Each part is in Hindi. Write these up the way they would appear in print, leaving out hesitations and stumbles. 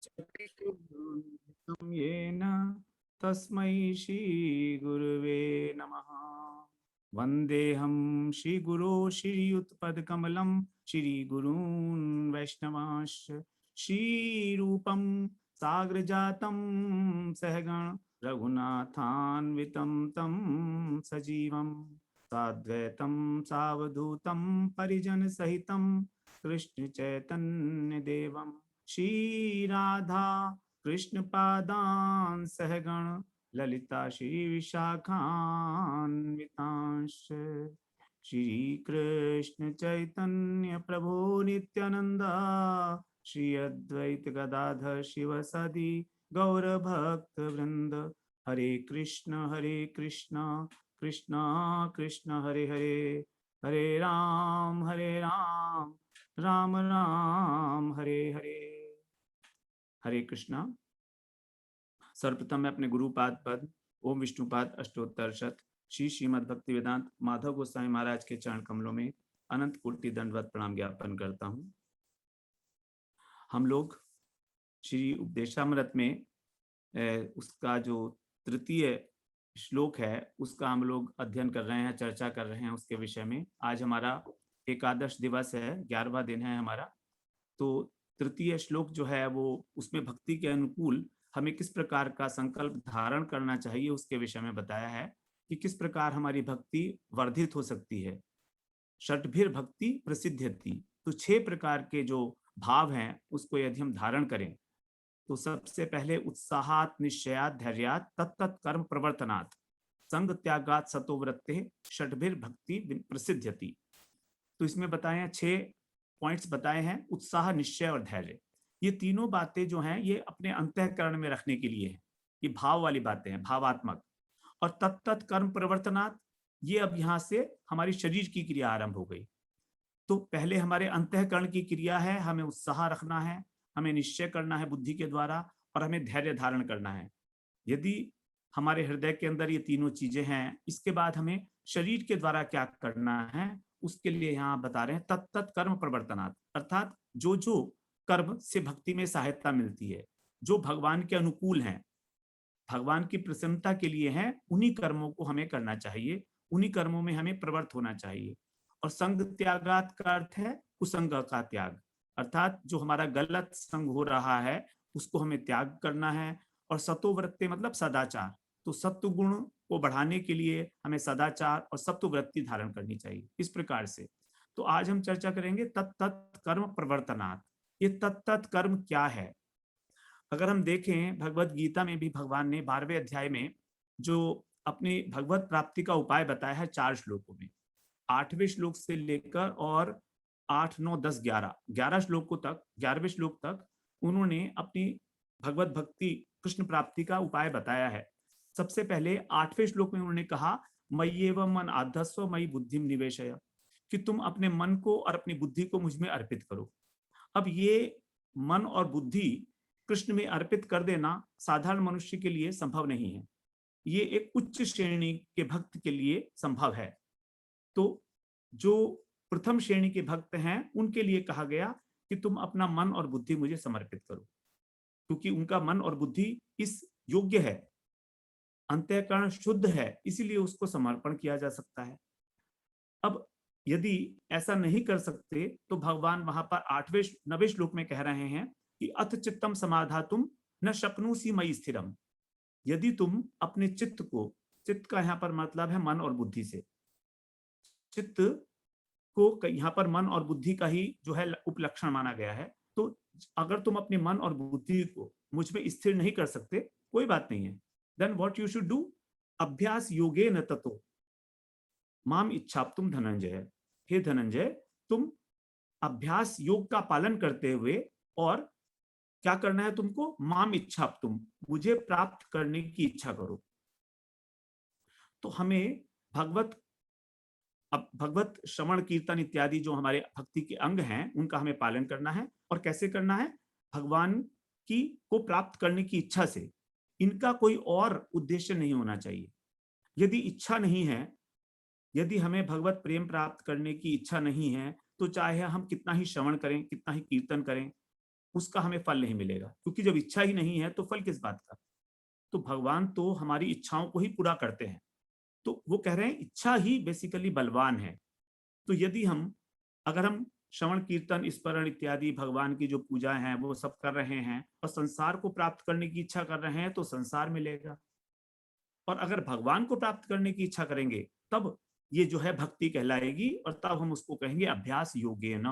चक्रितं येन तस्मै श्रीगुरुवे नमः। वन्देऽहं श्रीगुरो श्रीयुतपदकमलं श्रीगुरून् वैष्णवांश्च श्रीरूपं साग्रजातं सहगण रघुनाथान्वितं तं सजीवं साद्वैतं सावधूतं परिजनसहितं कृष्ण चैतन्य देवं श्री राधा कृष्ण पादान सहगण ललिता श्री विशाखान्वितांश श्री कृष्ण चैतन्य प्रभु नित्यानंद श्री अद्वैत गदाधर शिव सदी गौर भक्त वृंद। हरे कृष्ण कृष्ण कृष्ण हरे हरे, हरे राम राम राम हरे हरे। हरे कृष्णा। सर्वप्रथम मैं अपने गुरुपाद पद ओम विष्णुपाद अष्टोत्तर शत श्री श्रीमद् भक्ति वेदांत माधव गोस्वामी महाराज के चरण कमलों में अनंत कोटि दंडवत प्रणाम ज्ञापन करता हूँ। हम लोग श्री उपदेशामृत में उसका जो तृतीय श्लोक है उसका हम लोग अध्ययन कर रहे हैं, चर्चा कर रहे हैं उसके विषय में। आज हमारा एकादश दिवस है, 11वां दिन है हमारा। तो तृतीय श्लोक जो है वो उसमें भक्ति के अनुकूल हमें किस प्रकार का संकल्प धारण करना चाहिए उसके विषय में बताया है कि किस प्रकार हमारी भक्ति वर्धित हो सकती है। षट्भिर भक्ति प्रसिद्ध्यति, तो 6 प्रकार के जो भाव हैं उसको यदि हम धारण करें तो सबसे पहले उत्साहात निश्चयात धैर्यात तत्त कर्म प्रवर्तनात् संग त्यागात सतोवृत्ते षट्भिर भक्ति प्रसिद्ध्यति। तो इसमें बताए हैं 6 पॉइंट्स बताए हैं, उत्साह निश्चय और धैर्य। ये तीनों बातें जो हैं ये अपने अंतःकरण में रखने के लिए है, ये भाव वाली बातें हैं, भावात्मक। और तत्त कर्म प्रवर्तनात्, ये अब यहाँ से हमारी शरीर की क्रिया आरंभ हो गई। तो पहले हमारे अंतःकरण की क्रिया है, हमें उत्साह रखना है, हमें निश्चय करना है बुद्धि के द्वारा और हमें धैर्य धारण करना है। यदि हमारे हृदय के अंदर ये तीनों चीजें हैं, इसके बाद हमें शरीर के द्वारा क्या करना है उसके लिए यहाँ बता रहे हैं तत्त कर्म प्रवर्तनात्, अर्थात जो जो कर्म से भक्ति में सहायता मिलती है, जो भगवान के अनुकूल हैं, भगवान की प्रसन्नता के लिए हैं, उन्हीं कर्मों को हमें करना चाहिए, उन्हीं कर्मों में हमें प्रवृत्त होना चाहिए। और संग त्यागात का अर्थ है कुसंग का त्याग, अर्थात जो हमारा गलत संग हो रहा है उसको हमें त्याग करना है। और सतोवृत्ति मतलब सदाचार, तो सत्व गुण को बढ़ाने के लिए हमें सदाचार और सत्व वृत्ति धारण करनी चाहिए। इस प्रकार से तो आज हम चर्चा करेंगे तत्त कर्म प्रवर्तनात्। ये तत्त कर्म क्या है? अगर हम देखें भगवत गीता में भी भगवान ने 12वें अध्याय में जो अपनी भगवत प्राप्ति का उपाय बताया है 4 श्लोकों में, 8वें श्लोक से लेकर और 8, 9, 10, 11 श्लोकों तक, 11वें श्लोक तक उन्होंने अपनी भगवत भक्ति कृष्ण प्राप्ति का उपाय बताया है। सबसे पहले 8वें श्लोक में उन्होंने कहा मय्येव मन आधस्व मयि बुद्धिम निवेशय, कि तुम अपने मन को और अपनी बुद्धि को मुझ में अर्पित करो। अब ये मन और बुद्धि कृष्ण में अर्पित कर देना साधारण मनुष्य के लिए संभव नहीं है, ये एक उच्च श्रेणी के भक्त के लिए संभव है। तो जो प्रथम श्रेणी के भक्त हैं उनके लिए कहा गया कि तुम अपना मन और बुद्धि मुझे समर्पित करो, क्योंकि उनका मन और बुद्धि इस योग्य है, अंतःकरण शुद्ध है, इसीलिए उसको समर्पण किया जा सकता है। अब यदि ऐसा नहीं कर सकते तो भगवान वहां पर 8वें 9वें श्लोक में कह रहे हैं कि अथ चित्तम समाधातुम न शक्नोसी मयि स्थिरम, यदि तुम अपने चित्त को, चित्त का यहाँ पर मतलब है मन और बुद्धि से, चित्त को यहाँ पर मन और बुद्धि का ही जो है उपलक्षण माना गया है। तो अगर तुम अपने मन और बुद्धि को मुझ में स्थिर नहीं कर सकते, कोई बात नहीं है, then what you should do, अभ्यास योगे न ततो माम इच्छाप्तुम धनंजय। हे धनंजय, तुम अभ्यास योग का पालन करते हुए और क्या करना है तुमको, माम इच्छाप्तुम, मुझे प्राप्त करने की इच्छा करो। तो हमें भगवत श्रवण कीर्तन इत्यादि जो हमारे भक्ति के अंग हैं उनका हमें पालन करना है। और कैसे करना है, भगवान की को प्राप्त करने की इच्छा से, इनका कोई और उद्देश्य नहीं होना चाहिए। यदि इच्छा नहीं है, यदि हमें भगवत प्रेम प्राप्त करने की इच्छा नहीं है, तो चाहे हम कितना ही श्रवण करें, कितना ही कीर्तन करें, उसका हमें फल नहीं मिलेगा, क्योंकि जब इच्छा ही नहीं है तो फल किस बात का। तो भगवान तो हमारी इच्छाओं को ही पूरा करते हैं। तो वो कह रहे हैं इच्छा ही बेसिकली बलवान है। तो यदि अगर हम श्रवण कीर्तन स्मरण इत्यादि भगवान की जो पूजा है वो सब कर रहे हैं और संसार को प्राप्त करने की इच्छा कर रहे हैं तो संसार मिलेगा। और अगर भगवान को प्राप्त करने की इच्छा करेंगे तब ये जो है भक्ति कहलाएगी, और तब हम उसको कहेंगे अभ्यास योगेन।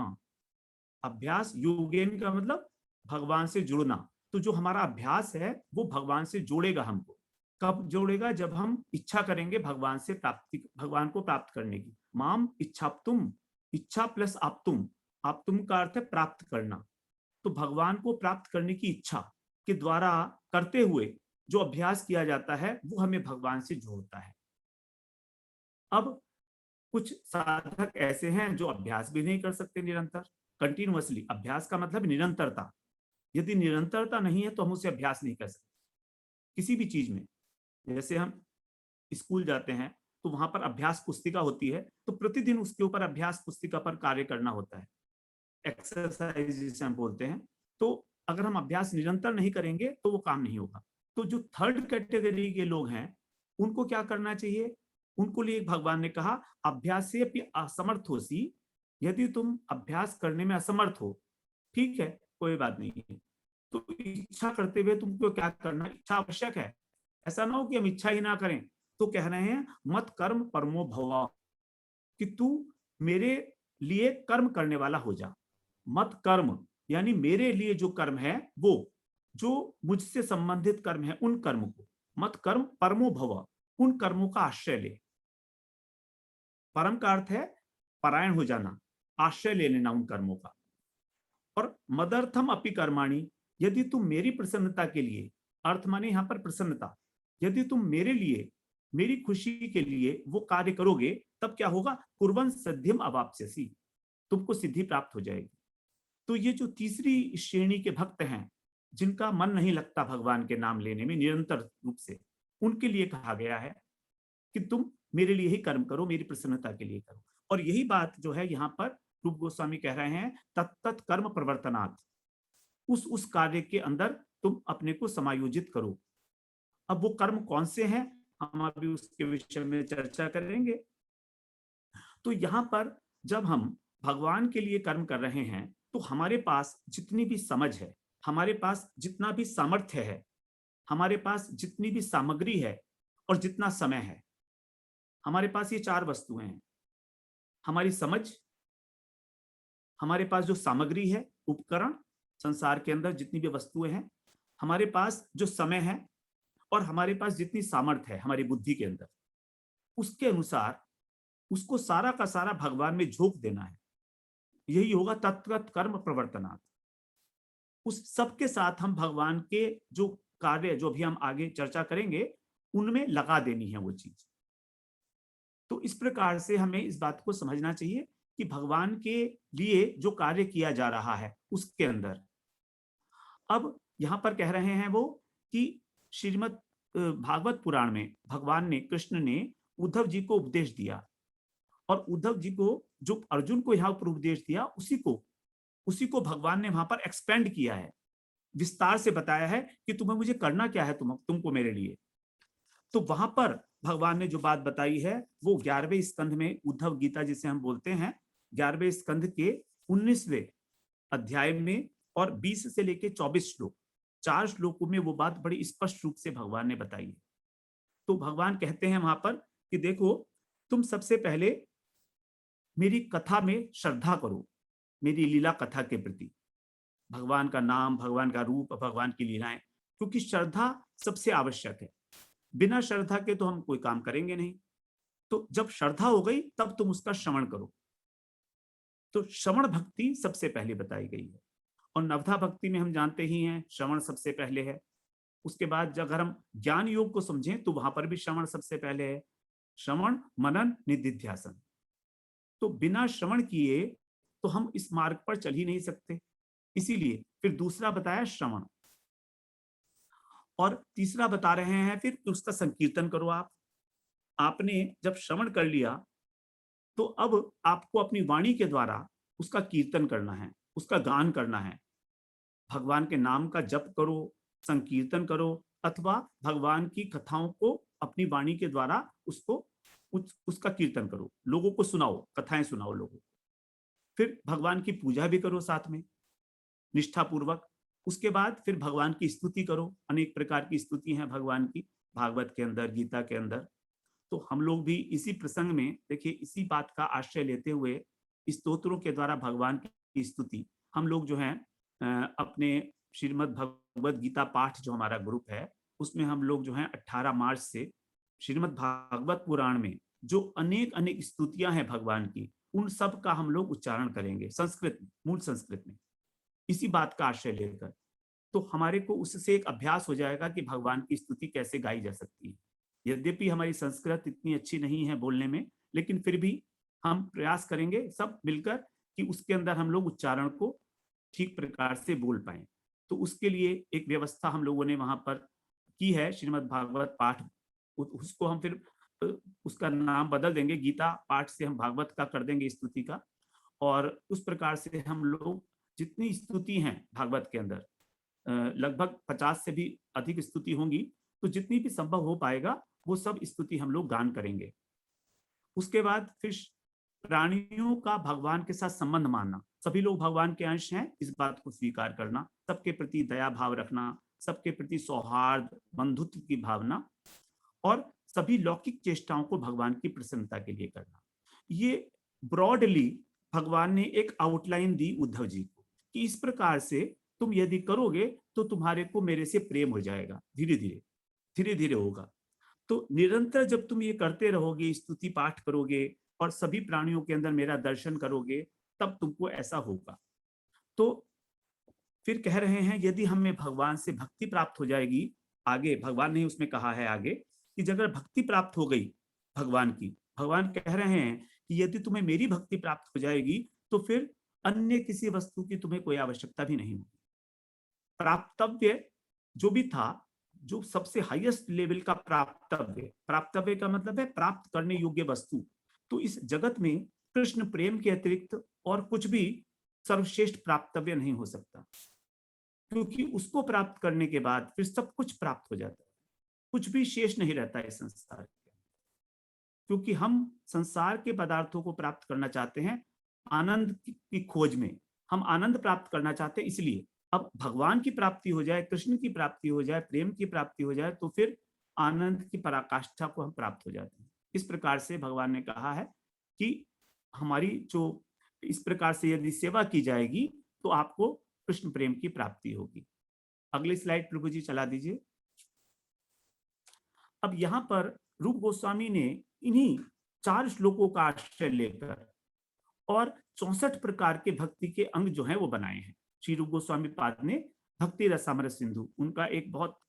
अभ्यास योगेन का मतलब भगवान से जुड़ना। तो जो हमारा अभ्यास है वो भगवान से जोड़ेगा हमको। कब जोड़ेगा? जब हम इच्छा करेंगे भगवान से प्राप्ति, भगवान को प्राप्त करने की। माम इच्छाप्तुम, इच्छा प्लस आप्तुम, आप्तुम का अर्थ है प्राप्त करना। तो भगवान को प्राप्त करने की इच्छा के द्वारा करते हुए जो अभ्यास किया जाता है वो हमें भगवान से जोड़ता है। अब कुछ साधक ऐसे हैं जो अभ्यास भी नहीं कर सकते निरंतर, कंटिन्यूअसली। अभ्यास का मतलब निरंतरता। यदि निरंतरता नहीं है तो हम उसे अभ्यास नहीं कर सकते किसी भी चीज में। जैसे हम स्कूल जाते हैं तो वहां पर अभ्यास पुस्तिका होती है, तो प्रतिदिन उसके ऊपर अभ्यास पुस्तिका पर कार्य करना होता है, एक्सरसाइज जिसे हम बोलते हैं। तो अगर हम अभ्यास निरंतर नहीं करेंगे तो वो काम नहीं होगा। तो जो थर्ड कैटेगरी के लोग हैं उनको क्या करना चाहिए? उनको लिए भगवान ने कहा अभ्यास से असमर्थ हो सी, यदि तुम अभ्यास करने में असमर्थ हो, ठीक है, कोई बात नहीं है, तो इच्छा करते हुए तुमको क्या करना, इच्छा आवश्यक है। ऐसा ना हो कि हम इच्छा ही ना करें। तो कह रहे हैं मत कर्म परमो भव, कि तू मेरे लिए कर्म करने वाला हो जा। मत कर्म यानी मेरे लिए जो कर्म है वो, जो मुझसे संबंधित कर्म है उन कर्म को, मत कर्म परमो भव, उन कर्मों का आश्रय ले। परम का अर्थ है परायण हो जाना, आश्रय ले लेना उन कर्मों का। और मदर्थम अपि कर्माणि, यदि तुम मेरी प्रसन्नता के लिए, अर्थ माने यहां पर प्रसन्नता, यदि तुम मेरे लिए, मेरी खुशी के लिए वो कार्य करोगे तब क्या होगा? कुर्वन् सिद्धिम अवाप्स्यसि, तुमको सिद्धि प्राप्त हो जाएगी। तो ये जो तीसरी श्रेणी के भक्त हैं जिनका मन नहीं लगता भगवान के नाम लेने में निरंतर रूप से, उनके लिए कहा गया है कि तुम मेरे लिए ही कर्म करो, मेरी प्रसन्नता के लिए करो। और यही बात जो है यहाँ पर रूप गोस्वामी कह रहे हैं, तत्त कर्म प्रवर्तनात्, उस कार्य के अंदर तुम अपने को समायोजित करो। अब वो कर्म कौन से हैं हम अभी उसके विषय में चर्चा करेंगे। तो यहाँ पर जब हम भगवान के लिए कर्म कर रहे हैं तो हमारे पास जितनी भी समझ है, हमारे पास जितना भी सामर्थ्य है, हमारे पास जितनी भी सामग्री है और जितना समय है, हमारे पास ये चार वस्तुएं हैं। हमारी समझ, हमारे पास जो सामग्री है, उपकरण, संसार के अंदर जितनी भी वस्तुएं हैं, हमारे पास जो समय है, और हमारे पास जितनी सामर्थ्य है हमारी बुद्धि के अंदर, उसके अनुसार उसको सारा का सारा भगवान में झोंक देना है। यही होगा तत्वत कर्म प्रवर्तनात्। उस सब के साथ हम भगवान के जो कार्य, जो भी हम आगे चर्चा करेंगे, उनमें लगा देनी है वो चीज। तो इस प्रकार से हमें इस बात को समझना चाहिए कि भगवान के लिए जो कार्य किया जा रहा है उसके अंदर, अब यहां पर कह रहे हैं वो कि श्रीमद् भागवत पुराण में भगवान ने, कृष्ण ने उद्धव जी को उपदेश दिया, और उद्धव जी को जो अर्जुन को यहाँ पर उपदेश दिया उसी को भगवान ने वहां पर एक्सपेंड किया है, विस्तार से बताया है कि तुम्हें मुझे करना क्या है, तुमको मेरे लिए। तो वहां पर भगवान ने जो बात बताई है वो 11वें स्कंध में, उद्धव गीता जिसे हम बोलते हैं, 11वें स्कंध के 19वें अध्याय में और 20 से लेके 24 श्लोक, 4 श्लोकों में वो बात बड़ी स्पष्ट रूप से भगवान ने बताई है। तो भगवान कहते हैं वहां पर कि देखो, तुम सबसे पहले मेरी कथा में श्रद्धा करो, मेरी लीला कथा के प्रति, भगवान का नाम, भगवान का रूप, भगवान की लीलाएं, क्योंकि श्रद्धा सबसे आवश्यक है। बिना श्रद्धा के तो हम कोई काम करेंगे नहीं। तो जब श्रद्धा हो गई तब तुम उसका श्रवण करो। तो श्रवण भक्ति सबसे पहले बताई गई है। और नवधा भक्ति में हम जानते ही हैं श्रवण सबसे पहले है। उसके बाद जब अगर हम ज्ञान योग को समझें तो वहां पर भी श्रवण सबसे पहले है, श्रवण मनन निधिध्यासन। तो बिना श्रवण किए तो हम इस मार्ग पर चल ही नहीं सकते, इसीलिए फिर दूसरा बताया श्रवण, और तीसरा बता रहे हैं फिर उसका संकीर्तन करो। आपने जब श्रवण कर लिया तो अब आपको अपनी वाणी के द्वारा उसका कीर्तन करना है, उसका गान करना है। भगवान के नाम का जप करो, संकीर्तन करो, अथवा भगवान की कथाओं को अपनी वाणी के द्वारा उसका कीर्तन करो, लोगों को सुनाओ, कथाएं सुनाओ लोगों को। फिर भगवान की पूजा भी करो साथ में निष्ठा पूर्वक। उसके बाद फिर भगवान की स्तुति करो, अनेक प्रकार की स्तुति हैं भगवान की भागवत के अंदर, गीता के अंदर। तो हम लोग भी इसी प्रसंग में देखिए, इसी बात का आश्रय लेते हुए स्तोत्रों के द्वारा भगवान की स्तुति हम लोग जो है अपने श्रीमद् भगवद गीता पाठ जो हमारा ग्रुप है, उसमें हम लोग जो है 18 मार्च से श्रीमद् भागवत पुराण में जो अनेक अनेक स्तुतियां हैं भगवान की, उन सब का हम लोग उच्चारण करेंगे संस्कृत में, मूल संस्कृत में, इसी बात का आश्रय लेकर। तो हमारे को उससे एक अभ्यास हो जाएगा कि भगवान की स्तुति कैसे गाई जा सकती है। यद्यपि हमारी संस्कृत इतनी अच्छी नहीं है बोलने में, लेकिन फिर भी हम प्रयास करेंगे सब मिलकर कि उसके अंदर हम लोग उच्चारण को ठीक प्रकार से बोल पाए। तो उसके लिए एक व्यवस्था हम लोगों ने वहां पर की है, श्रीमद् भागवत पाठ। उसको हम फिर उसका नाम बदल देंगे, गीता पाठ से हम भागवत का कर देंगे स्तुति का। और उस प्रकार से हम लोग जितनी स्तुति हैं भागवत के अंदर, लगभग 50 से भी अधिक स्तुति होंगी, तो जितनी भी संभव हो पाएगा वो सब स्तुति हम लोग गान करेंगे। उसके बाद फिर प्राणियों का भगवान के साथ संबंध मानना, सभी लोग भगवान के अंश हैं इस बात को स्वीकार करना, सबके प्रति दया भाव रखना, सबके प्रति सौहार्द बंधुत्व की भावना, और सभी लौकिक चेष्टाओं को भगवान की प्रसन्नता के लिए करना। ये ब्रॉडली भगवान ने एक आउटलाइन दी उद्धव जी को कि इस प्रकार से तुम यदि करोगे तो तुम्हारे को मेरे से प्रेम हो जाएगा, धीरे धीरे धीरे धीरे होगा। तो निरंतर जब तुम ये करते रहोगे, स्तुति पाठ करोगे और सभी प्राणियों के अंदर मेरा दर्शन करोगे, तब तुमको ऐसा होगा। तो फिर कह रहे हैं यदि हमें भगवान से भक्ति प्राप्त हो जाएगी, आगे भगवान ने उसमें कहा है आगे कि अगर भक्ति प्राप्त हो गई भगवान की, भगवान कह रहे हैं कि यदि तुम्हें मेरी भक्ति प्राप्त हो जाएगी तो फिर अन्य किसी वस्तु की तुम्हें कोई आवश्यकता भी नहीं होगी। प्राप्तव्य जो भी था, जो सबसे हाईएस्ट लेवल का प्राप्तव्य, प्राप्तव्य का मतलब है प्राप्त करने योग्य वस्तु, तो इस जगत में कृष्ण प्रेम के अतिरिक्त और कुछ भी सर्वश्रेष्ठ प्राप्तव्य नहीं हो सकता, क्योंकि उसको प्राप्त करने के बाद फिर सब कुछ प्राप्त हो जाता है, कुछ भी शेष नहीं रहता है संसार। क्योंकि हम संसार के पदार्थों को प्राप्त करना चाहते हैं आनंद की खोज में, हम आनंद प्राप्त करना चाहते हैं, इसलिए अब भगवान की प्राप्ति हो जाए, कृष्ण की प्राप्ति हो जाए, प्रेम की प्राप्ति हो जाए, तो फिर आनंद की पराकाष्ठा को हम प्राप्त हो जाते हैं। इस प्रकार से भगवान ने कहा है कि हमारी जो इस प्रकार से यदि सेवा की जाएगी तो आपको कृष्ण प्रेम की प्राप्ति होगी। अगली स्लाइड प्रभु जी चला दीजिए। अब यहाँ पर रूप गोस्वामी ने इन्हीं 4 श्लोकों का आश्रय लेकर और 64 प्रकार के भक्ति के अंग जो हैं वो बनाए हैं। श्री रूप गोस्वामी पाद ने भक्ति रसामृत सिंधु, उनका एक बहुत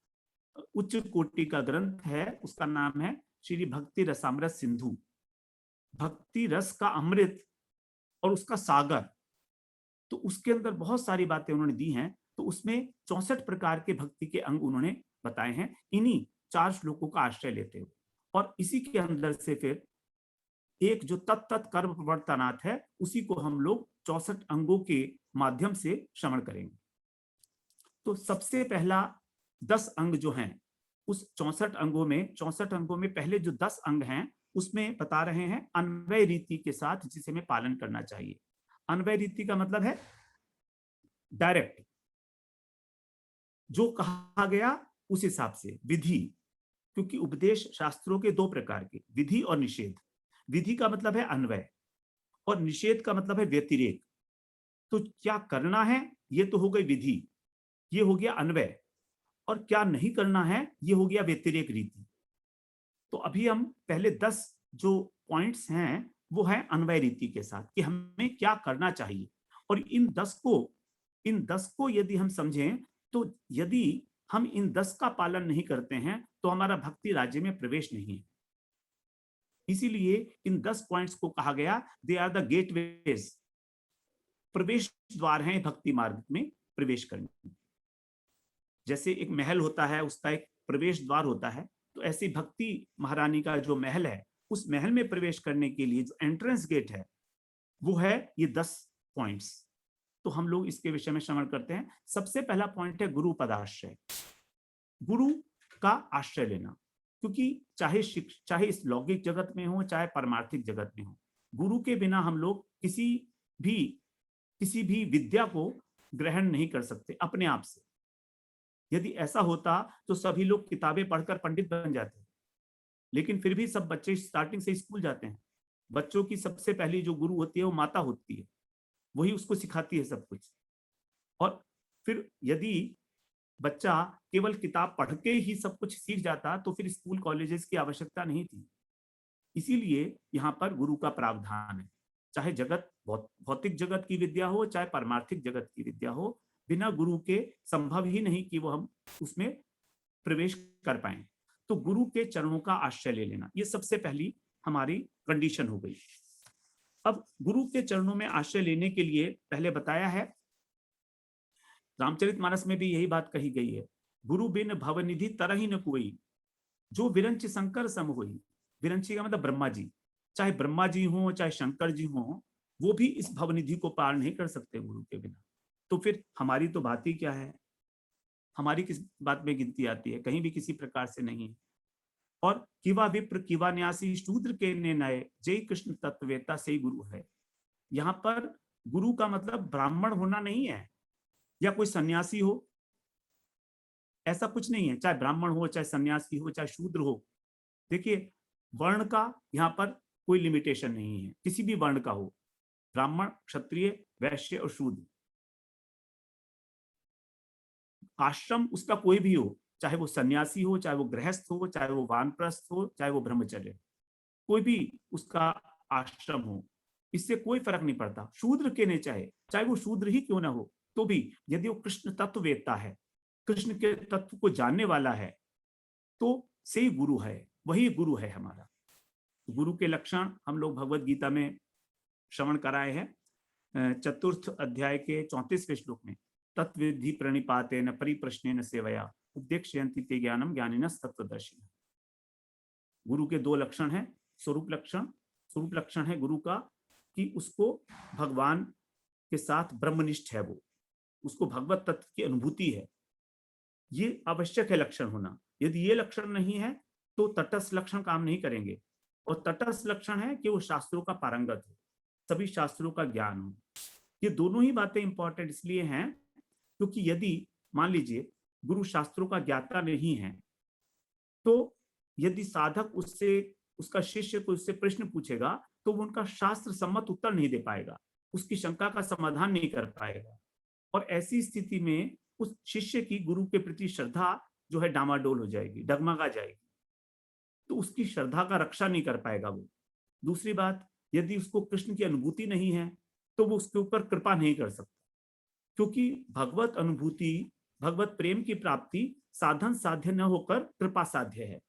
उच्च कोटि का ग्रंथ है, उसका नाम है श्री भक्ति रसामृत सिंधु, भक्ति रस का अमृत और उसका सागर। तो उसके अंदर बहुत सारी बातें उन्होंने दी हैं, तो उसमें 64 प्रकार के भक्ति के अंग उन्होंने बताए हैं इन्हीं 4 श्लोकों का आश्रय लेते हुए। और इसी के अंदर से फिर एक जो तत्त कर्म प्रवर्तनात् है, उसी को हम लोग 64 अंगों के माध्यम से श्रवण करेंगे। तो सबसे पहला 10 अंग जो हैं, उस 64 अंगों में पहले जो 10 अंग हैं उसमें बता रहे हैं अन्वय रीति के साथ जिसे हमें पालन करना चाहिए। अन्वय रीति का मतलब है डायरेक्ट, जो कहा गया उस हिसाब से, विधि, क्योंकि उपदेश शास्त्रों के 2 प्रकार के, विधि और निषेध। विधि का मतलब है अन्वय और निषेध का मतलब है व्यतिरेक। तो क्या करना है ये तो हो गई विधि, ये हो गया अन्वय, और क्या नहीं करना है ये हो गया व्यतिरेक रीति। तो अभी हम पहले 10 जो पॉइंट्स हैं वो है अन्वय रीति के साथ कि हमें क्या करना चाहिए। और इन 10 को यदि हम समझें तो यदि हम इन 10 का पालन नहीं करते हैं तो हमारा भक्ति राज्य में प्रवेश नहीं है। इसीलिए इन 10 पॉइंट्स को कहा गया दे आर द गेटवेज, प्रवेश द्वार हैं भक्ति मार्ग में प्रवेश करने। जैसे एक महल होता है, उसका एक प्रवेश द्वार होता है, तो ऐसी भक्ति महारानी का जो महल है, उस महल में प्रवेश करने के लिए जो एंट्रेंस गेट है वो है ये 10 पॉइंट्स। तो हम लोग इसके विषय में श्रवण करते हैं। सबसे पहला पॉइंट है गुरु पदाश्रय, गुरु का आश्रय लेना। क्योंकि चाहे इस लौकिक जगत में हो, चाहे परमार्थिक जगत में हो, गुरु के बिना हम लोग भी किसी भी विद्या को ग्रहण नहीं कर सकते अपने आप से। यदि ऐसा होता तो सभी लोग किताबें पढ़कर पंडित बन जाते, लेकिन फिर भी सब बच्चे स्टार्टिंग से स्कूल जाते हैं। बच्चों की सबसे पहली जो गुरु होती है वो माता होती है, वही उसको सिखाती है सब कुछ। और फिर यदि बच्चा केवल किताब पढ़ के ही सब कुछ सीख जाता तो फिर स्कूल कॉलेजेस की आवश्यकता नहीं थी। इसीलिए यहाँ पर गुरु का प्रावधान है। चाहे जगत भौतिक जगत की विद्या हो, चाहे परमार्थिक जगत की विद्या हो, बिना गुरु के संभव ही नहीं कि वो हम उसमें प्रवेश कर पाए। तो गुरु के चरणों का आश्रय ले लेना, ये सबसे पहली हमारी कंडीशन हो गई। अब गुरु के चरणों में आश्रय लेने के लिए पहले बताया है, रामचरितमानस में भी यही बात कही गई है, गुरु बिन भवनिधि तरहि न कोई, जो विरंच शंकर सम होई। विरंची का मतलब ब्रह्मा जी, चाहे ब्रह्मा जी हो चाहे शंकर जी हो, वो भी इस भवनिधि को पार नहीं कर सकते गुरु के बिना। तो फिर हमारी तो बात ही क्या है, हमारी किस बात में गिनती आती है, कहीं भी किसी प्रकार से नहीं। और किवा विप्र किवा न्यासी शूद्र के ने नए, जय कृष्ण तत्ववेता से ही गुरु है। यहाँ पर गुरु का मतलब ब्राह्मण होना नहीं है या कोई सन्यासी हो, ऐसा कुछ नहीं है। चाहे ब्राह्मण हो, चाहे सन्यासी हो, चाहे शूद्र हो, देखिए वर्ण का यहाँ पर कोई लिमिटेशन नहीं है, किसी भी वर्ण का हो, ब्राह्मण, क्षत्रिय, वैश्य और शूद्र। आश्रम उसका कोई भी हो, चाहे वो सन्यासी हो, चाहे वो गृहस्थ हो, चाहे वो वानप्रस्थ हो, चाहे वो ब्रह्मचर्य, कोई भी उसका आश्रम हो, इससे कोई फर्क नहीं पड़ता। शूद्र के ने चाहे वो शूद्र ही क्यों ना हो, तो भी यदि वो कृष्ण तत्व वेत्ता है, कृष्ण के तत्व को जानने वाला है, तो से ही गुरु है, वही गुरु है हमारा। गुरु के लक्षण हम लोग भगवत गीता में श्रवण कराए हैं, चतुर्थ अध्याय के 34वें श्लोक में, तत्विधि प्रणिपातेन परिप्रश्नेन सेवया उपदेक्ष्यन्ति ते ज्ञानम ज्ञानिनः तत्त्वदर्शिनः। गुरु के दो लक्षण हैं, स्वरूप लक्षण है गुरु का कि उसको भगवान के साथ ब्रह्मनिष्ठ है, वो उसको भगवत तत्व की अनुभूति है, ये आवश्यक है लक्षण होना। यदि ये लक्षण नहीं है तो तटस्थ लक्षण काम नहीं करेंगे। और तटस्थ लक्षण है कि वो शास्त्रों का पारंगत हो, सभी शास्त्रों का ज्ञान हो। ये दोनों ही बातें इंपॉर्टेंट इसलिए हैं क्योंकि यदि मान लीजिए गुरु शास्त्रों का ज्ञाता नहीं है, तो यदि साधक उसका शिष्य को उससे प्रश्न पूछेगा तो वो उनका शास्त्र सम्मत उत्तर नहीं दे पाएगा, उसकी शंका का समाधान नहीं कर पाएगा। और ऐसी स्थिति में उस शिष्य की गुरु के प्रति श्रद्धा जो है डामाडोल हो जाएगी, डगमगा जाएगी, तो उसकी श्रद्धा का रक्षा नहीं कर पाएगा वो। दूसरी बात, यदि उसको कृष्ण की अनुभूति नहीं है तो वो उसके ऊपर कृपा नहीं कर सकता, क्योंकि भगवत अनुभूति, भगवत प्रेम की प्राप्ति साधन साध्य न होकर कृपा साध्य है।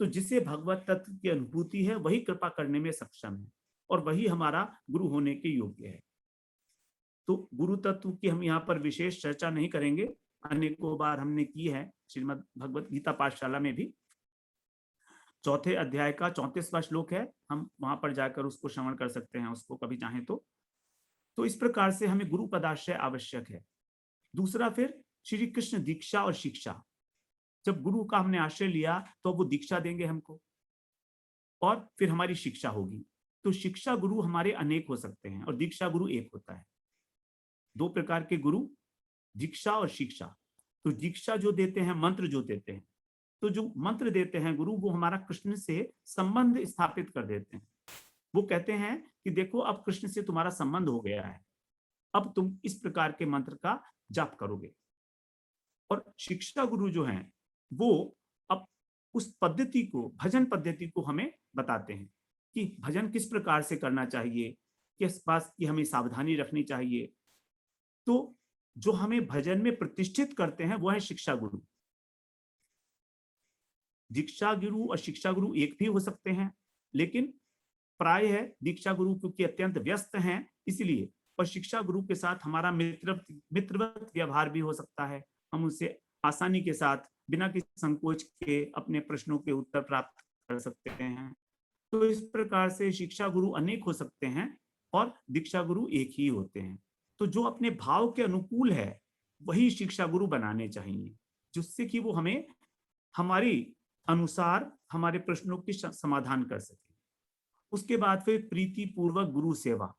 तो जिसे भगवत तत्व की अनुभूति है वही कृपा करने में सक्षम है और वही हमारा गुरु होने के योग्य है। तो गुरु तत्व की हम यहाँ पर विशेष चर्चा नहीं करेंगे, अनेकों बार हमने की है श्रीमद् भगवत गीता पाठशाला में भी। चौथे अध्याय का 34वां श्लोक है, हम वहां पर जाकर उसको श्रवण कर सकते हैं, उसको कभी चाहें तो इस प्रकार से हमें गुरु पदाश्रय आवश्यक है। दूसरा, फिर श्री कृष्ण दीक्षा और शिक्षा। जब गुरु का हमने आश्रय लिया तो वो दीक्षा देंगे हमको और फिर हमारी शिक्षा होगी। तो शिक्षा गुरु हमारे अनेक हो सकते हैं और दीक्षा गुरु एक होता है। दो प्रकार के गुरु, दीक्षा और शिक्षा। तो दीक्षा जो देते हैं, मंत्र जो देते हैं, तो जो मंत्र देते हैं गुरु, वो हमारा कृष्ण से संबंध स्थापित कर देते हैं। वो कहते हैं कि देखो अब कृष्ण से तुम्हारा संबंध हो गया है, अब तुम इस प्रकार के मंत्र का जाप करोगे। और शिक्षा गुरु जो हैं वो अब उस पद्धति को, भजन पद्धति को हमें बताते हैं कि भजन किस प्रकार से करना चाहिए, किस बात की हमें सावधानी रखनी चाहिए। तो जो हमें भजन में प्रतिष्ठित करते हैं वो है शिक्षा गुरु। दीक्षा गुरु और शिक्षा गुरु एक भी हो सकते हैं, लेकिन प्राय है दीक्षा गुरु क्योंकि अत्यंत व्यस्त हैं इसलिए, और शिक्षा गुरु के साथ हमारा मित्रवत व्यवहार भी हो सकता है। हम उनसे आसानी के साथ बिना किसी संकोच के अपने प्रश्नों के उत्तर प्राप्त कर सकते हैं। तो इस प्रकार से शिक्षा गुरु अनेक हो सकते हैं और दीक्षा गुरु एक ही होते हैं। तो जो अपने भाव के अनुकूल है वही शिक्षा गुरु बनाने चाहिए, जिससे कि वो हमें हमारी अनुसार हमारे प्रश्नों की समाधान कर सके। उसके बाद फिर प्रीति पूर्वक गुरु सेवा,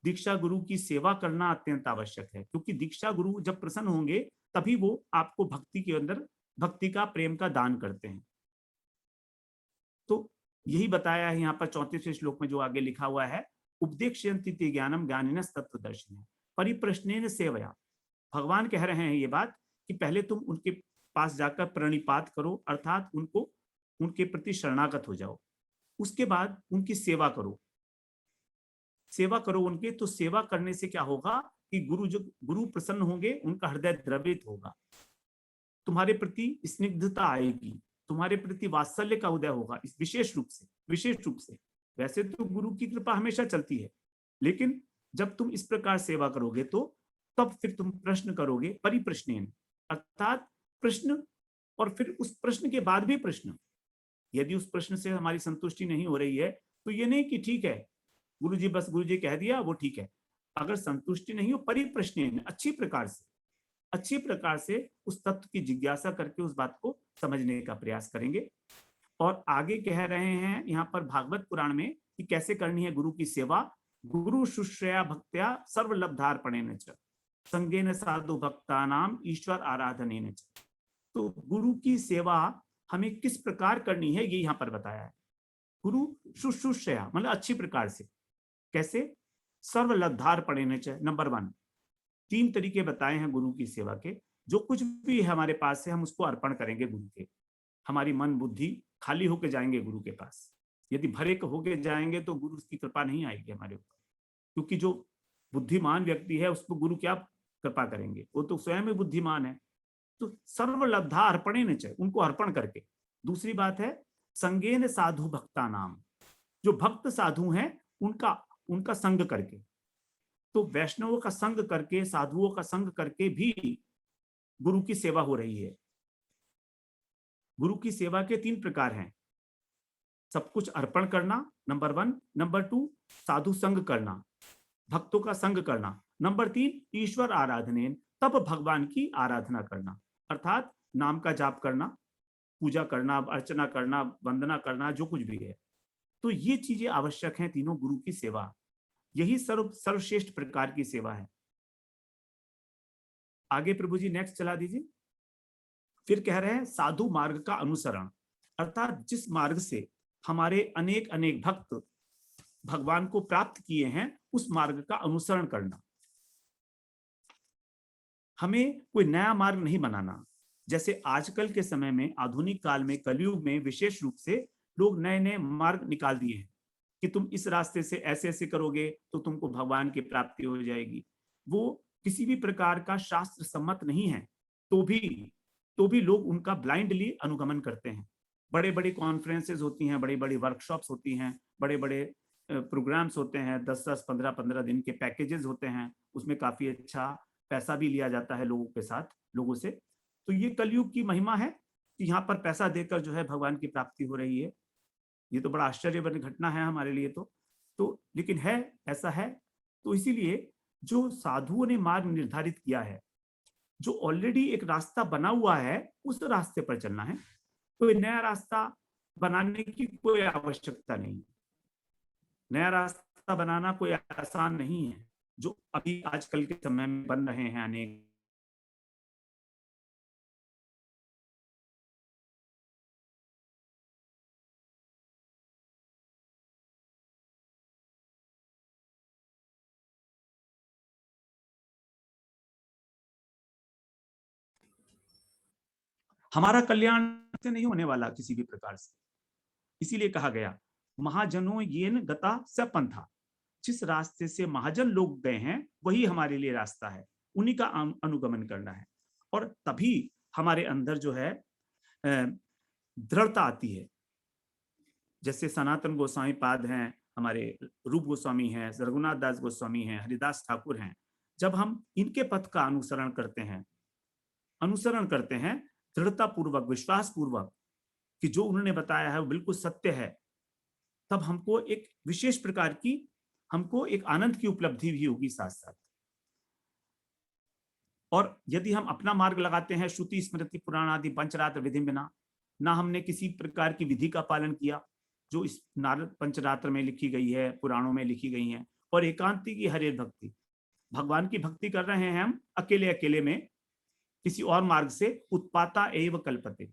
दीक्षा गुरु की सेवा करना अत्यंत आवश्यक है, क्योंकि दीक्षा गुरु जब प्रसन्न होंगे तभी वो आपको भक्ति के अंदर भक्ति का प्रेम का दान करते हैं। तो यही बताया है यहाँ पर 34वें श्लोक में जो आगे लिखा हुआ है, उपदेक्ष्यन्ति ते ज्ञानम ज्ञानिनस् तत्त्वदर्शिनः परिप्रश्नेन सेवया। भगवान कह रहे हैं ये बात कि पहले तुम उनके पास जाकर प्रणिपात करो, अर्थात उनको उनके प्रति शरणागत हो जाओ। उसके बाद उनकी सेवा करो, सेवा करो उनके। तो सेवा करने से क्या होगा कि गुरु प्रसन्न होंगे, उनका हृदय द्रवित होगा, तुम्हारे प्रति स्निग्धता आएगी, तुम्हारे प्रति वात्सल्य का उदय होगा। इस विशेष रूप से वैसे तो गुरु की कृपा हमेशा चलती है, लेकिन जब तुम इस प्रकार सेवा करोगे तो तब फिर तुम प्रश्न करोगे परिप्रश्नेन, अर्थात प्रश्न, और फिर उस प्रश्न के बाद भी प्रश्न। यदि उस प्रश्न से हमारी संतुष्टि नहीं हो रही है तो ये नहीं कि ठीक है गुरुजी, बस गुरुजी कह दिया वो ठीक है। अगर संतुष्टि नहीं हो, परिप्रश्नेन, अच्छी प्रकार से उस तत्व की जिज्ञासा करके उस बात को समझने का प्रयास करेंगे। और आगे कह रहे हैं यहाँ पर भागवत पुराण में कि कैसे करनी है गुरु की सेवा। गुरु शुश्रया भक्त्या सर्वलब्धार्पणेन च संगेन साधु भक्तानाम ईश्वर आराधनेन च। तो गुरु की सेवा हमें किस प्रकार करनी है ये यहाँ पर बताया है। गुरु शुश्रूषया मतलब अच्छी प्रकार से, कैसे? सर्वलब्धार्पणेन च, नंबर 1। 3 तरीके बताए हैं गुरु की सेवा के। जो कुछ भी है हमारे पास से हम उसको अर्पण करेंगे गुरु के। हमारी मन बुद्धि खाली होके जाएंगे गुरु के पास। यदि भरे होके जाएंगे तो गुरु की कृपा नहीं आएगी हमारे ऊपर, क्योंकि जो बुद्धिमान व्यक्ति है उसको गुरु क्या कृपा करेंगे, वो तो स्वयं ही बुद्धिमान है। तो सर्वलब्धा अर्पणेन च, उनको अर्पण करके। दूसरी बात है संगेन साधु भक्ता नाम, जो भक्त साधु हैं उनका संग करके। तो वैष्णवों का संग करके, साधुओं का संग करके भी गुरु की सेवा हो रही है। गुरु की सेवा के 3 प्रकार हैं। सब कुछ अर्पण करना, नंबर 1। नंबर 2 साधु संग करना, भक्तों का संग करना। नंबर 3 ईश्वर आराधनेन, तब भगवान की आराधना करना, अर्थात नाम का जाप करना, पूजा करना, अर्चना करना, वंदना करना, जो कुछ भी है। तो ये चीजें आवश्यक हैं तीनों गुरु की सेवा। यही सर्वश्रेष्ठ प्रकार की सेवा है। आगे प्रभु जी नेक्स्ट चला दीजिए। फिर कह रहे हैं साधु मार्ग का अनुसरण, अर्थात जिस मार्ग से हमारे अनेक अनेक भक्त भगवान को प्राप्त किए हैं उस मार्ग का अनुसरण करना। हमें कोई नया मार्ग नहीं बनाना। जैसे आजकल के समय में, आधुनिक काल में, कलयुग में विशेष रूप से लोग नए नए मार्ग निकाल दिए हैं कि तुम इस रास्ते से ऐसे ऐसे करोगे तो तुमको भगवान की प्राप्ति हो जाएगी। वो किसी भी प्रकार का शास्त्र सम्मत नहीं है, तो भी लोग उनका ब्लाइंडली अनुगमन करते हैं। बड़े बड़े कॉन्फ्रेंसेज होती हैं, बड़ी बड़ी वर्कशॉप्स होती हैं, बड़े बड़े प्रोग्राम्स होते हैं, 10-10, 15-15 दिन के पैकेजेस होते हैं, उसमें काफी अच्छा पैसा भी लिया जाता है लोगों से। तो ये कलयुग की महिमा है कि यहाँ पर पैसा देकर जो है भगवान की प्राप्ति हो रही है। ये तो बड़ा आश्चर्यजनक घटना है हमारे लिए तो लेकिन है, ऐसा है। तो इसीलिए जो साधुओं ने मार्ग निर्धारित किया है, जो ऑलरेडी एक रास्ता बना हुआ है, उस रास्ते पर चलना है। कोई नया रास्ता बनाने की कोई आवश्यकता नहीं। नया रास्ता बनाना कोई आसान नहीं है, जो अभी आजकल के समय में बन रहे हैं अनेक। हमारा कल्याण से नहीं होने वाला किसी भी प्रकार से। इसीलिए कहा गया महाजनों येन गता स पंथा, जिस रास्ते से महाजन लोग गए हैं वही हमारे लिए रास्ता है, उन्हीं का अनुगमन करना है। और तभी हमारे अंदर जो है दृढ़ता आती है। जैसे सनातन गोस्वामी पाद हैं, हमारे रूप गोस्वामी हैं, रघुनाथ दास गोस्वामी हैं, हरिदास ठाकुर हैं। जब हम इनके पथ का अनुसरण करते हैं दृढ़ता पूर्वक, विश्वास पूर्वक कि जो उन्होंने बताया है वो बिल्कुल सत्य है, तब हमको एक विशेष प्रकार की, हमको एक आनंद की उपलब्धि भी होगी साथ साथ। और यदि हम अपना मार्ग लगाते हैं श्रुति स्मृति पुराण आदि पंचरात्र विधि बिना, ना हमने किसी प्रकार की विधि का पालन किया जो इस नारद पंचरात्र में लिखी गई है, पुराणों में लिखी गई है, और एकांती की हरे भक्ति, भगवान की भक्ति कर रहे हैं हम अकेले अकेले में किसी और मार्ग से, उत्पाता एव कल्पते,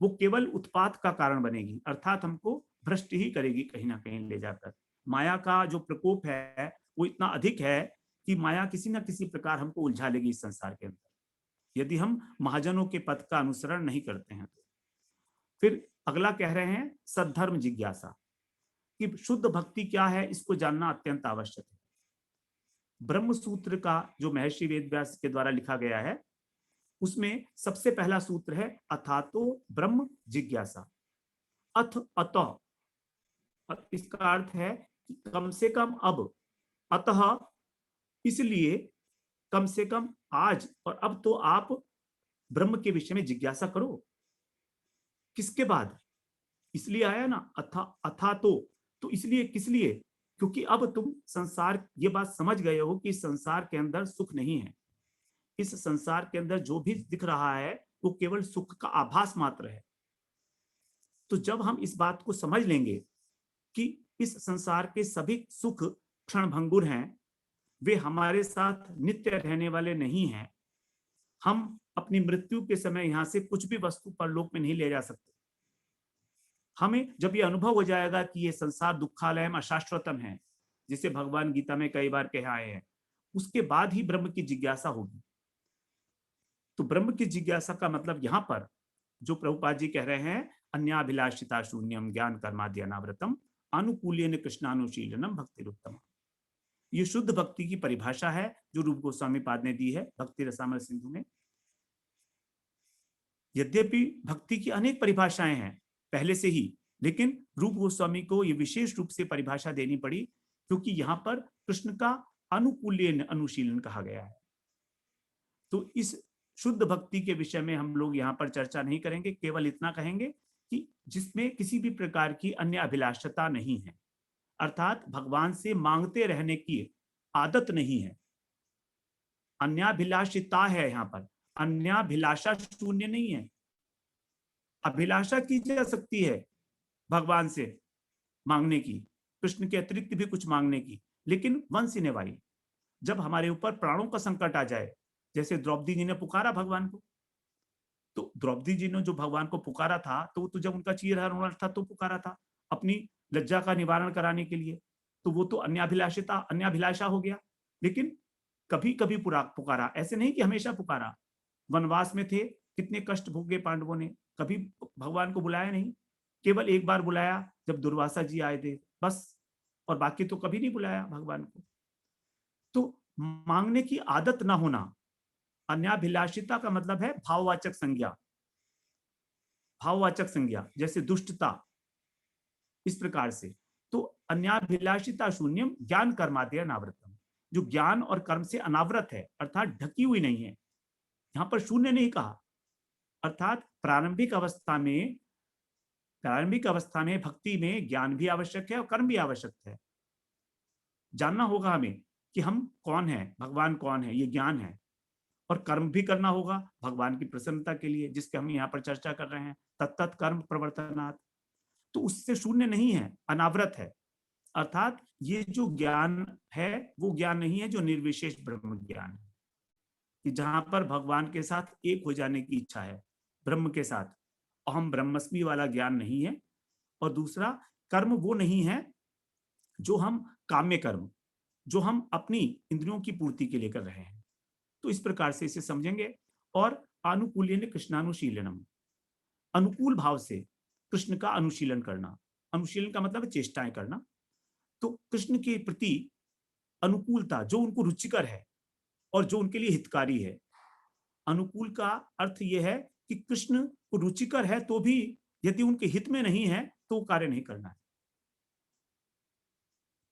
वो केवल उत्पात का कारण बनेगी, अर्थात हमको भ्रष्ट ही करेगी कहीं ना कहीं ले जाकर। माया का जो प्रकोप है वो इतना अधिक है कि माया किसी ना किसी प्रकार हमको उलझा लेगी इस संसार के अंदर, यदि हम महाजनों के पथ का अनुसरण नहीं करते हैं तो। फिर अगला कह रहे हैं सद्धर्म जिज्ञासा, कि शुद्ध भक्ति क्या है इसको जानना अत्यंत आवश्यक है। ब्रह्म सूत्र का जो महर्षि वेदव्यास के द्वारा लिखा गया है उसमें सबसे पहला सूत्र है अथातो ब्रह्म जिज्ञासा। अथ अतः, इसका अर्थ है कि कम से कम अब, अतः इसलिए, कम से कम आज और अब तो आप ब्रह्म के विषय में जिज्ञासा करो। किसके बाद? इसलिए आया ना अथा तो इसलिए, किस लिए? क्योंकि अब तुम संसार, ये बात समझ गए हो कि संसार के अंदर सुख नहीं है, इस संसार के अंदर जो भी दिख रहा है वो केवल सुख का आभास मात्र है। तो जब हम इस बात को समझ लेंगे कि इस संसार के सभी सुख क्षणभंगुर हैं, वे हमारे साथ नित्य रहने वाले नहीं हैं, हम अपनी मृत्यु के समय यहां से कुछ भी वस्तु परलोक में नहीं ले जा सकते। हमें जब ये अनुभव हो जाएगा कि ये संसार दुखालयम अशाश्वतम है, जिसे भगवान गीता में कई बार कहे आए हैं, उसके बाद ही ब्रह्म की जिज्ञासा होगी। तो ब्रह्म की जिज्ञासा का मतलब यहां पर जो प्रभुपाद जी कह रहे हैं, अन्याभिलाषिता शून्यम ज्ञान कर्मादि अनावृतम अनुकूल्यन कृष्णानुशीलनम भक्तिरुत्तम, ये शुद्ध भक्ति की परिभाषा है जो रूप गोस्वामी पाद ने दी है भक्ति रसामृत सिंधु में। यद्यपि भक्ति की अनेक परिभाषाएं हैं पहले से ही, लेकिन रूप गोस्वामी को यह विशेष रूप से परिभाषा देनी पड़ी क्योंकि यहां पर कृष्ण का अनुकूल्यन अनुशीलन कहा गया है। तो इस शुद्ध भक्ति के विषय में हम लोग यहाँ पर चर्चा नहीं करेंगे, केवल इतना कहेंगे कि जिसमें किसी भी प्रकार की अन्य अभिलाषता नहीं है, अर्थात भगवान से मांगते रहने की आदत नहीं है। अन्याभिलाषिता है यहाँ पर, अन्याभिलाषा शून्य नहीं है। अभिलाषा की जा सकती है भगवान से मांगने की, कृष्ण के अतिरिक्त भी कुछ मांगने की, लेकिन वंस इन ए वाइल, जब हमारे ऊपर प्राणों का संकट आ जाए, जैसे द्रौपदी जी ने पुकारा भगवान को, तो द्रौपदी जी ने जो भगवान को पुकारा था तो जब उनका चीरहरण था तो पुकारा था अपनी लज्जा का निवारण कराने के लिए, तो वो तो अन्याभिलाषा हो गया। लेकिन कभी कभी पुकारा, ऐसे नहीं कि हमेशा पुकारा। वनवास में थे, कितने कष्ट भोगे पांडवों ने, कभी भगवान को बुलाया नहीं, केवल एक बार बुलाया जब दुर्वासा जी आए थे बस, और बाकी तो कभी नहीं बुलाया भगवान को। तो मांगने की आदत ना होना, अन्याभिलाषिता का मतलब है भाववाचक संज्ञा, भाववाचक संज्ञा जैसे दुष्टता, इस प्रकार से। तो अन्याभिलाषिता शून्यम ज्ञान कर्मादि अनावृतम, जो ज्ञान और कर्म से अनावृत है अर्थात ढकी हुई नहीं है, यहां पर शून्य नहीं कहा, अर्थात प्रारंभिक अवस्था में भक्ति में ज्ञान भी आवश्यक है और कर्म भी आवश्यक है। जानना होगा हमें कि हम कौन है, भगवान कौन है, ये ज्ञान है, और कर्म भी करना होगा भगवान की प्रसन्नता के लिए, जिसके हम यहाँ पर चर्चा कर रहे हैं, तत्त कर्म प्रवर्तनात्। तो उससे शून्य नहीं है, अनावृत है, अर्थात ये जो ज्ञान है वो ज्ञान नहीं है जो निर्विशेष ब्रह्म ज्ञान है, कि जहां पर भगवान के साथ एक हो जाने की इच्छा है, ब्रह्म के साथ अहम ब्रह्मस्मि वाला ज्ञान नहीं है। और दूसरा, कर्म वो नहीं है जो हम काम्य कर्म, जो हम अपनी इंद्रियों की पूर्ति के लिए कर रहे हैं। तो इस प्रकार से इसे समझेंगे। और आनुकूल्यन कृष्णानुशीलनम, अनुकूल भाव से कृष्ण का अनुशीलन करना, अनुशीलन का मतलब चेष्टाएं करना। तो कृष्ण के प्रति अनुकूलता, जो उनको रुचिकर है और जो उनके लिए हितकारी है। अनुकूल का अर्थ यह है कि कृष्ण को रुचिकर है तो भी यदि उनके हित में नहीं है तो कार्य नहीं करना है।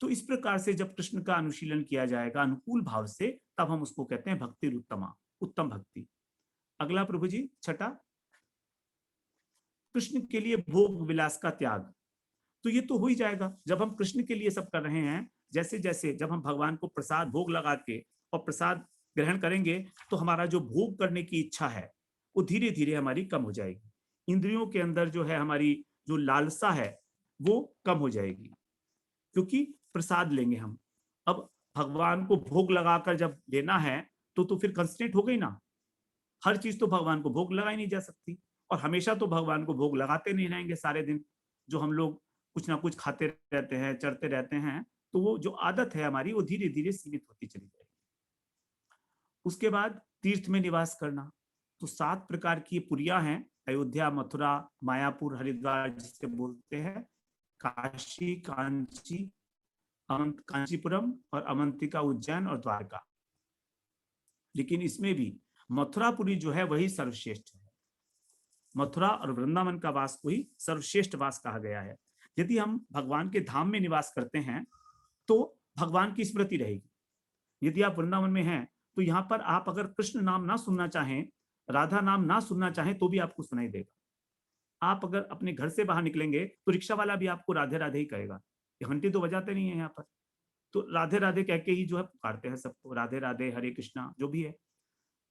तो इस प्रकार से जब कृष्ण का अनुशीलन किया जाएगा अनुकूल भाव से, तब हम उसको कहते हैं भक्ति उत्तमा, उत्तम भक्ति। अगला प्रभु जी छठा, कृष्ण के लिए भोग विलास का त्याग। तो ये तो हो ही जाएगा जब हम कृष्ण के लिए सब कर रहे हैं। जैसे जैसे जब हम भगवान को प्रसाद भोग लगा के और प्रसाद ग्रहण करेंगे तो हमारा जो भोग करने की इच्छा है वो धीरे धीरे हमारी कम हो जाएगी। इंद्रियों के अंदर जो है हमारी जो लालसा है वो कम हो जाएगी, क्योंकि प्रसाद लेंगे हम। अब भगवान को भोग लगाकर जब लेना है तो फिर कंस्ट्रेंट हो गई ना। हर चीज तो भगवान को भोग लगाई नहीं जा सकती, और हमेशा तो भगवान को भोग लगाते नहीं रहेंगे सारे दिन। जो हम लोग कुछ ना कुछ खाते रहते हैं, चढ़ते रहते हैं, तो वो जो आदत है हमारी वो धीरे धीरे सीमित होती चली जाएगी। उसके बाद तीर्थ में निवास करना, तो 7 प्रकार की पुरियां हैं। अयोध्या, मथुरा, मायापुर, हरिद्वार जिसे बोलते हैं, काशी, कांची, कांचीपुरम और अवंतिका, उज्जैन और द्वारका। लेकिन इसमें भी मथुरापुरी जो है वही सर्वश्रेष्ठ है। मथुरा और वृंदावन का वास को ही सर्वश्रेष्ठ वास कहा गया है। यदि हम भगवान के धाम में निवास करते हैं तो भगवान की स्मृति रहेगी। यदि आप वृंदावन में हैं तो यहाँ पर आप अगर कृष्ण नाम ना सुनना चाहें, राधा नाम ना सुनना चाहें, तो भी आपको सुनाई देगा। आप अगर अपने घर से बाहर निकलेंगे तो रिक्शा वाला भी आपको राधे राधे ही कहेगा। घंटी तो बजाते नहीं है यहाँ पर, तो राधे राधे कह के ही जो है पुकारते हैं सबको, राधे राधे, हरे कृष्णा, जो भी है।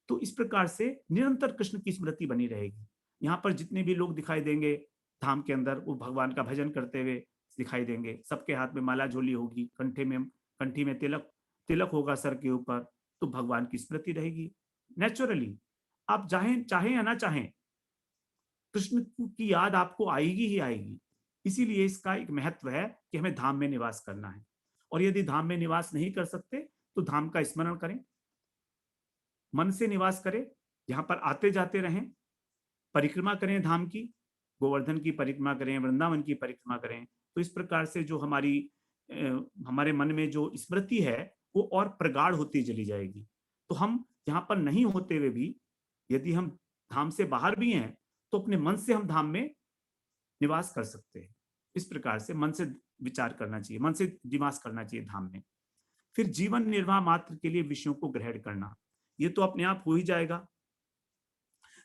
तो इस प्रकार से निरंतर कृष्ण की स्मृति बनी रहेगी। यहाँ पर जितने भी लोग दिखाई देंगे धाम के अंदर, वो भगवान का भजन करते हुए दिखाई देंगे। सबके हाथ में माला झोली होगी, कंठी में तिलक तिलक होगा सर के ऊपर, तो भगवान की स्मृति रहेगी नेचुरली। आप चाहें चाहें या ना चाहें, कृष्ण की याद आपको आएगी ही आएगी। इसीलिए इसका एक महत्व है कि हमें धाम में निवास करना है। और यदि धाम में निवास नहीं कर सकते तो धाम का स्मरण करें, मन से निवास करें, जहां पर आते जाते रहें, परिक्रमा करें धाम की, गोवर्धन की परिक्रमा करें, वृंदावन की परिक्रमा करें। तो इस प्रकार से जो हमारे मन में जो स्मृति है वो और प्रगाढ़ होती चली जाएगी। तो हम यहाँ पर नहीं होते हुए भी, यदि हम धाम से बाहर भी हैं, तो अपने मन से हम धाम में निवास कर सकते हैं। इस प्रकार से मन से विचार करना चाहिए, मन से निवास करना चाहिए धाम में। फिर जीवन निर्वाह मात्र के लिए विषयों को ग्रहण करना, ये तो अपने आप हो ही जाएगा।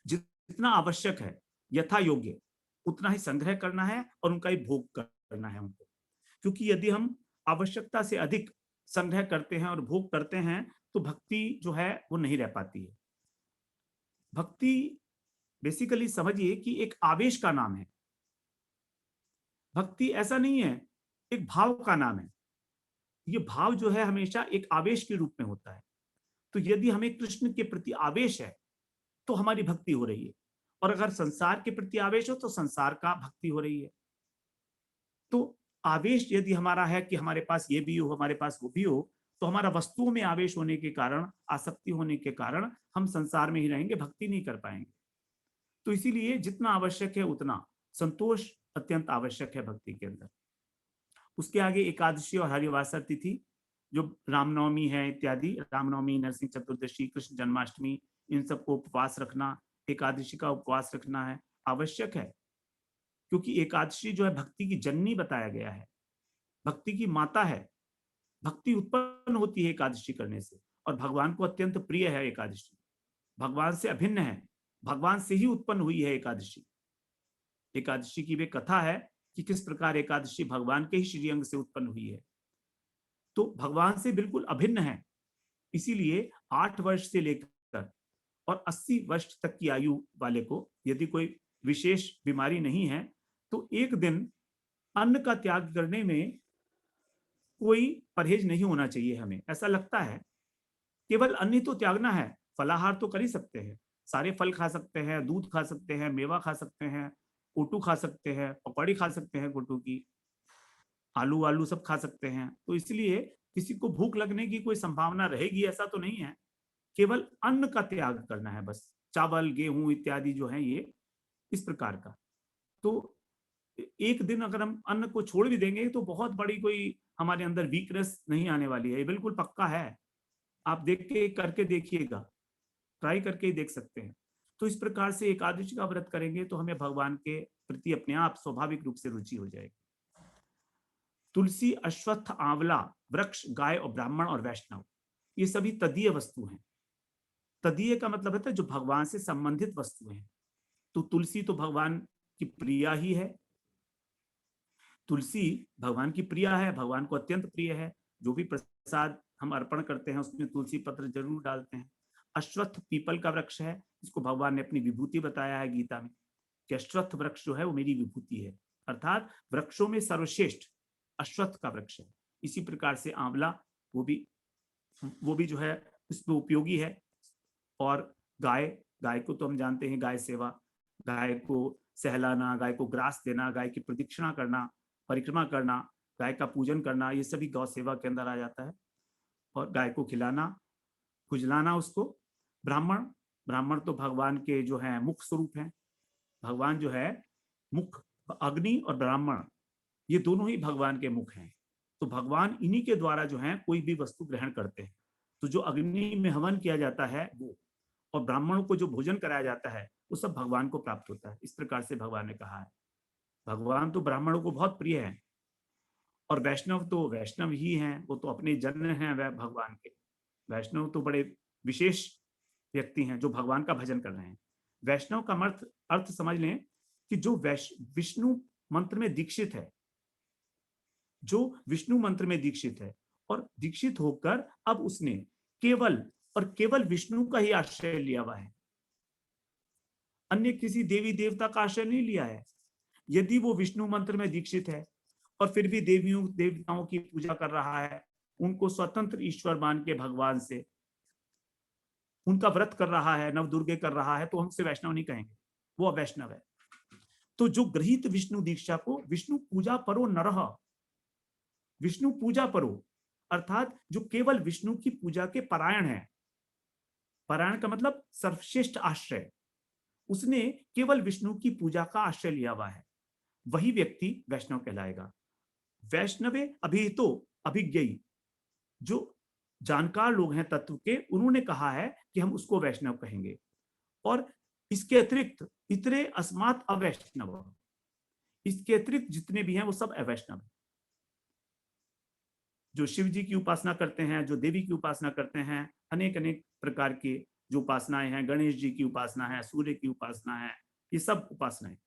जितना आवश्यक है, यथा योग्य उतना ही संग्रह करना है और उनका ही भोग करना है उनको। क्योंकि यदि हम आवश्यकता से अधिक संग्रह करते हैं और भोग करते हैं तो भक्ति जो है वो नहीं रह पाती है। भक्ति बेसिकली समझिए कि एक आवेश का नाम है। भक्ति ऐसा नहीं है, एक भाव का नाम है। ये भाव जो है हमेशा एक आवेश के रूप में होता है। तो यदि हमें कृष्ण के प्रति आवेश है तो हमारी भक्ति हो रही है, और अगर संसार के प्रति आवेश हो तो संसार का भक्ति हो रही है। तो आवेश यदि हमारा है कि हमारे पास ये भी हो, हमारे पास वो भी हो, तो हमारा वस्तुओं में आवेश होने के कारण, आसक्ति होने के कारण हम संसार में ही रहेंगे, भक्ति नहीं कर पाएंगे। तो इसीलिए जितना आवश्यक है उतना संतोष अत्यंत आवश्यक है भक्ति के अंदर। उसके आगे एकादशी और हरिवासर तिथि, जो रामनवमी है इत्यादि, रामनवमी, नरसिंह चतुर्दशी, कृष्ण जन्माष्टमी, इन सबको उपवास रखना, एकादशी का उपवास रखना है, आवश्यक है। क्योंकि एकादशी जो है भक्ति की जननी बताया गया है, भक्ति की माता है। भक्ति उत्पन्न होती है एकादशी करने से, और भगवान को अत्यंत प्रिय है एकादशी, भगवान से अभिन्न है, भगवान से ही उत्पन्न हुई है एकादशी। एकादशी की वे कथा है कि किस प्रकार एकादशी भगवान के ही श्रीअंग से उत्पन्न हुई है। तो भगवान से बिल्कुल अभिन्न है। इसीलिए 8 वर्ष से लेकर और 80 वर्ष तक की आयु वाले को यदि कोई विशेष बीमारी नहीं है तो एक दिन अन्न का त्याग करने में कोई परहेज नहीं होना चाहिए। हमें ऐसा लगता है केवल अन्न ही तो त्यागना है, फलाहार तो कर ही सकते हैं, सारे फल खा सकते हैं, दूध खा सकते हैं, मेवा खा सकते हैं, कोटू खा सकते हैं, पकौड़ी खा सकते हैं कोटू की, आलू आलू सब खा सकते हैं। तो इसलिए किसी को भूख लगने की कोई संभावना रहेगी ऐसा तो नहीं है। केवल अन्न का त्याग करना है बस, चावल, गेहूं इत्यादि जो है ये इस प्रकार का। तो एक दिन अगर हम अन्न को छोड़ भी देंगे तो बहुत बड़ी कोई हमारे अंदर वीकनेस नहीं आने वाली है, ये बिल्कुल पक्का है। आप देख के करके देखिएगा, ट्राई करके ही देख सकते हैं। तो इस प्रकार से एकादशी का व्रत करेंगे तो हमें भगवान के प्रति अपने आप स्वाभाविक रूप से रुचि हो जाएगी। तुलसी, अश्वत्थ, आंवला वृक्ष, गाय और ब्राह्मण और वैष्णव, ये सभी तदीय वस्तु हैं। तदीय का मतलब होता है जो भगवान से संबंधित वस्तुएं हैं। तो तुलसी तो भगवान की प्रिया ही है, तुलसी भगवान की प्रिया है, भगवान को अत्यंत प्रिय है। जो भी प्रसाद हम अर्पण करते हैं उसमें तुलसी पत्र जरूर डालते हैं। अश्वत्थ पीपल का वृक्ष है, इसको भगवान ने अपनी विभूति बताया है गीता में कि अश्वत्थ वृक्ष जो है वो मेरी विभूति है, अर्थात वृक्षों में सर्वश्रेष्ठ अश्वत्थ का वृक्ष है। इसी प्रकार से आंवला, वो भी जो है उसमें उपयोगी है। और गाय, गाय को तो हम जानते हैं, गाय सेवा, गाय को सहलाना, गाय को ग्रास देना, गाय की प्रदक्षिणा करना, परिक्रमा करना, गाय का पूजन करना, ये सभी गौ सेवा के अंदर आ जाता है। और गाय को खिलाना, खुजलाना उसको। ब्राह्मण, ब्राह्मण तो भगवान के जो है मुख स्वरूप हैं। भगवान जो है मुख, अग्नि और ब्राह्मण ये दोनों ही भगवान के मुख हैं। तो भगवान इन्हीं के द्वारा जो है कोई भी वस्तु ग्रहण करते हैं। तो जो अग्नि में हवन किया जाता है वो, और ब्राह्मणों को जो भोजन कराया जाता है वो सब भगवान को प्राप्त होता है। इस प्रकार से भगवान ने कहा है। भगवान तो ब्राह्मणों को बहुत प्रिय है, और वैष्णव तो वैष्णव ही हैं, वो तो अपने जन हैं वह भगवान के। वैष्णव तो बड़े विशेष व्यक्ति हैं जो भगवान का भजन कर रहे हैं। वैष्णव का अर्थ समझ लें कि जो विष्णु मंत्र में दीक्षित है, जो विष्णु मंत्र में दीक्षित है, और दीक्षित होकर अब उसने केवल और केवल विष्णु का ही आश्रय लिया हुआ है, अन्य किसी देवी देवता का आश्रय नहीं लिया है। यदि वो विष्णु मंत्र में दीक्षित है और फिर भी देवियों देवताओं की पूजा कर रहा है, उनको स्वतंत्र ईश्वर मान के भगवान से उनका व्रत कर रहा है, नवदुर्गे कर रहा है, तो हम उसे वैष्णव नहीं कहेंगे, वो अवैष्णव है। तो जो गृहीत विष्णु दीक्षा को विष्णु पूजा परो नरह, विष्णु पूजा परो अर्थात जो केवल विष्णु की पूजा के परायण है, परायण का मतलब सर्वश्रेष्ठ आश्रय, उसने केवल विष्णु की पूजा का आश्रय लिया हुआ है, वही व्यक्ति वैष्णव कहलाएगा। वैष्णवे अभिहितो अभिज्ञेयी, जो जानकार लोग हैं तत्व के, उन्होंने कहा है कि हम उसको वैष्णव कहेंगे। और इसके अतिरिक्त इतरे अस्मात् अवैष्णव, इसके अतिरिक्त जितने भी हैं वो सब अवैष्णव हैं। जो शिव जी की उपासना करते हैं, जो देवी की उपासना करते हैं, अनेक अनेक प्रकार की जो उपासनाएं हैं, गणेश जी की उपासना है, सूर्य की उपासना है, ये सब उपासनाएं,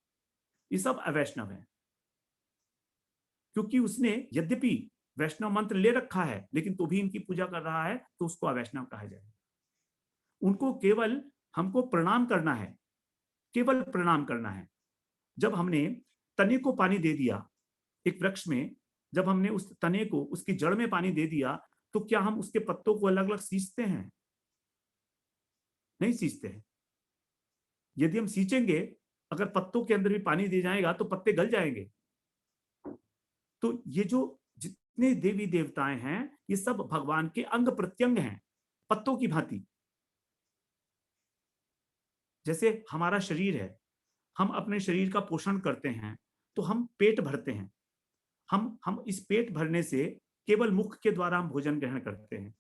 ये सब अवैष्णव है। क्योंकि उसने यद्यपि वैष्णव मंत्र ले रखा है लेकिन तो भी इनकी पूजा कर रहा है, तो उसको अवैष्णव कहा जाए। उनको केवल हमको प्रणाम करना है, केवल प्रणाम करना है। जब हमने तने को पानी दे दिया एक वृक्ष में, जब हमने उस तने को उसकी जड़ में पानी दे दिया, तो क्या हम उसके पत्तों को अलग अलग सींचते हैं? नहीं सींचते हैं। यदि हम सींचेंगे, अगर पत्तों के अंदर भी पानी दे जाएगा तो पत्ते गल जाएंगे। तो ये जो जितने देवी देवताएं हैं, ये सब भगवान के अंग प्रत्यंग हैं, पत्तों की भांति। जैसे हमारा शरीर है, हम अपने शरीर का पोषण करते हैं तो हम पेट भरते हैं। हम इस पेट भरने से केवल मुख के द्वारा हम भोजन ग्रहण करते हैं,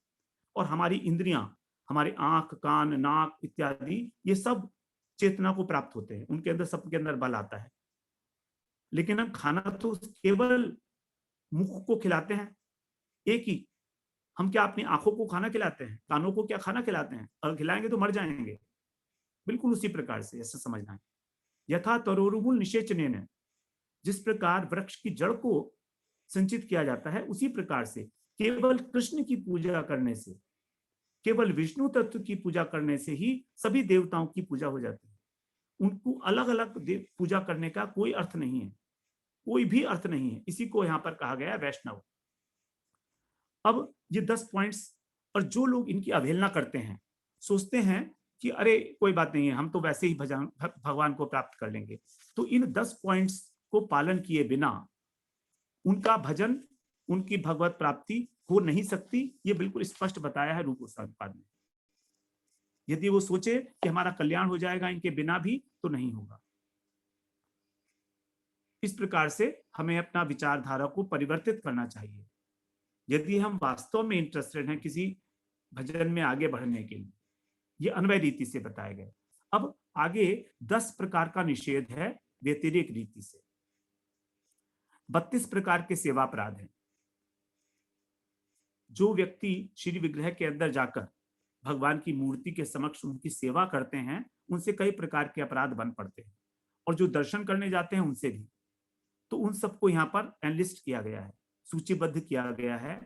और हमारी इंद्रियां, हमारे आंख, कान, नाक इत्यादि, ये सब चेतना को प्राप्त होते हैं, उनके अंदर, सबके अंदर बल आता है। लेकिन हम खाना तो केवल मुख को खिलाते हैं, एक ही। हम क्या अपनी आंखों को खाना खिलाते हैं? कानों को क्या खाना खिलाते हैं? अगर खिलाएंगे तो मर जाएंगे। बिल्कुल उसी प्रकार से ऐसा समझना है। यथा तरोरुमूल निषेचनेन, जिस प्रकार वृक्ष की जड़ को संचित किया जाता है, उसी प्रकार से केवल कृष्ण की पूजा करने से, केवल विष्णु तत्व की पूजा करने से ही सभी देवताओं की पूजा हो जाती है। उनको अलग अलग पूजा करने का कोई अर्थ नहीं है, कोई भी अर्थ नहीं है। इसी को यहाँ पर कहा गया है वैष्णव। अब ये 10 पॉइंट्स, और जो लोग इनकी अवहेलना करते हैं, सोचते हैं कि अरे कोई बात नहीं है, हम तो वैसे ही भगवान को प्राप्त कर लेंगे, तो इन 10 पॉइंट्स को पालन किए बिना उनका भजन, उनकी भगवत प्राप्ति हो नहीं सकती। ये बिल्कुल स्पष्ट बताया है रूप गोस्वामीपाद ने। यदि वो सोचे कि हमारा कल्याण हो जाएगा इनके बिना भी, तो नहीं होगा। इस प्रकार से हमें अपना विचारधारा को परिवर्तित करना चाहिए। यदि हम वास्तव में इंटरेस्टेड हैं किसी भजन में आगे बढ़ने के लिए, ये अन्वय रीति से बताया गया। अब आगे 10 प्रकार का निषेध है व्यतिरेक रीति से। 32 प्रकार के सेवा अपराध हैं। जो व्यक्ति श्री विग्रह के अंदर जाकर भगवान की मूर्ति के समक्ष उनकी सेवा करते हैं, उनसे कई प्रकार के अपराध बन पड़ते हैं, और जो दर्शन करने जाते हैं उनसे भी। तो उन सबको यहाँ पर एनलिस्ट किया गया है, सूचीबद्ध किया गया है।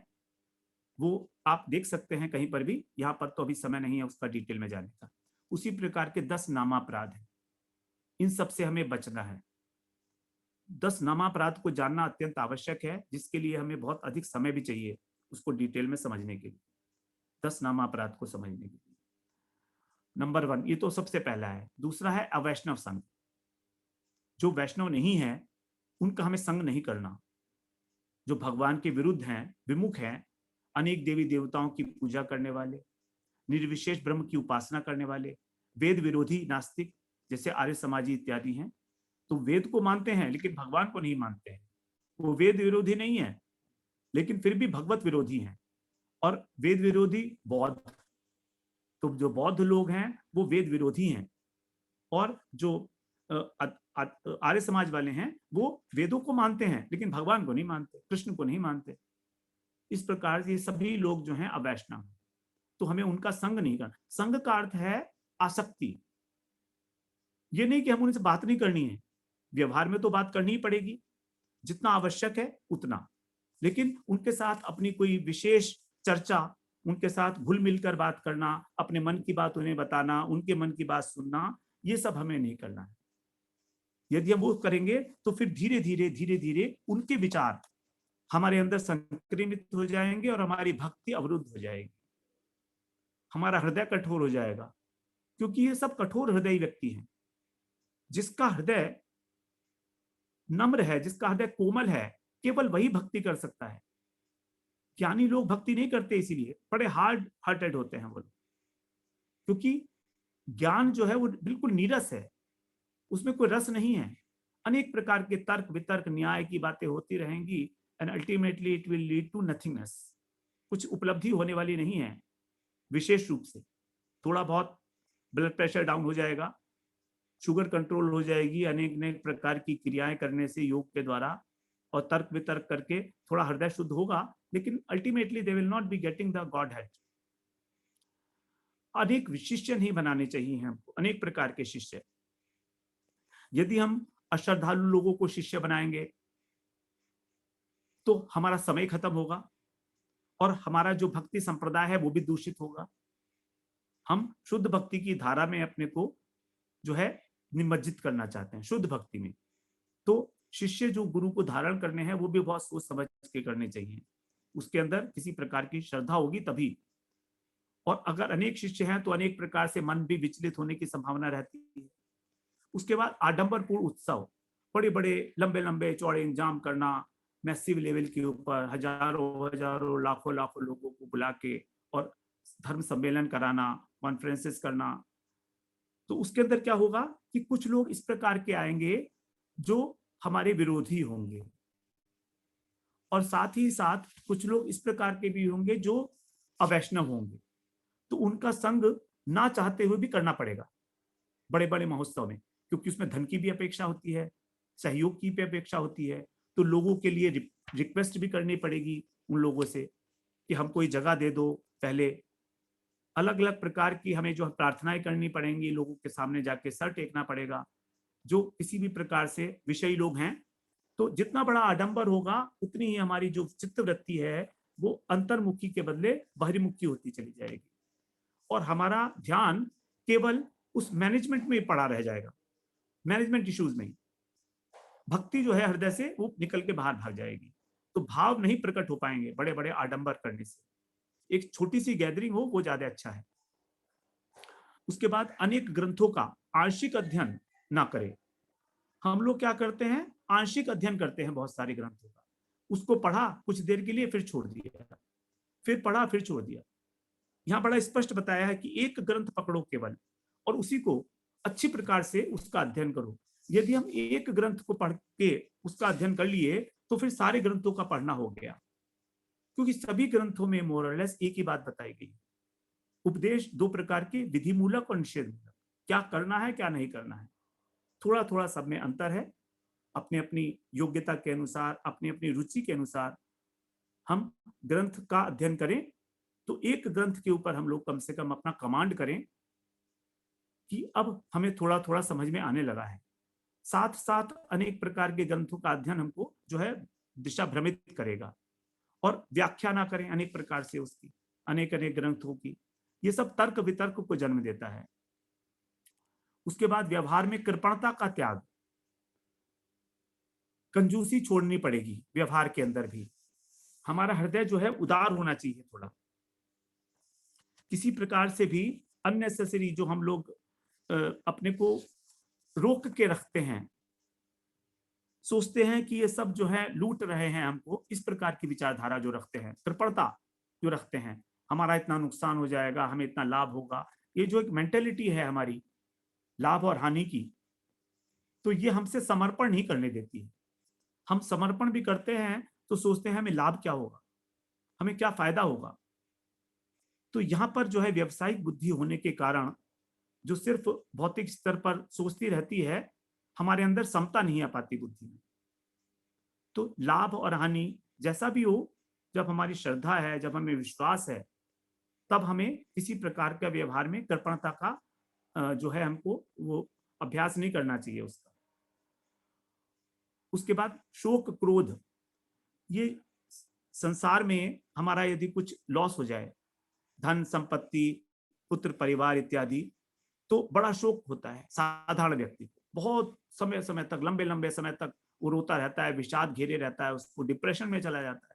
वो आप देख सकते हैं कहीं पर भी, यहाँ पर तो अभी समय नहीं है उसका डिटेल में जाने का। उसी प्रकार के 10 नामापराध हैं, इन सब से हमें बचना है। 10 नामापराध को जानना अत्यंत आवश्यक है, जिसके लिए हमें बहुत अधिक समय भी चाहिए उसको डिटेल में समझने के लिए, 10 नामापराध को समझने के लिए। नंबर 1, ये तो सबसे पहला है। दूसरा है अवैष्णव संघ। जो वैष्णव नहीं है उनका हमें संग नहीं करना। जो भगवान के विरुद्ध हैं, विमुख हैं, अनेक देवी देवताओं की पूजा करने वाले, निर्विशेष ब्रह्म की उपासना करने वाले, वेद विरोधी नास्तिक जैसे आर्य समाजी इत्यादि हैं, तो वेद को मानते हैं लेकिन भगवान को नहीं मानते हैं। वो वेद विरोधी नहीं है लेकिन फिर भी भगवत विरोधी हैं। और वेद विरोधी बौद्ध, तो जो बौद्ध लोग हैं वो वेद विरोधी हैं, और जो आर्य समाज वाले हैं वो वेदों को मानते हैं लेकिन भगवान को नहीं मानते, कृष्ण को नहीं मानते। इस प्रकार से सभी लोग जो हैं अवैष्णव हैं, तो हमें उनका संग नहीं करना। संग का अर्थ है आसक्ति। ये नहीं कि हम उनसे बात नहीं करनी है, व्यवहार में तो बात करनी ही पड़ेगी, जितना आवश्यक है उतना, लेकिन उनके साथ अपनी कोई विशेष चर्चा, उनके साथ घुल मिलकर बात करना, अपने मन की बात उन्हें बताना, उनके मन की बात सुनना, ये सब हमें नहीं करना है। यदि हम वो करेंगे तो फिर धीरे धीरे धीरे धीरे उनके विचार हमारे अंदर संक्रमित हो जाएंगे और हमारी भक्ति अवरुद्ध हो जाएगी, हमारा हृदय कठोर हो जाएगा। क्योंकि ये सब कठोर हृदय व्यक्ति हैं। जिसका हृदय नम्र है, जिसका हृदय कोमल है, केवल वही भक्ति कर सकता है। ज्ञानी लोग भक्ति नहीं करते, इसीलिए बड़े हार्ड हार्टेड होते हैं वो लोग, क्योंकि ज्ञान जो है वो बिल्कुल नीरस है, उसमें कोई रस नहीं है। अनेक प्रकार के तर्क वितर्क न्याय की बातें होती रहेंगी, and ultimately it will lead to nothingness. कुछ उपलब्धि होने वाली नहीं है। विशेष रूप से थोड़ा बहुत ब्लड प्रेशर डाउन हो जाएगा, शुगर कंट्रोल हो जाएगी, अनेक अनेक प्रकार की क्रियाएं करने से योग के द्वारा और तर्क वितर्क करके थोड़ा हृदय शुद्ध होगा, लेकिन ultimately they will not be getting the God head. अनेक शिष्य नहीं बनाने चाहिए हमको, अनेक प्रकार के शिष्य। यदि हम अश्रद्धालु लोगों को शिष्य बनाएंगे तो हमारा समय खत्म होगा और हमारा जो भक्ति संप्रदाय है वो भी दूषित होगा। हम शुद्ध भक्ति की धारा में अपने को जो है निमज्जित करना चाहते हैं, शुद्ध भक्ति में। तो शिष्य जो गुरु को धारण करने हैं वो भी बहुत सोच समझ के करने चाहिए, उसके अंदर किसी प्रकार की श्रद्धा होगी तभी। और अगर अनेक शिष्य हैं तो अनेक प्रकार से मन भी विचलित होने की संभावना रहती है। उसके बाद आडंबरपूर्ण उत्सव, बड़े बड़े लंबे लंबे चौड़े इंतजाम करना, मैसिव लेवल के ऊपर हजारों हजारों लाखों लाखों लोगों को बुला के और धर्म सम्मेलन कराना, कॉन्फ्रेंसेस करना, तो उसके अंदर क्या होगा कि कुछ लोग इस प्रकार के आएंगे जो हमारे विरोधी होंगे, और साथ ही साथ कुछ लोग इस प्रकार के भी होंगे जो अवैष्णव होंगे। तो उनका संग ना चाहते हुए भी करना पड़ेगा बड़े बड़े महोत्सव में, क्योंकि उसमें धन की भी अपेक्षा होती है, सहयोग की भी अपेक्षा होती है। तो लोगों के लिए रिक्वेस्ट भी करनी पड़ेगी उन लोगों से कि हमको ये जगह दे दो। पहले अलग अलग प्रकार की हमें जो प्रार्थनाएं करनी पड़ेंगी, लोगों के सामने जाके सर टेकना पड़ेगा, जो किसी भी प्रकार से विषयी लोग हैं। तो जितना बड़ा आडंबर होगा उतनी ही हमारी जो चित्तवृत्ति है वो अंतर्मुखी के बदले बहिर्मुखी होती चली जाएगी, और हमारा ध्यान केवल उस मैनेजमेंट में पड़ा रह जाएगा, मैनेजमेंट इश्यूज में ही। भक्ति जो है हृदय से वो निकल के बाहर भाग जाएगी। तो भाव नहीं प्रकट हो पाएंगे बड़े बड़े आडंबर करने से। एक छोटी सी गैदरिंग हो वो ज्यादा अच्छा है। उसके बाद अनेक ग्रंथों का आंशिक अध्ययन ना करें। हम लोग क्या करते हैं, आंशिक अध्ययन करते हैं बहुत सारे ग्रंथों का, उसको पढ़ा कुछ देर के लिए फिर छोड़ दिया, फिर पढ़ा फिर छोड़ दिया। यहाँ बड़ा स्पष्ट बताया है कि एक ग्रंथ पकड़ो केवल और उसी को अच्छी प्रकार से उसका अध्ययन करो। यदि हम एक ग्रंथ को पढ़ के उसका अध्ययन कर लिए तो फिर सारे ग्रंथों का पढ़ना हो गया, क्योंकि सभी ग्रंथों में मोरलेस एक ही बात बताई गई। उपदेश दो प्रकार के, विधि मूलक और निषेध मूलक। क्या करना है क्या नहीं करना है, थोड़ा थोड़ा सब में अंतर है। अपनी अपनी योग्यता के अनुसार, अपनी अपनी रुचि के अनुसार हम ग्रंथ का अध्ययन करें। तो एक ग्रंथ के ऊपर हम लोग कम से कम अपना कमांड करें कि अब हमें थोड़ा थोड़ा समझ में आने लगा है। साथ साथ अनेक प्रकार के ग्रंथों का अध्ययन हमको जो है दिशा भ्रमित करेगा, और व्याख्या ना करें अनेक प्रकार से उसकी, अनेक अनेक ग्रंथों की। ये सब तर्क वितर्क को जन्म देता है। उसके बाद व्यवहार में कृपणता का त्याग, कंजूसी छोड़नी पड़ेगी व्यवहार के अंदर भी। हमारा हृदय जो है उदार होना चाहिए थोड़ा। किसी प्रकार से भी अननेसेसरी जो हम लोग अपने को रोक के रखते हैं, सोचते हैं कि ये सब जो है लूट रहे हैं हमको, इस प्रकार की विचारधारा जो रखते हैं, कृपणता जो रखते हैं, हमारा इतना नुकसान हो जाएगा, हमें इतना लाभ होगा, ये जो एक मेंटेलिटी है हमारी लाभ और हानि की, तो ये हमसे समर्पण नहीं करने देती है। हम समर्पण भी करते हैं तो सोचते हैं हमें लाभ क्या होगा, हमें क्या फायदा होगा। तो यहाँ पर जो है व्यवसायिक बुद्धि होने के कारण जो सिर्फ भौतिक स्तर पर सोचती रहती है, हमारे अंदर समता नहीं आ पाती बुद्धि में। तो लाभ और हानि जैसा भी हो, जब हमारी श्रद्धा है, जब हमें विश्वास है, तब हमें किसी प्रकार का व्यवहार में कृपणता का जो है हमको वो अभ्यास नहीं करना चाहिए उसका। उसके बाद शोक क्रोध, ये संसार में हमारा यदि कुछ लॉस हो जाए, धन संपत्ति पुत्र परिवार इत्यादि, तो बड़ा शोक होता है साधारण व्यक्ति को। बहुत समय समय तक, लंबे लंबे समय तक वो रोता रहता है, विषाद घेरे रहता है, उसको डिप्रेशन में चला जाता है।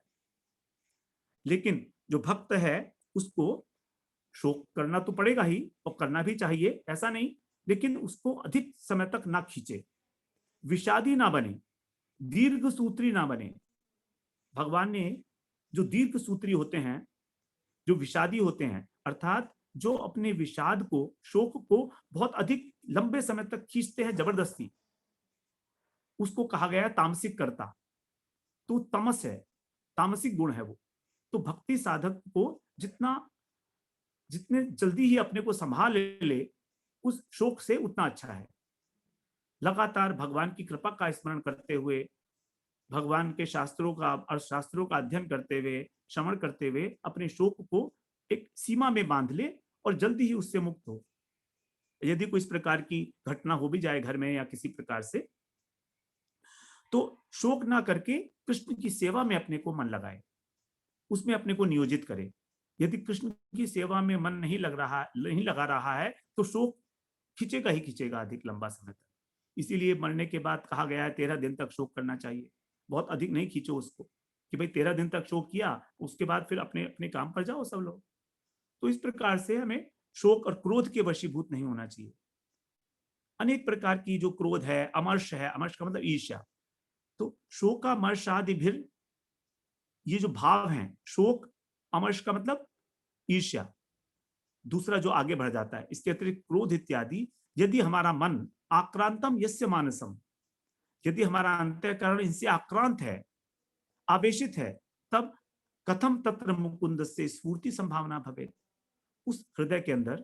लेकिन जो भक्त है उसको शोक करना तो पड़ेगा ही, और करना भी चाहिए, ऐसा नहीं, लेकिन उसको अधिक समय तक ना खींचे, विषादी ना बने, दीर्घ सूत्री ना बने। भगवान ने जो दीर्घ सूत्री होते हैं, जो विषादी होते हैं, अर्थात जो अपने विषाद को, शोक को बहुत अधिक लंबे समय तक खींचते हैं जबरदस्ती, उसको कहा गया तामसिक कर्ता। तो तमस है, तामसिक गुण है वो। तो भक्ति साधक को जितना जितने जल्दी ही अपने को संभाल ले उस शोक से, उतना अच्छा है। लगातार भगवान की कृपा का स्मरण करते हुए, भगवान के शास्त्रों का और शास्त्रों का अध्ययन करते हुए, श्रवण करते हुए अपने शोक को एक सीमा में बांध ले और जल्दी ही उससे मुक्त हो। यदि कोई इस प्रकार की घटना हो भी जाए घर में या किसी प्रकार से, तो शोक ना करके कृष्ण की सेवा में अपने को मन लगाए, उसमें अपने को नियोजित करे। यदि कृष्ण की सेवा में मन नहीं लगा रहा है, तो शोक खींचेगा ही खींचेगा अधिक लंबा समय तक। इसीलिए मरने के बाद कहा गया है 13 दिन तक शोक करना चाहिए। बहुत अधिक नहीं खींचो उसको कि भाई 13 दिन तक शोक किया, उसके बाद फिर अपने अपने काम पर जाओ सब लोग। तो इस प्रकार से हमें शोक और क्रोध के वशीभूत नहीं होना चाहिए। अनेक प्रकार की जो क्रोध है, अमर्ष है, अमर्ष का मतलब ईर्ष्या। तो शोकामर्षादि भी, ये जो भाव हैं, शोक अमर्ष का मतलब ईर्ष्या, दूसरा जो आगे बढ़ जाता है। इसके अतिरिक्त क्रोध इत्यादि, यदि हमारा मन आक्रांतम यस्य मानसम, यदि हमारा अंतःकरण इनसे आक्रांत है, आवेशित है, तब कथम तत्र मुकुंद से स्फूर्ति संभावना भवे, उस हृदय के अंदर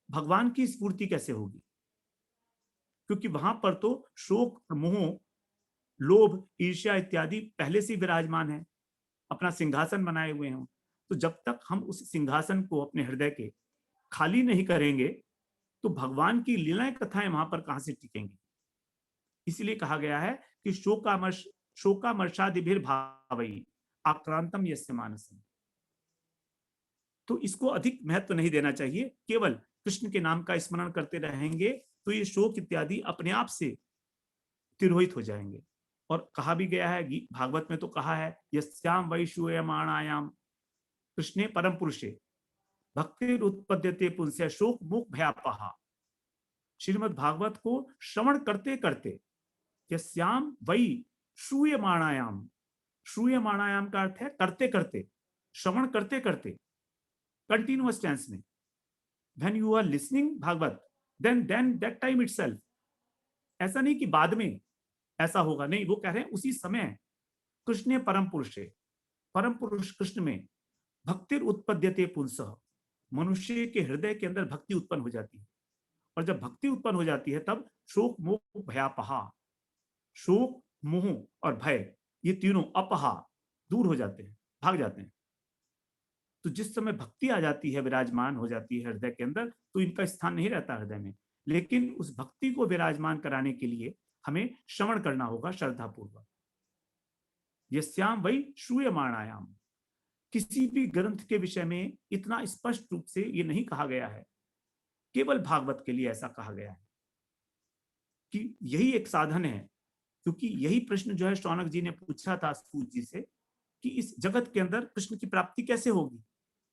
भगवान की स्फूर्ति कैसे होगी? क्योंकि वहां पर तो शोक, मोह, लोभ, ईर्ष्या इत्यादि पहले से विराजमान है, अपना सिंहासन बनाए हुए हैं। तो जब तक हम उस सिंहासन को अपने हृदय के खाली नहीं करेंगे, तो भगवान की लीलाएं कथाएं वहां पर कहां से टिकेंगी? इसलिए कहा गया है कि शोकामर्षादिभिर भावई आक्रांतम यस्य मानसम। तो इसको अधिक महत्व नहीं देना चाहिए, केवल कृष्ण के नाम का स्मरण करते रहेंगे तो ये शोक इत्यादि अपने आप से तिरोहित हो जाएंगे। और कहा भी गया है, भागवत में तो कहा है, यस्याम वैश्रूयमाणायाम कृष्णे परम पुरुषे भक्ति उत्पद्यते पुंस्य शोक मुख भयापहा। श्रीमद् भागवत को श्रवण करते करते, यस्याम वही श्रूयमाणायाम, श्रूयमाणायाम का अर्थ है करते करते, श्रवण करते करते, कंटिन्यूअस टेंस में। When you are listening Bhagavat, then that time itself, ऐसा नहीं कि बाद में ऐसा होगा, नहीं, वो कह रहे हैं उसी समय। कृष्ण परम पुरुष है, परम पुरुष कृष्ण में भक्तिर उत्पद्यते पुंसः, मनुष्य के हृदय के अंदर भक्ति उत्पन्न हो जाती है। और जब भक्ति उत्पन्न हो जाती है, तब शोक मोह भयापहा, शोक मोह और भय, ये तीनों अपहा, दूर हो जाते हैं, भाग जाते हैं। तो जिस समय भक्ति आ जाती है, विराजमान हो जाती है हृदय के अंदर, तो इनका स्थान नहीं रहता हृदय में। लेकिन उस भक्ति को विराजमान कराने के लिए हमें श्रवण करना होगा श्रद्धापूर्वक। यस्याम वही श्रूयमाणायाम, किसी भी ग्रंथ के विषय में इतना स्पष्ट रूप से ये नहीं कहा गया है। केवल भागवत के लिए ऐसा कहा गया है कि यही एक साधन है। क्योंकि यही प्रश्न जो है शौनक जी ने पूछा था सूत जी से कि इस जगत के अंदर कृष्ण की प्राप्ति कैसे होगी।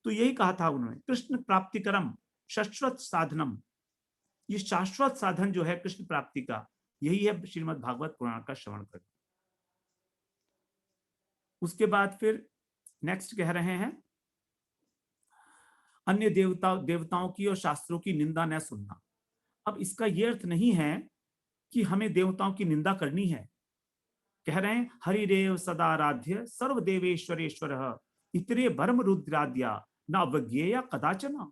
तो यही कहा था उन्होंने, कृष्ण प्राप्ति करम शाश्वत साधनम। ये शाश्वत साधन जो है कृष्ण प्राप्ति का, यही है श्रीमद् भागवत पुराण का श्रवण करना। उसके बाद फिर नेक्स्ट कह रहे हैं, अन्य देवताओं की और शास्त्रों की निंदा न सुनना। अब इसका यह अर्थ नहीं है कि हमें देवताओं की निंदा करनी है। कह रहे हैं हरिरेव सदाराध्य सर्वदेवेश्वरेश्वर इतरे परम रुद्राद्या न अवज्ञेय कदाचन।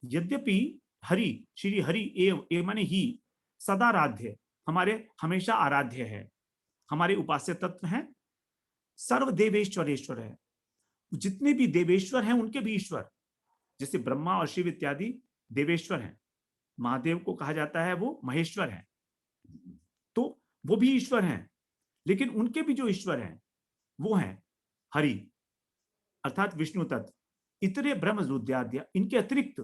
यद्यपि हरि, श्री हरि एव माने ही, सदाराध्य हमारे हमेशा आराध्य है, हमारे उपास्य तत्व हैं, सर्वदेवेश्वरेश्वर है, जितने भी देवेश्वर हैं उनके भी ईश्वर। जैसे ब्रह्मा और शिव इत्यादि देवेश्वर हैं, महादेव को कहा जाता है वो महेश्वर है, तो वो भी ईश्वर हैं। लेकिन उनके भी जो ईश्वर हैं वो हैं हरि अर्थात विष्णु तत्व, इतरे ब्रह्म रुद्राद्या, इनके अतिरिक्त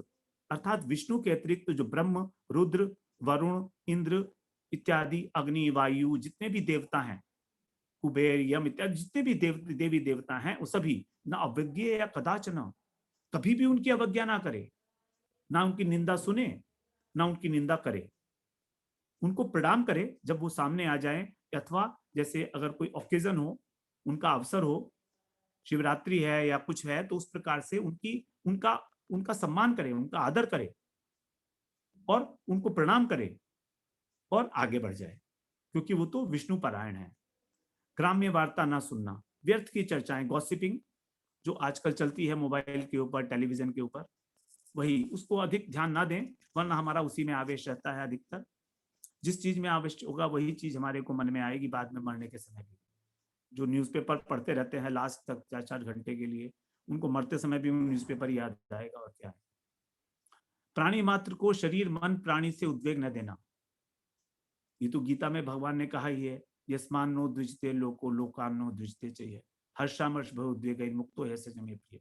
अर्थात विष्णु के अतिरिक्त जो ब्रह्म, रुद्र, वरुण, इंद्र इत्यादि, अग्नि, वायु, जितने भी देवता हैं, कुबेर, यम इत्यादि जितने भी देवी देवता हैं, वो सभी न अवज्ञेय या कदाचन, कभी भी उनकी अवज्ञा ना करे, ना उनकी निंदा सुने, ना उनकी निंदा करे, उनको प्रणाम करे जब वो सामने आ जाए। अथवा जैसे अगर कोई ओकेजन हो, उनका अवसर हो, शिवरात्रि है या कुछ है, तो उस प्रकार से उनका उनका सम्मान करे, उनका आदर करे और उनको प्रणाम करे और आगे बढ़ जाए, क्योंकि वो तो विष्णु पारायण है। ग्राम्य वार्ता ना सुनना, व्यर्थ की चर्चाएं, गॉसिपिंग जो आजकल चलती है मोबाइल के ऊपर, टेलीविजन के ऊपर, वही, उसको अधिक ध्यान ना दें, वरना हमारा उसी में आवेश रहता है अधिकतर। जिस चीज में आवेश होगा वही चीज हमारे को मन में आएगी बाद में मरने के समय भी। जो न्यूज़पेपर पढ़ते रहते हैं लास्ट तक 4-4 घंटे के लिए, उनको मरते समय भी न्यूज़पेपर याद आएगा और क्या है। प्राणी मात्र को शरीर मन प्राणी से उद्वेग न देना, ये तो गीता में भगवान ने कहा ही है, यस्मान नो द्विजते लोको लोकान नो द्विजते चाहिए, हर्षामर्ष भव उद्वेग मुक्तो है सजमे प्रिय।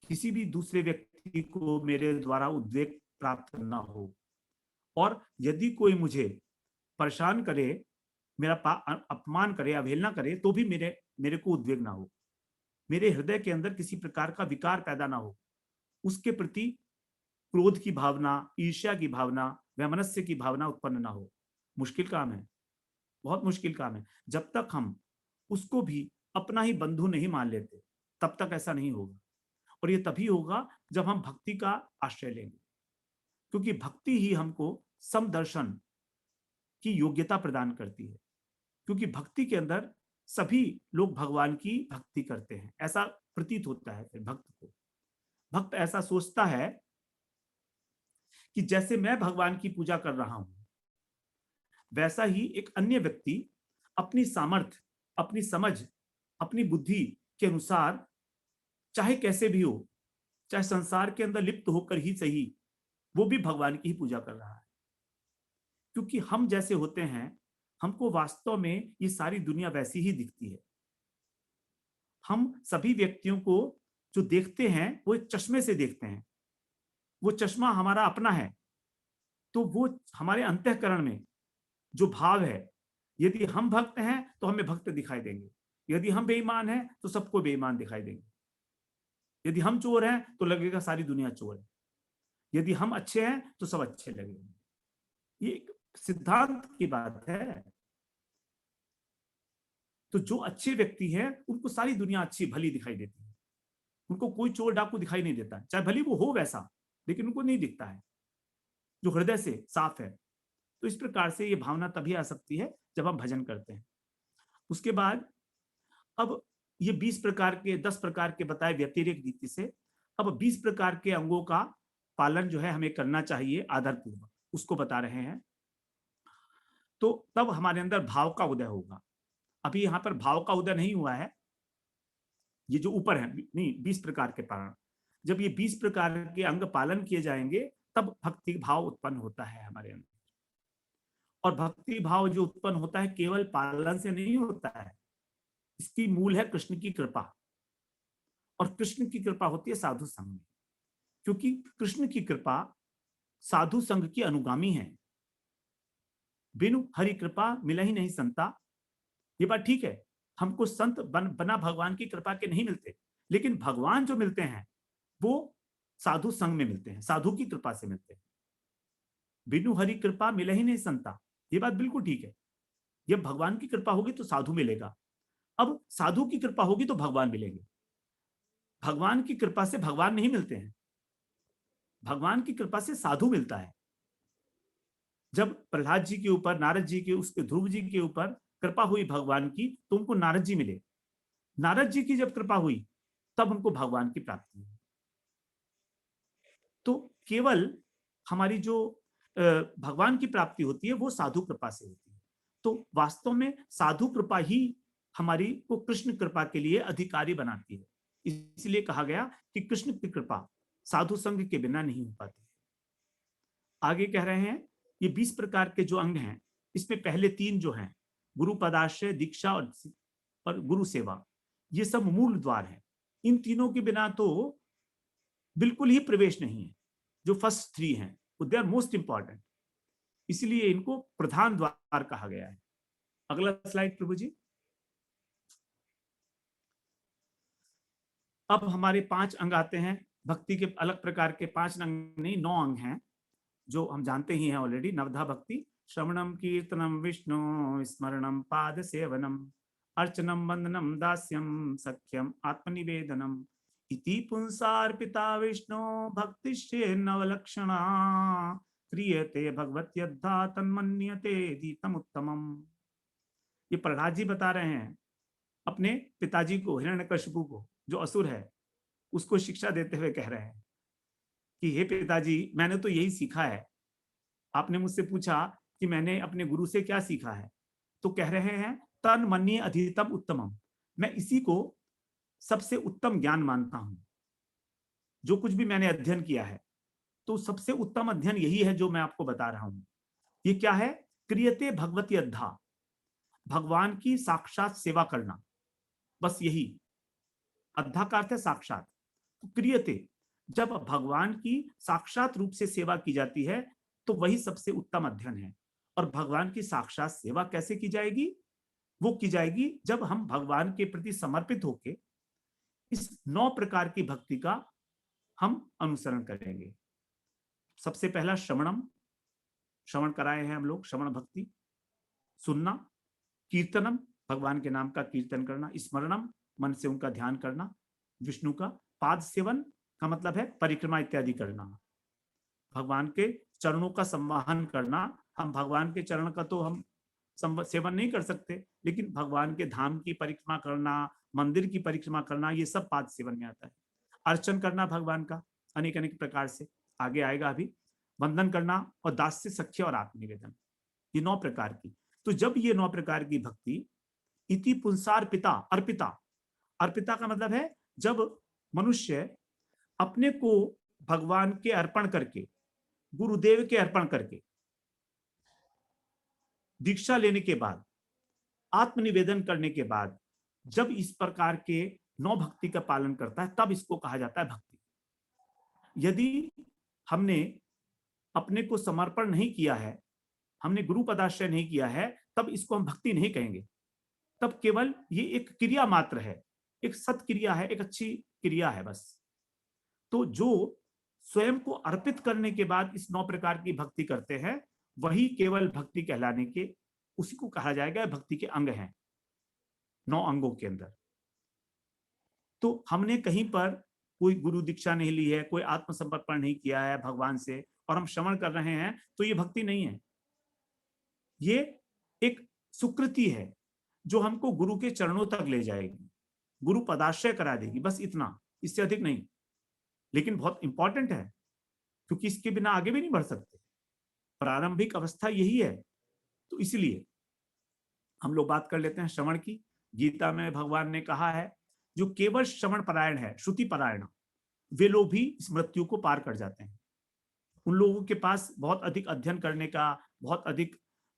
किसी भी दूसरे व्यक्ति को मेरे द्वारा उद्वेग प्राप्त न हो, और यदि कोई मुझे परेशान करे, मेरा अपमान करे, अवहेलना करे, तो भी मेरे को उद्वेग ना हो, मेरे हृदय के अंदर किसी प्रकार का विकार पैदा ना हो, उसके प्रति क्रोध की भावना, ईर्ष्या की भावना, वैमनस्य की भावना उत्पन्न ना हो। मुश्किल काम है, बहुत मुश्किल काम है। जब तक हम उसको भी अपना ही बंधु नहीं मान लेते, तब तक ऐसा नहीं होगा। और ये तभी होगा जब हम भक्ति का आश्रय लेंगे, क्योंकि भक्ति ही हमको समदर्शन की योग्यता प्रदान करती है। क्योंकि भक्ति के अंदर सभी लोग भगवान की भक्ति करते हैं, ऐसा प्रतीत होता है। फिर भक्त को, भक्त ऐसा सोचता है कि जैसे मैं भगवान की पूजा कर रहा हूं, वैसा ही एक अन्य व्यक्ति अपनी सामर्थ्य, अपनी समझ, अपनी बुद्धि के अनुसार, चाहे कैसे भी हो, चाहे संसार के अंदर लिप्त होकर ही सही, वो भी भगवान की ही पूजा कर रहा है। क्योंकि हम जैसे होते हैं, हमको वास्तव में ये सारी दुनिया वैसी ही दिखती है। हम सभी व्यक्तियों को जो देखते हैं वो एक चश्मे से देखते हैं, वो चश्मा हमारा अपना है। तो वो हमारे अंतःकरण में जो भाव है, यदि हम भक्त हैं तो हमें भक्त दिखाई देंगे, यदि हम बेईमान हैं तो सबको बेईमान दिखाई देंगे, यदि हम चोर हैं तो लगेगा सारी दुनिया चोर है, यदि हम अच्छे हैं तो सब अच्छे लगेंगे। ये एक सिद्धांत की बात है। तो जो अच्छे व्यक्ति हैं उनको सारी दुनिया अच्छी भली दिखाई देती है, उनको कोई चोर डाकू दिखाई नहीं देता, चाहे भली वो हो वैसा, लेकिन उनको नहीं दिखता है, जो हृदय से साफ है। तो इस प्रकार से ये भावना तभी आ सकती है जब हम भजन करते हैं। उसके बाद अब ये 20 प्रकार के, 10 प्रकार के बताए व्यतिरेक रीति से, अब 20 प्रकार के अंगों का पालन जो है हमें करना चाहिए आदर पूर्वक, उसको बता रहे हैं। तो तब हमारे अंदर भाव का उदय होगा। अभी यहां पर भाव का उदय नहीं हुआ है, ये जो ऊपर है नहीं, 20 प्रकार के पालन, जब ये 20 प्रकार के अंग पालन किए जाएंगे तब भक्ति भाव उत्पन्न होता है हमारे अंदर। और भक्ति भाव जो उत्पन्न होता है केवल पालन से नहीं होता है, इसकी मूल है कृष्ण की कृपा। और कृष्ण की कृपा होती है साधु संग में, क्योंकि कृष्ण की कृपा साधु संग की अनुगामी है। बिनु हरि कृपा मिला ही नहीं संता। ये बात ठीक है, हमको संत बना भगवान की कृपा के नहीं मिलते, लेकिन भगवान जो मिलते हैं वो साधु संग में मिलते हैं, साधु की कृपा से मिलते हैं। बिनु हरि कृपा मिला ही नहीं संता, ये बात बिल्कुल ठीक है। जब भगवान की कृपा होगी तो साधु मिलेगा, अब साधु की कृपा होगी तो भगवान मिलेंगे। भगवान की कृपा से भगवान नहीं मिलते हैं, भगवान की कृपा से साधु मिलता है। जब प्रहलाद जी के ऊपर, नारद जी के, उसके ध्रुव जी के ऊपर कृपा हुई भगवान की, तो उनको नारद जी मिले। नारद जी की जब कृपा हुई तब उनको भगवान की प्राप्ति हुई। तो केवल हमारी जो भगवान की प्राप्ति होती है वो साधु कृपा से होती है। तो वास्तव में साधु कृपा ही हमारी को कृष्ण कृपा के लिए अधिकारी बनाती है। इसलिए कहा गया कि कृष्ण की कृपा साधु संग के बिना नहीं हो पाती। आगे कह रहे हैं ये 20 प्रकार के जो अंग हैं, इसमें पहले 3 जो हैं, गुरु पदाश्रय, दीक्षा और गुरु सेवा, ये सब मूल द्वार हैं। इन तीनों के बिना तो बिल्कुल ही प्रवेश नहीं है। जो फर्स्ट 3 हैं दे आर मोस्ट इंपॉर्टेंट, इसलिए इनको प्रधान द्वार कहा गया है। अगला स्लाइड प्रभु जी। अब हमारे 5 अंग आते हैं भक्ति के, अलग प्रकार के 5 अंग नहीं 9 अंग हैं जो हम जानते ही हैं ऑलरेडी। नवधा भक्ति, श्रवणम कीर्तनम विष्णु स्मरणम पाद सेवनम अर्चनम वंदनम दास्यम सख्यम आत्मनिवेदनम इति पुंसार्पिता विष्णु भक्तिश्चे नवलक्षणा क्रियते भगवत्यद्धा तन्मन्यते दीतम उत्तमम। ये प्रहलाद जी बता रहे हैं अपने पिताजी को, हिरण्यकशिपु को, जो असुर है, उसको शिक्षा देते हुए कह रहे हैं कि हे पिताजी, मैंने तो यही सीखा है। आपने मुझसे पूछा कि मैंने अपने गुरु से क्या सीखा है, तो कह रहे हैं तन मन्य अधितम उत्तमम, मैं इसी को सबसे उत्तम ज्ञान मानता हूं। जो कुछ भी मैंने अध्ययन किया है तो सबसे उत्तम अध्ययन यही है जो मैं आपको बता रहा हूं। ये क्या है? क्रियते भगवती अद्धा, भगवान की साक्षात सेवा करना, बस यही। अद्धा का अर्थ है साक्षात। तो क्रियते, जब भगवान की साक्षात रूप से सेवा की जाती है तो वही सबसे उत्तम अध्ययन है। और भगवान की साक्षात सेवा कैसे की जाएगी? वो की जाएगी जब हम भगवान के प्रति समर्पित होके इस 9 प्रकार की भक्ति का हम अनुसरण करेंगे। सबसे पहला श्रवणम, श्रवण कराए हैं हम लोग, श्रवण भक्ति, सुनना। कीर्तनम, भगवान के नाम का कीर्तन करना। स्मरणम, मन से उनका ध्यान करना, विष्णु का। पाद सेवन का मतलब है परिक्रमा इत्यादि करना, भगवान के चरणों का संवाहन करना। हम भगवान के चरण का तो हम सेवन नहीं कर सकते, लेकिन भगवान के धाम की परिक्रमा करना, मंदिर की परिक्रमा करना, ये सब पाद सेवन में आता है। अर्चन करना भगवान का अनेक अनेक प्रकार से, आगे आएगा अभी। वंदन करना और दास्य, सख्य और आत्मनिवेदन, ये 9 प्रकार की। तो जब ये 9 प्रकार की भक्ति इति पुंसार्पिता, अर्पिता, अर्पिता का मतलब है जब मनुष्य अपने को भगवान के अर्पण करके, गुरुदेव के अर्पण करके, दीक्षा लेने के बाद, आत्मनिवेदन करने के बाद, जब इस प्रकार के 9 भक्ति का पालन करता है, तब इसको कहा जाता है भक्ति। यदि हमने अपने को समर्पण नहीं किया है, हमने गुरु पदाश्रय नहीं किया है, तब इसको हम भक्ति नहीं कहेंगे। तब केवल ये एक क्रिया मात्र है, एक सत्क्रिया है, एक अच्छी क्रिया है बस। तो जो स्वयं को अर्पित करने के बाद इस 9 प्रकार की भक्ति करते हैं, वही केवल भक्ति कहलाने के, उसी को कहा जाएगा भक्ति के अंग हैं 9 अंगों के अंदर। तो हमने कहीं पर कोई गुरु दीक्षा नहीं ली है, कोई आत्मसमर्पण नहीं किया है भगवान से, और हम श्रवण कर रहे हैं, तो ये भक्ति नहीं है। ये एक सुकृति है जो हमको गुरु के चरणों तक ले जाएगी, गुरु पदाश्रय करा देगी, बस इतना, इससे अधिक नहीं। लेकिन बहुत इंपॉर्टेंट है, क्योंकि इसके बिना आगे भी नहीं बढ़ सकते। प्रारंभिक अवस्था यही है। तो इसलिए हम लोग बात कर लेते हैं श्रवण की। गीता में भगवान ने कहा है जो केवल श्रवण परायण है, श्रुति परायण, वे लोग भी इस मृत्यु को पार कर जाते हैं। उन लोगों के पास बहुत अधिक अध्ययन करने का, बहुत अधिक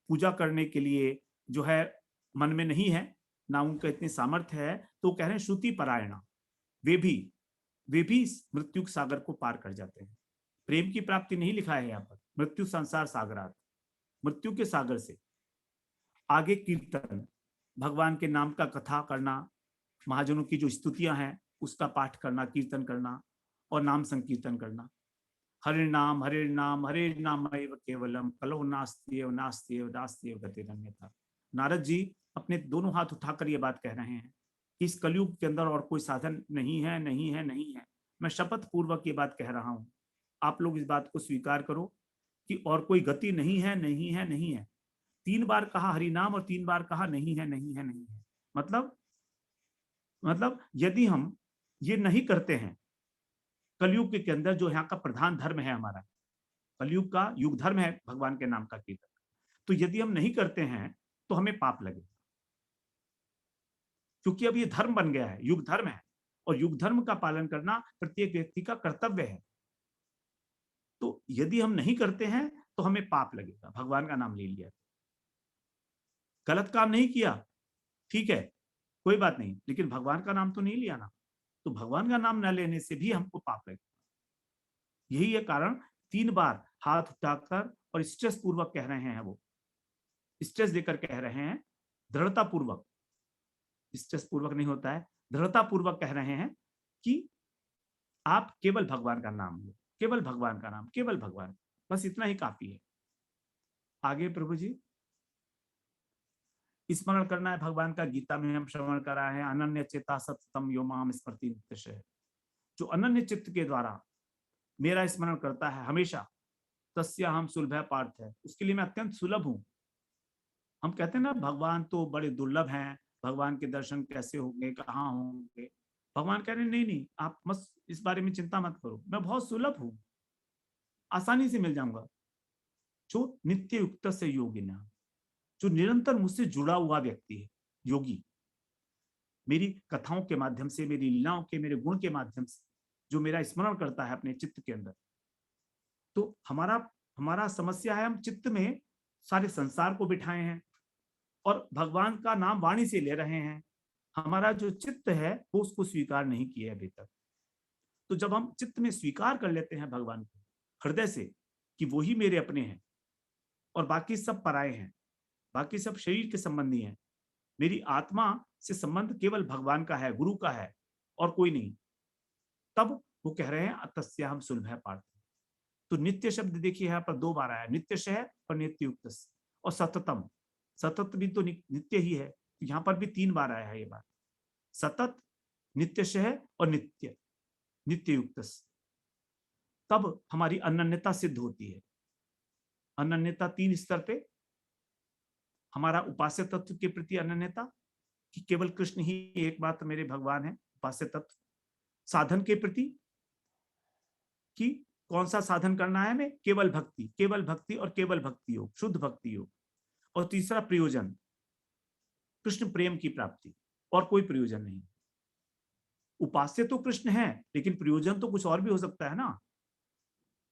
पूजा करने के लिए जो है मन में नहीं है, ना उनका इतनी सामर्थ्य है, तो कह रहे हैं श्रुति परायण, वे भी इस मृत्यु के सागर को पार कर जाते हैं। प्रेम की प्राप्ति नहीं लिखा है यहाँ पर, मृत्यु संसार सागरात, मृत्यु के सागर से आगे कीर्तन, भगवान के नाम का कथा करना, महाजनों की जो स्तुतियां हैं उसका पाठ करना, कीर्तन करना और नाम संकीर्तन करना। हरे नाम एव केवलम कलो नास्त्येव नास्त्येव नास्त्येव गतिरन्यथा। नारद जी अपने दोनों हाथ उठाकर ये बात कह रहे हैं कि इस कलयुग के अंदर और कोई साधन नहीं है, नहीं है, नहीं है। मैं शपथ पूर्वक ये बात कह रहा हूं, आप लोग इस बात को स्वीकार करो कि और कोई गति नहीं है, नहीं है, नहीं है। 3 बार कहा हरि नाम और 3 बार कहा नहीं है, नहीं है, नहीं है। मतलब यदि हम ये नहीं करते हैं, कलयुग के अंदर जो यहाँ का प्रधान धर्म है हमारा, कलयुग का युग धर्म है भगवान के नाम का कीर्तन, तो यदि हम नहीं करते हैं तो हमें पाप लगेगा, क्योंकि अब ये धर्म बन गया है, युग धर्म है, और युग धर्म का पालन करना प्रत्येक व्यक्ति का कर्तव्य है। तो यदि हम नहीं करते हैं तो हमें पाप लगेगा। भगवान का नाम ले लिया, गलत काम नहीं किया, ठीक है, कोई बात नहीं, लेकिन भगवान का नाम तो नहीं लिया ना, तो भगवान का नाम न लेने से भी हमको पाप लगेगा। यही है कारण 3 बार हाथ उठाकर और स्ट्रेस पूर्वक कह रहे हैं, वो स्ट्रेस देकर कह रहे हैं, दृढ़ता पूर्वक, स्ट्रेस पूर्वक नहीं होता है, दृढ़ता पूर्वक कह रहे हैं कि आप केवल भगवान का नाम लो, केवल भगवान का नाम, केवल भगवान, बस इतना ही काफी है। आगे प्रभु जी स्मरण करना है भगवान का। गीता में हम श्रवण करा है, अनन्य चेता सततम यो माम स्मृति नित्यशः। जो अनन्य चित्त के द्वारा मेरा स्मरण करता है हमेशा, तस्या हम सुलभ पार्थ है, उसके लिए मैं अत्यंत सुलभ हूं। हम कहते हैं ना भगवान तो बड़े दुर्लभ हैं, भगवान के दर्शन कैसे होंगे, कहाँ होंगे। भगवान कह रहे हैं नहीं नहीं, आप मत इस बारे में चिंता मत करो, मैं बहुत सुलभ हूं, आसानी से मिल जाऊंगा। जो नित्य युक्त से योगिना, जो निरंतर मुझसे जुड़ा हुआ व्यक्ति है, योगी, मेरी कथाओं के माध्यम से, मेरी लीलाओं के, मेरे गुण के माध्यम से जो मेरा स्मरण करता है अपने चित्त के अंदर, तो हमारा समस्या है, हम चित्त में सारे संसार को बिठाए हैं और भगवान का नाम वाणी से ले रहे हैं, हमारा जो चित्त है वो उसको स्वीकार नहीं किया अभी तक। तो जब हम चित्त में स्वीकार कर लेते हैं भगवान को हृदय से कि वो ही मेरे अपने हैं और बाकी सब पराये हैं, बाकी सब शरीर के संबंधी हैं, मेरी आत्मा से संबंध केवल भगवान का है, गुरु का है और कोई नहीं, तब वो कह रहे हैं अतस्या हम सुलभ पार्थ। तो नित्य शब्द देखिए यहाँ पर 2 बार आया, नित्यशः और नित्ययुक्त और सततम, सतत भी तो नित्य ही है, तो यहाँ पर भी 3 बार आया है ये बात, सतत, नित्यशः और नित्य, नित्ययुक्त। तब हमारी अनन्यता सिद्ध होती है। अनन्यता 3 स्तर पे, हमारा उपास्य तत्व के प्रति अनन्यता कि केवल कृष्ण ही एकमात्र मेरे भगवान है, उपास्य तत्व। साधन के प्रति कि कौन सा साधन करना है हमें, केवल भक्ति, केवल भक्ति और केवल भक्ति योग, शुद्ध भक्ति योग। और तीसरा प्रयोजन, कृष्ण प्रेम की प्राप्ति, और कोई प्रयोजन नहीं। उपास्य तो कृष्ण है, लेकिन प्रयोजन तो कुछ और भी हो सकता है ना।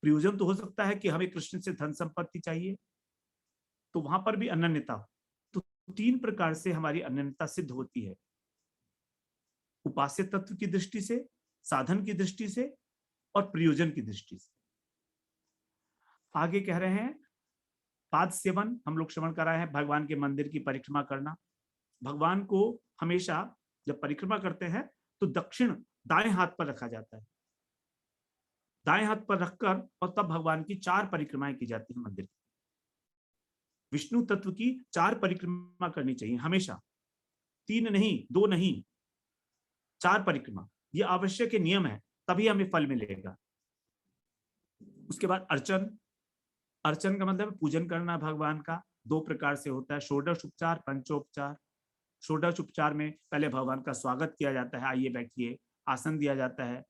प्रयोजन तो हो सकता है कि हमें कृष्ण से धन संपत्ति चाहिए, तो वहां पर भी अनन्यता। तो 3 प्रकार से हमारी अनन्यता सिद्ध होती है, उपास्य तत्व की दृष्टि से, साधन की दृष्टि से और प्रयोजन की दृष्टि से। आगे कह रहे हैं पाद सेवन, हम लोग श्रवण कराए हैं, भगवान के मंदिर की परिक्रमा करना। भगवान को हमेशा जब परिक्रमा करते हैं तो दक्षिण दाएं हाथ पर रखा जाता है, दाएं हाथ पर रखकर, और तब भगवान की 4 परिक्रमाएं की जाती है मंदिर की। विष्णु तत्व की 4 परिक्रमा करनी चाहिए हमेशा, 3 नहीं, 2 नहीं, 4 परिक्रमा, ये आवश्यक नियम है, तभी हमें फल मिलेगा। उसके बाद अर्चन, अर्चन का मतलब पूजन करना भगवान का 2 प्रकार से होता है, षोडश उपचार, पंचोपचार। षोडश उपचार में पहले भगवान का स्वागत किया जाता है, आइए बैठिए, आसन दिया जाता है,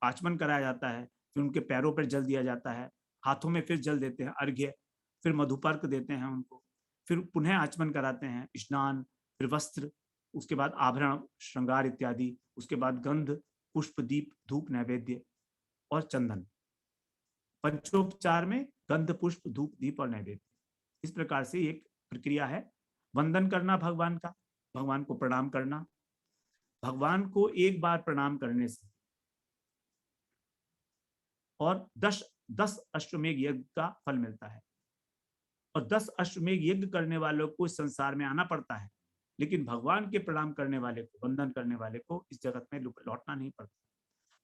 आचमन कराया जाता है, फिर उनके पैरों पर जल दिया जाता है, हाथों में फिर जल देते हैं, अर्घ्य, फिर मधुपर्क देते हैं उनको, फिर पुनः आचमन कराते हैं, स्नान, फिर वस्त्र, उसके बाद आभरण श्रृंगार इत्यादि, उसके बाद गंध, पुष्प, दीप, धूप, नैवेद्य और चंदन। पंचोपचार में गंध, पुष्प, धूप, दीप और नैवेद्य। इस प्रकार से एक प्रक्रिया है। वंदन करना भगवान का, भगवान को प्रणाम करना, भगवान को एक बार प्रणाम करने से और 10 अश्वमेध यज्ञ का फल मिलता है। और 10 अश्वमेध यज्ञ करने वालों को इस संसार में आना पड़ता है, लेकिन भगवान के प्रणाम करने वाले को, वंदन करने वाले को इस जगत में लौटना नहीं पड़ता।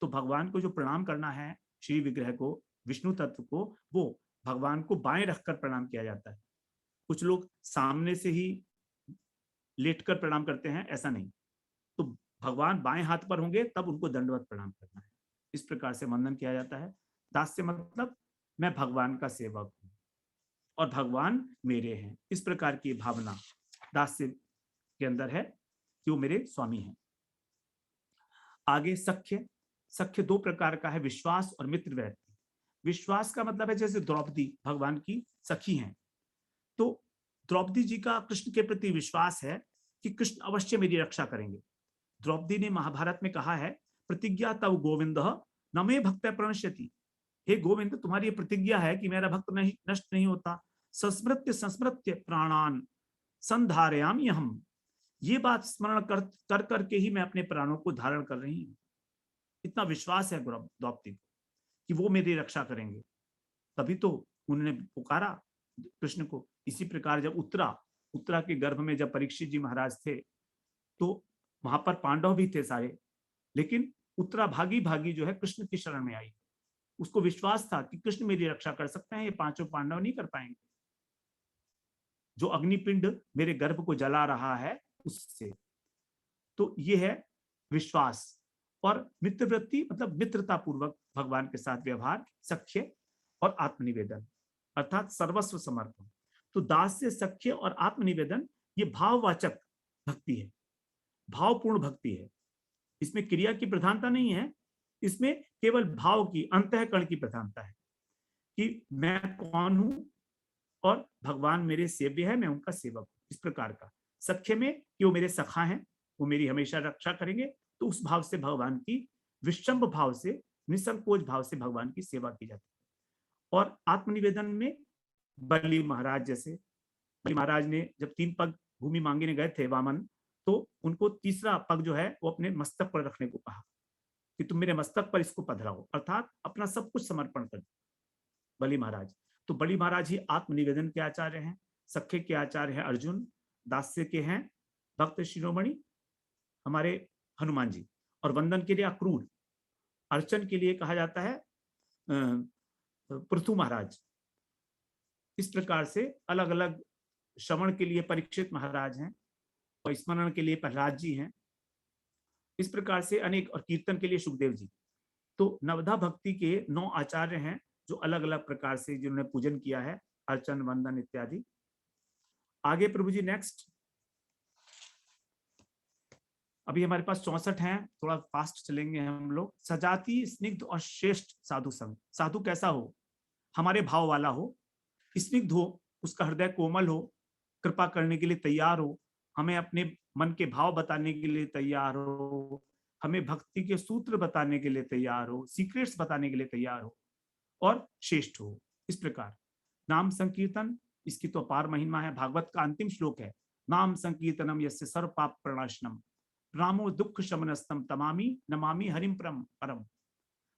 तो भगवान को जो प्रणाम करना है, श्री विग्रह को, विष्णु तत्व को, वो भगवान को बाएं रखकर प्रणाम किया जाता है। कुछ लोग सामने से ही लेटकर प्रणाम करते हैं, ऐसा नहीं। तो भगवान बाएं हाथ पर होंगे तब उनको दंडवत प्रणाम करना है। इस प्रकार से वंदन किया जाता है। दास से मतलब मैं भगवान का सेवक हूं और भगवान मेरे हैं, इस प्रकार की भावना दास से के अंदर है कि वो मेरे स्वामी हैं। आगे सख्य। सख्य 2 प्रकार का है, विश्वास और मित्र वैरी। विश्वास का मतलब है जैसे द्रौपदी भगवान की सखी हैं, तो द्रौपदी जी का कृष्ण के प्रति विश्वास है कि कृष्ण अवश्य मेरी रक्षा करेंगे। द्रौपदी ने महाभारत में कहा है, प्रतिज्ञा तव गोविंद न मे भक्त प्रणश्यति। हे गोविंद, तुम्हारी प्रतिज्ञा है कि मेरा भक्त नहीं नष्ट नहीं होता। संस्मृत्य संस्मृत्य प्राणान संधारयामि हम। ये बात स्मरण कर करके ही मैं अपने प्राणों को धारण कर रही हूँ। इतना विश्वास है द्रौपदी को कि वो मेरी रक्षा करेंगे, तभी तो उन्होंने पुकारा कृष्ण को। इसी प्रकार जब उत्तरा के गर्भ में जब परीक्षित जी महाराज थे, तो वहां पर पांडव भी थे सारे, लेकिन उत्तरा भागी भागी जो है कृष्ण की शरण में आई। उसको विश्वास था कि कृष्ण मेरी रक्षा कर सकते हैं, ये 5 पांडव नहीं कर पाएंगे। जो अग्निपिंड मेरे गर्भ को जला रहा है उससे। तो ये है विश्वास। और मित्रवृत्ति मतलब मित्रता पूर्वक भगवान के साथ व्यवहार, सख्य और आत्मनिवेदन अर्थात सर्वस्व समर्पण। तो दास से सख्य और आत्मनिवेदन ये भाववाचक भक्ति है, भावपूर्ण भक्ति है। इसमें क्रिया की प्रधानता नहीं है, इसमें केवल भाव की, अंतःकरण की प्रधानता है कि मैं कौन हूं और भगवान मेरे सेव्य है, मैं उनका सेवक हूं। इस प्रकार का सख्य में कि वो मेरे सखा हैं, वो मेरी हमेशा रक्षा करेंगे, तो उस भाव से भगवान की, विषंभ भाव से, निसंकोच भाव से भगवान की सेवा की जाती है। और आत्मनिवेदन में बलि महाराज जैसे, बलि महाराज ने जब 3 पग भूमि मांगने गए थे वामन, तो उनको तीसरा पग जो है वो अपने मस्तक पर रखने को कहा कि तुम मेरे मस्तक पर इसको पधराओ, अर्थात अपना सब कुछ समर्पण कर बलि महाराज। तो बलि महाराज ही आत्मनिवेदन के आचार्य हैं। सख्य के आचार्य हैं अर्जुन, दास्य के हैं भक्त शिरोमणि हमारे हनुमान जी, और वंदन के लिए अक्रूर, अर्चन के लिए कहा जाता है पृथु महाराज। इस प्रकार से अलग अलग, श्रवण के लिए परीक्षित महाराज हैं और स्मरण के लिए प्रहलाद जी हैं। इस प्रकार से अनेक, और कीर्तन के लिए सुखदेव जी। तो नवधा भक्ति के 9 आचार्य हैं जो अलग अलग प्रकार से जिन्होंने पूजन किया है, अर्चन वंदन इत्यादि। आगे प्रभु जी नेक्स्ट। अभी हमारे पास 64 हैं, थोड़ा फास्ट चलेंगे हम लोग। सजाति स्निग्ध और श्रेष्ठ साधु संग। साधु कैसा हो? हमारे भाव वाला हो, स्निग्ध हो, उसका हृदय कोमल हो, कृपा करने के लिए तैयार हो, हमें अपने मन के भाव बताने के लिए तैयार हो, हमें भक्ति के सूत्र बताने के लिए तैयार हो, सीक्रेट्स बताने के लिए तैयार हो, और श्रेष्ठ हो। इस प्रकार नाम संकीर्तन, इसकी तो अपार महिमा है। भागवत का अंतिम श्लोक है, नाम संकीर्तनम यस्य सर्व पाप प्रणाशनम रामो दुख शमनस्तम तमामी नमामि हरिम परम।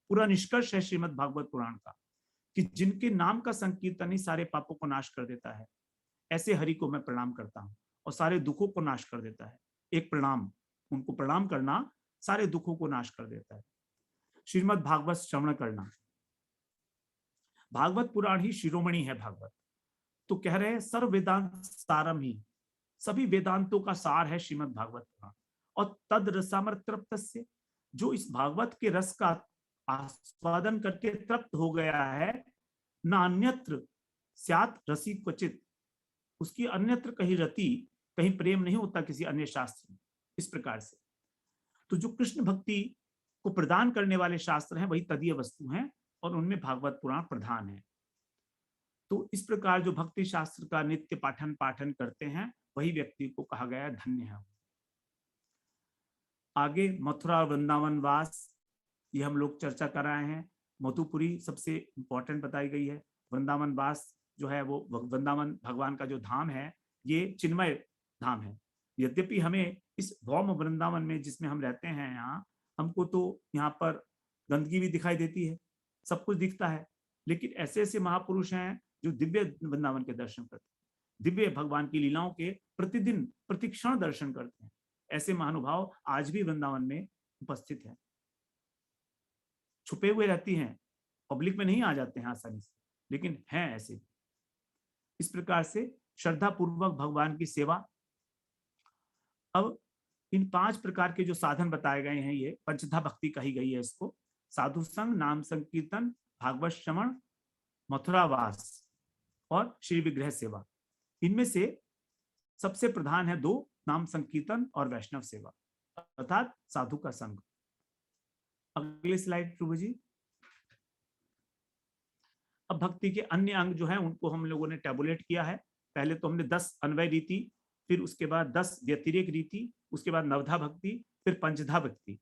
पूरा निष्कर्ष है श्रीमद् भागवत पुराण का कि जिनके नाम का संकीर्तन ही सारे पापों को नाश कर देता है, ऐसे हरि को मैं प्रणाम करता हूं, और सारे दुखों को नाश कर देता है। एक प्रणाम, उनको प्रणाम करना सारे दुखों को नाश कर देता है। श्रीमद् भागवत श्रवण करना, भागवत पुराण ही शिरोमणि है भागवत। तो कह रहे हैं सर्व वेदांत सारम ही, सभी वेदांतों का सार है श्रीमद् भागवत पुराण। और तद रसामर तृप्त से, जो इस भागवत के रस का आस्वादन करके तृप्त हो गया है, न अन्यत्र स्यात् रसी क्वचित, उसकी अन्यत्र कहीं रति, कहीं प्रेम नहीं होता किसी अन्य शास्त्र में। इस प्रकार से तो जो कृष्ण भक्ति को प्रदान करने वाले शास्त्र हैं वही तदीय वस्तु हैं, और उनमें भागवत पुराण प्रधान है। तो इस प्रकार जो भक्ति शास्त्र का नित्य पाठन करते हैं, वही व्यक्ति को कहा गया धन्य है। आगे मथुरा वृंदावन वास, ये हम लोग चर्चा कर रहे हैं। मधुपुरी सबसे इंपॉर्टेंट बताई गई है। वृंदावन वास जो है वो वृंदावन भगवान का जो धाम है, ये चिन्मय धाम है, यद्यपि हमें इस भौम वृंदावन में जिसमें हम रहते हैं यहाँ, हमको तो यहाँ पर गंदगी भी दिखाई देती है, सब कुछ दिखता है, लेकिन ऐसे ऐसे महापुरुष हैं जो दिव्य वृंदावन के दर्शन करते हैं, दिव्य भगवान की लीलाओं के प्रतिदिन प्रतिक्षण दर्शन करते हैं। ऐसे महानुभाव आज भी वृंदावन में उपस्थित हैं, छुपे हुए रहती हैं, पब्लिक में नहीं आ जाते हैं आसानी से, लेकिन हैं ऐसे। इस प्रकार से श्रद्धा पूर्वक भगवान की सेवा। अब इन 5 प्रकार के जो साधन बताए गए हैं, ये पंचधा भक्ति कही गई है इसको, साधु संग, नाम संकीर्तन, भागवत श्रवण, मथुरावास और श्री विग्रह सेवा। इनमें से सबसे प्रधान है 2, नाम संकीर्तन और वैष्णव सेवा, अर्थात साधु का संग। अगली स्लाइड प्रभु जी। अब भक्ति के अन्य अंग जो है उनको हम लोगों ने टैबुलेट किया है। पहले तो हमने 10 अन्वय रीति, फिर उसके बाद 10 व्यतिरेक रीति, उसके बाद नवधा भक्ति, फिर पंचधा भक्ति,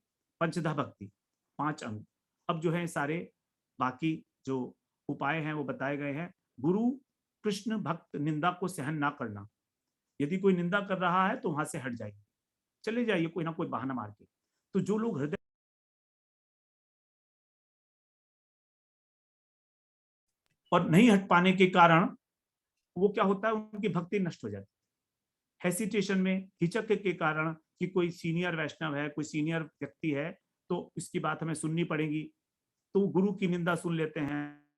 5 अंग। अब जो है सारे बाकी जो उपाय हैं वो बताए गए हैं। गुरु कृष्ण भक्त निंदा को सहन ना करना, यदि कोई निंदा कर रहा है तो वहां से हट जाइए, चले जाइए कोई ना कोई बहाना मार के। तो जो लोग हृदय और नहीं हट पाने के कारण वो क्या होता है, उनकी भक्ति नष्ट हो जाती है। हेसिटेशन में, हिचक के कारण कि कोई सीनियर वैष्णव है, कोई सीनियर व्यक्ति है, तो इसकी बात हमें सुननी पड़ेगी, तो गुरु की निंदा सुन लेते हैं,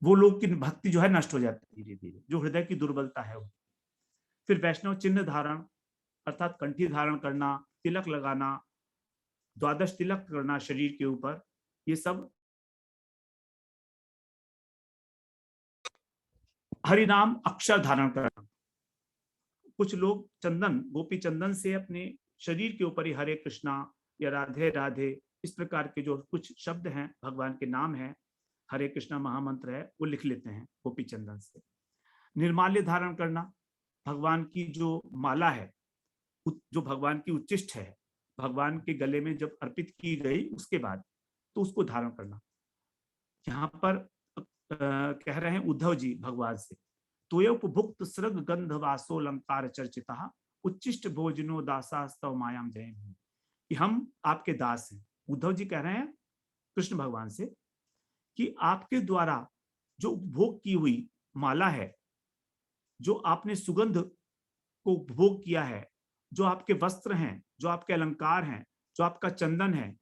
वो लोग की भक्ति जो है नष्ट हो जाती है धीरे धीरे, जो हृदय की दुर्बलता है। फिर वैष्णव चिन्ह धारण, अर्थात कंठी धारण करना, तिलक लगाना, 12 तिलक करना शरीर के ऊपर, ये सब। हरि नाम अक्षर धारण करना, कुछ लोग चंदन, गोपी चंदन से अपने शरीर के ऊपर ही हरे कृष्णा या राधे राधे इस प्रकार के जो कुछ शब्द हैं, भगवान के नाम है, हरे कृष्णा महामंत्र है, वो लिख लेते हैं गोपी चंदन से। निर्माल्य धारण करना, भगवान की जो माला है, जो भगवान की उच्चिष्ट है, भगवान के गले में जब अर्पित की गई उसके बाद तो उसको धारण करना। यहाँ पर कह रहे हैं उद्धव जी भगवान से, त्वयोपभुक्त सृग गंध वासो अलंकार चर्चिता उच्चिष्ट भोजनो दासास्तव मायाम जय, कि हम आपके दास हैं। उद्धव जी कह रहे हैं कृष्ण भगवान से कि आपके द्वारा जो उपभोग की हुई माला है, जो आपने सुगंध को उपभोग किया है, जो आपके वस्त्र हैं, जो आपके अलंकार हैं, जो आपका चंदन है,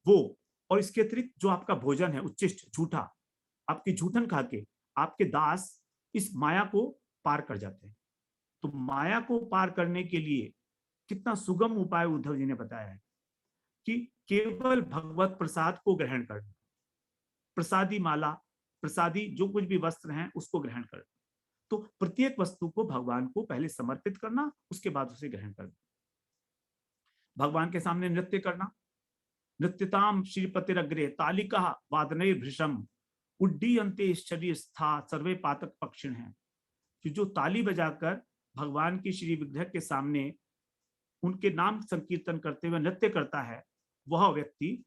वो, और इसके अतिरिक्त जो आपका भोजन है उच्चिष्ट झूठा, आपकी झूठन खा के आपके दास इस माया को पार कर जाते हैं। तो माया को पार करने के लिए कितना सुगम उपाय उद्धव जी ने बताया है कि केवल भगवत प्रसाद को ग्रहण करना, प्रसादी माला, प्रसादी जो कुछ भी वस्त्र हैं उसको ग्रहण करना। तो प्रत्येक वस्तु को भगवान को पहले समर्पित करना, उसके बाद उसे ग्रहण करना। भगवान के सामने नृत्य करना, नृत्यताम श्रीपतिरग्रे तालिका वादने भृशम उड्डीयन्ते शरीर स्था सर्वे पातक पक्षिण है, कि जो ताली बजाकर भगवान की श्री विग्रह के सामने उनके नाम संकीर्तन करते हुए नृत्य करता है, वह व्यक्ति,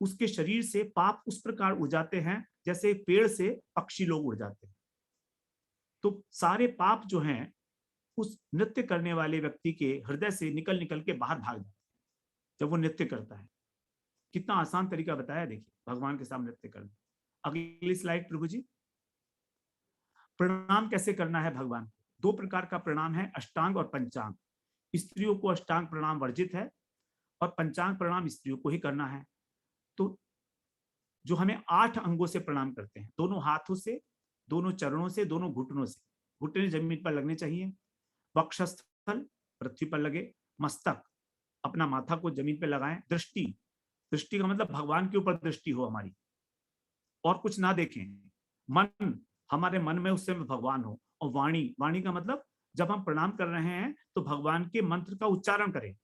उसके शरीर से पाप उस प्रकार उड़ जाते हैं जैसे पेड़ से पक्षी लोग उड़ जाते हैं। तो सारे पाप जो हैं उस नृत्य करने वाले व्यक्ति के हृदय से निकल निकल के बाहर भाग जाते हैं जब वो नृत्य करता है। कितना आसान तरीका बताया, देखिए, भगवान के सामने नृत्य करना। अगली स्लाइड प्रभु जी। प्रणाम कैसे करना है भगवान? 2 प्रकार का प्रणाम है, अष्टांग और पंचांग। स्त्रियों को अष्टांग प्रणाम वर्जित है और पंचांग प्रणाम स्त्रियों को ही करना है। तो जो हमें 8 अंगों से प्रणाम करते हैं, दोनों हाथों से, दोनों चरणों से, दोनों घुटनों से, घुटने जमीन पर लगने चाहिए, वक्षस्थल पृथ्वी पर लगे, मस्तक, अपना माथा को जमीन पर लगाएं, दृष्टि, दृष्टि का मतलब भगवान के ऊपर दृष्टि हो हमारी, और कुछ ना देखें, मन, हमारे मन में उस समय भगवान हो, और वाणी, वाणी का मतलब जब हम प्रणाम कर रहे हैं तो भगवान के मंत्र का उच्चारण करें,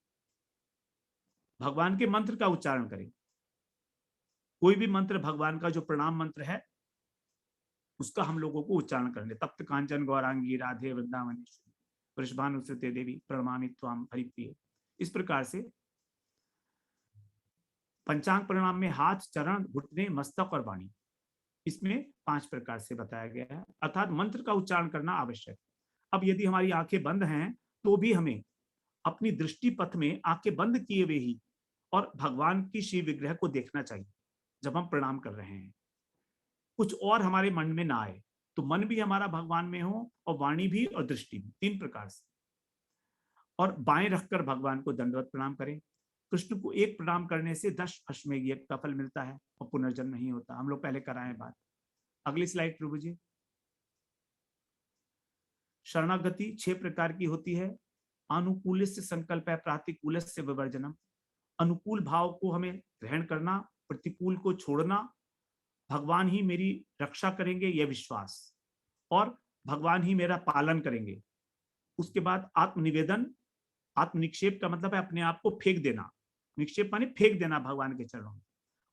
भगवान के मंत्र का उच्चारण करें। कोई भी मंत्र भगवान का जो प्रणाम मंत्र है उसका हम लोगों को उच्चारण करने, तप्त कांचन गौरांगी राधे वृंदावनेश्वरी वृषभानुसुते देवी प्रणमामि त्वाम हरिप्रिय। इस प्रकार से पंचांग प्रणाम में हाथ, चरण, घुटने, मस्तक और वाणी, इसमें 5 प्रकार से बताया गया है, अर्थात मंत्र का उच्चारण करना आवश्यक। अब यदि हमारी आंखें बंद हैं तो भी हमें अपनी दृष्टि पथ में आंखें बंद किए हुए ही और भगवान की शिव विग्रह को देखना चाहिए जब हम प्रणाम कर रहे हैं। कुछ और हमारे मन में ना आए, तो मन भी हमारा भगवान में हो और वाणी भी और दृष्टि भी, 3 प्रकार से। और बाएं रखकर भगवान को दंडवत प्रणाम करें। कृष्ण को एक प्रणाम करने से 10 अश्वमेध यज्ञ का फल मिलता है और पुनर्जन्म नहीं होता। हम लोग पहले कराएं बात। अगली स्लाइड प्रभु जी। शरणागति 6 प्रकार की होती है। अनुकूल से संकल्प है, प्रातिकूल से विवर्जनम। अनुकूल भाव को हमें ग्रहण करना, प्रतिकूल को छोड़ना, भगवान ही मेरी रक्षा करेंगे यह विश्वास, और भगवान ही मेरा पालन करेंगे। उसके बाद आत्मनिवेदन, आत्मनिक्षेप का मतलब है अपने आप को फेंक देना, निक्षेप माने फेंक देना भगवान के चरणों में,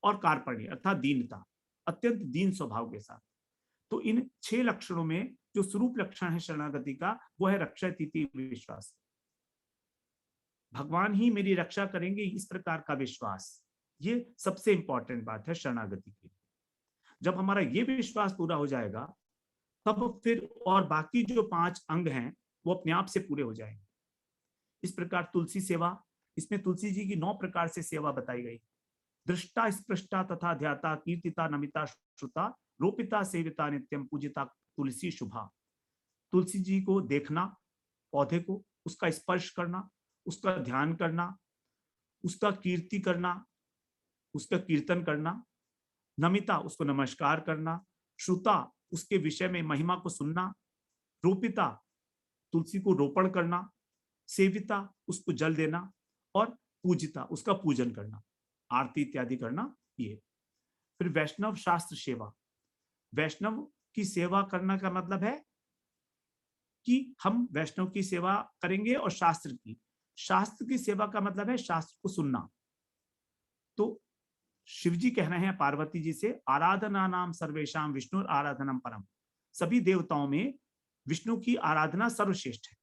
और कार्पण्य अर्थात दीनता, अत्यंत दीन स्वभाव के साथ। तो इन 6 लक्षणों में जो स्वरूप लक्षण है शरणागति का, वो है रक्षा तिथि विश्वास। भगवान ही मेरी रक्षा करेंगे इस प्रकार का विश्वास, ये सबसे इंपॉर्टेंट बात है शरणागति की। जब हमारा ये विश्वास पूरा हो जाएगा, तब फिर और बाकी जो 5 अंग हैं वो अपने आप से पूरे हो जाएंगे। इस प्रकार तुलसी सेवा, इसमें तुलसी जी की 9 प्रकार से सेवा बताई गई। दृष्टा स्पृष्टा तथा ध्याता कीर्तिता नमिता श्रुता रोपिता सेविता नित्यम पूजिता तुलसी शुभा। तुलसी जी को देखना, पौधे को, उसका स्पर्श करना, उसका ध्यान करना, उसका कीर्ति करना, उसका कीर्तन करना, नमिता उसको नमस्कार करना, श्रुता उसके विषय में महिमा को सुनना, रोपिता तुलसी को रोपण करना, सेविता उसको जल देना, और पूजिता उसका पूजन करना, आरती इत्यादि करना। ये फिर वैष्णव शास्त्र सेवा। वैष्णव की सेवा करना का मतलब है कि हम वैष्णव की सेवा करेंगे, और शास्त्र की सेवा का मतलब है शास्त्र को सुनना। तो शिव जी कह रहे हैं पार्वती जी से, आराधना नाम सर्वेशाम विष्णु आराधनम परम। सभी देवताओं में विष्णु की आराधना सर्वश्रेष्ठ है,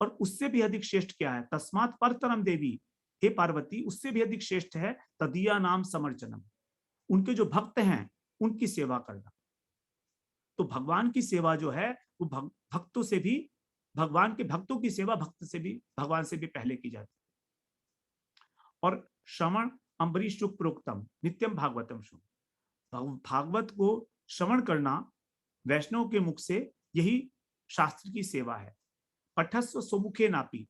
और उससे भी अधिक श्रेष्ठ क्या है, तस्मात् परतरम देवी, हे पार्वती उससे भी अधिक श्रेष्ठ है तदिया नाम समर्चनम, उनके जो भक्त हैं उनकी सेवा करना। तो भगवान की सेवा जो है वो भक्तों से भी, भगवान के भक्तों की सेवा भक्त से भी, भगवान से भी पहले की जाती है। और श्रवण अम्बरीश शुक प्रोक्तम नित्यम भागवतम शुभ, भागवत को श्रवण करना वैष्णव के मुख से, यही शास्त्र की सेवा है। पठस्व सुमुखे नापी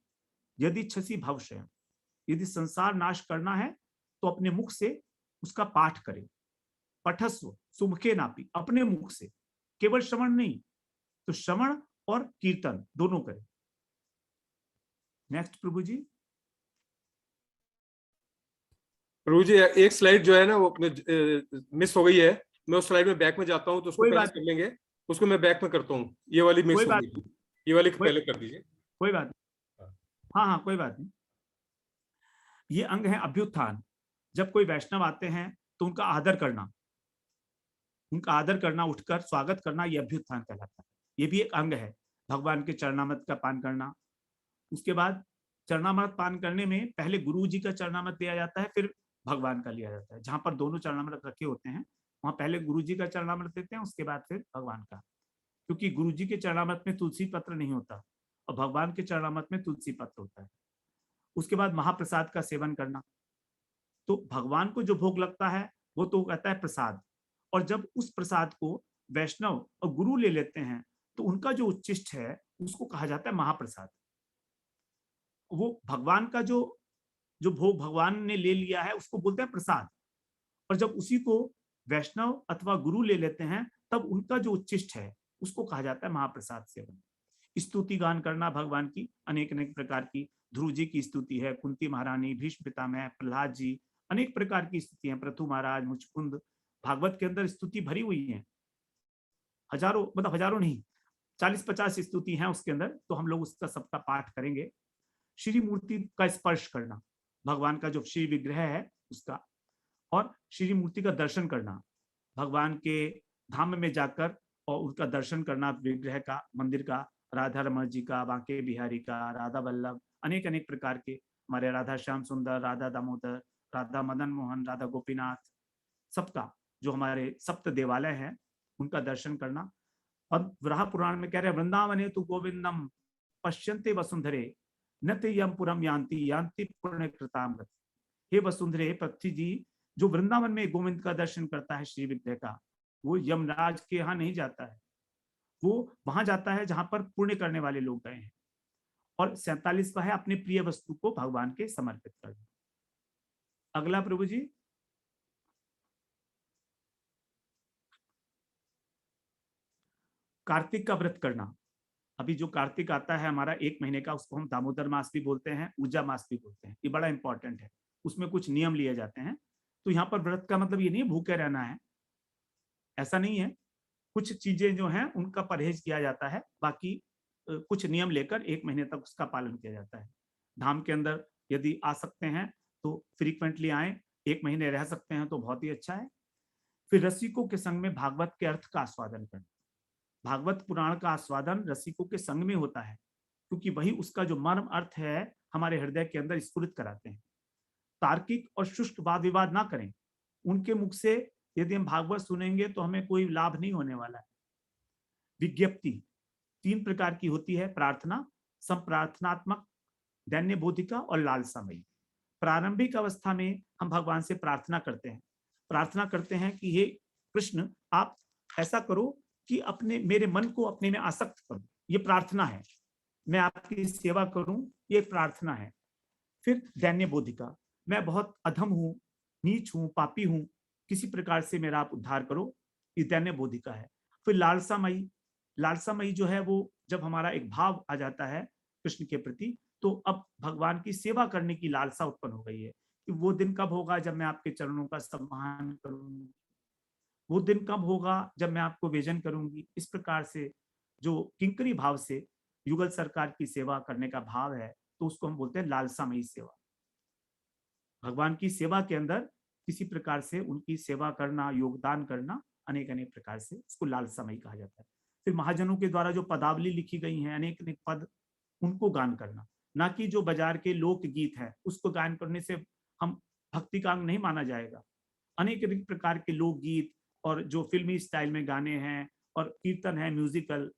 यदि छसी भवशय, यदि संसार नाश करना है तो अपने मुख से उसका पाठ करें। पठस्व सुमुखे नापी, अपने मुख से, केवल श्रवण नहीं, तो श्रवण और कीर्तन दोनों करें। नेक्स्ट प्रभु जी। प्रभु जी एक स्लाइड जो है ना वो अपने मिस हो गई है, मैं उस स्लाइड में बैक में जाता हूँ तो उसको पहले कर लेंगे, उसको मैं बैक में करता हूँ। ये वाली मिस हो गई, ये वाली पहले कर दीजिए। कोई बात नहीं, हाँ कोई बात नहीं। ये अंग है अभ्युत्थान। जब कोई वैष्णव आते हैं तो उनका आदर करना, उठकर स्वागत करना, यह अभ्युत्थान कहलाता है। ये भी एक अंग है। भगवान के चरणामृत का पान करना, उसके बाद चरणामृत पान करने में पहले गुरु जी का चरणामृत लिया जाता है, फिर भगवान का लिया जाता है। जहां पर दोनों चरणामृत रखे होते हैं वहां पहले गुरु जी का चरणामृत लेते हैं, उसके बाद फिर भगवान का, क्योंकि गुरु जी के चरणामृत में तुलसी पत्र नहीं होता और भगवान के चरणामृत में तुलसी पत्र होता है। उसके बाद महाप्रसाद का सेवन करना। तो भगवान को जो भोग लगता है वो तो कहता है प्रसाद, और जब उस प्रसाद को वैष्णव और गुरु ले लेते हैं तो उनका जो उच्चिष्ट है उसको कहा जाता है महाप्रसाद। वो भगवान का जो जो भोग भगवान ने ले लिया है उसको बोलते हैं प्रसाद, और जब उसी को वैष्णव अथवा गुरु ले लेते हैं तब उनका जो उच्चिष्ट है उसको कहा जाता है महाप्रसाद सेवन। स्तुति गान करना भगवान की, अनेक अनेक प्रकार की। ध्रुव जी की स्तुति है, कुंती महारानी, भीष्म पितामह, प्रहलाद जी, अनेक प्रकार की स्तुति है, पृथु महाराज, मुचकुंद। भागवत के अंदर स्तुति भरी हुई है, हजारों, मतलब हजारों नहीं, 40-50 स्तुति हैं उसके अंदर, तो हम लोग उसका सबका पाठ करेंगे। श्री मूर्ति का स्पर्श करना, भगवान का जो श्री विग्रह है उसका, और श्री मूर्ति का दर्शन करना, भगवान के धाम में जाकर और उनका दर्शन करना, विग्रह का, मंदिर का, राधा रमण जी का, बांके बिहारी का, राधा वल्लभ, अनेक अनेक प्रकार के हमारे राधा श्याम सुंदर, राधा दामोदर, राधा मदन मोहन, राधा गोपीनाथ, सबका जो हमारे सप्त देवालय हैं उनका दर्शन करना। और वराह पुराण में कह रहे हैं वृंदावने तु गोविंदम पश्यन्ते वसुंधरे न ते यम पुरम यान्ति यान्ति पुण्य कृताम गति। हे वसुंधरे, पृथ्वी जी जो वृंदावन में गोविंद का दर्शन करता है श्री विद्या का, वो यमराज के यहाँ नहीं जाता है, वो वहां जाता है जहां पर पुण्य करने वाले लोग गए हैं। और 47वां है अपने प्रिय वस्तु को भगवान के समर्पित करना। अगला प्रभु जी, कार्तिक का व्रत करना। अभी जो कार्तिक आता है हमारा 1 महीने का, उसको हम दामोदर मास भी बोलते हैं, ऊर्जा मास भी बोलते हैं। ये बड़ा इंपॉर्टेंट है, उसमें कुछ नियम लिए जाते हैं। तो यहाँ पर व्रत का मतलब ये नहीं भूखे रहना है, ऐसा नहीं है। कुछ चीजें जो हैं उनका परहेज किया जाता है, बाकी कुछ नियम लेकर 1 महीने तक उसका पालन किया जाता है। धाम के अंदर यदि आ सकते हैं तो फ्रीक्वेंटली आए, 1 महीने रह सकते हैं तो बहुत ही अच्छा है। फिर रसिकों के संग में भागवत के अर्थ का आस्वादन करना। भागवत पुराण का आस्वादन रसिकों के संग में होता है, क्योंकि वही उसका जो मर्म अर्थ है हमारे हृदय के अंदर स्फुरित कराते हैं। तार्किक और शुष्क वाद विवाद ना करें। उनके मुख से यदि हम भागवत सुनेंगे तो हमें कोई लाभ नहीं होने वाला है। विज्ञप्ति 3 प्रकार की होती है, प्रार्थना, संप्रार्थनात्मक, दैन्य बोधिका और लालसामयी। प्रारंभिक अवस्था में हम भगवान से प्रार्थना करते हैं कि हे कृष्ण, आप ऐसा करो कि अपने मेरे मन को अपने में आसक्त करो, ये प्रार्थना है। मैं आपकी सेवा करूं, ये प्रार्थना है। फिर दैन्य बोधिका, मैं बहुत अधम हूं, नीच हूं, पापी हूं, किसी प्रकार से मेरा आप उद्धार करो, ये दैन्य बोधिका है। फिर लालसामयी, लालसामयी जो है वो जब हमारा एक भाव आ जाता है कृष्ण के प्रति, तो अब भगवान की सेवा करने की लालसा उत्पन्न हो गई है कि वो दिन कब होगा जब मैं आपके चरणों का सम्मान करूंगी, वो दिन कब होगा जब मैं आपको वेजन करूंगी। इस प्रकार से जो किंकरी भाव से युगल सरकार की सेवा करने का भाव है, तो उसको हम बोलते हैं लालसामयी सेवा। भगवान की सेवा के अंदर किसी प्रकार से उनकी सेवा करना, योगदान करना, अनेक अनेक प्रकार से इसको लालसामयी कहा जाता है। फिर महाजनों के द्वारा जो पदावली लिखी गई है, अनेक अनेक पद, उनको गान करना, ना कि जो बाजार के लोक गीत है उसको गान करने से हम भक्ति का अंग नहीं माना जाएगा। अनेक अनेक प्रकार के लोकगीत और जो फिल्मी स्टाइल में गाने हैं और कीर्तन है, म्यूजिकल,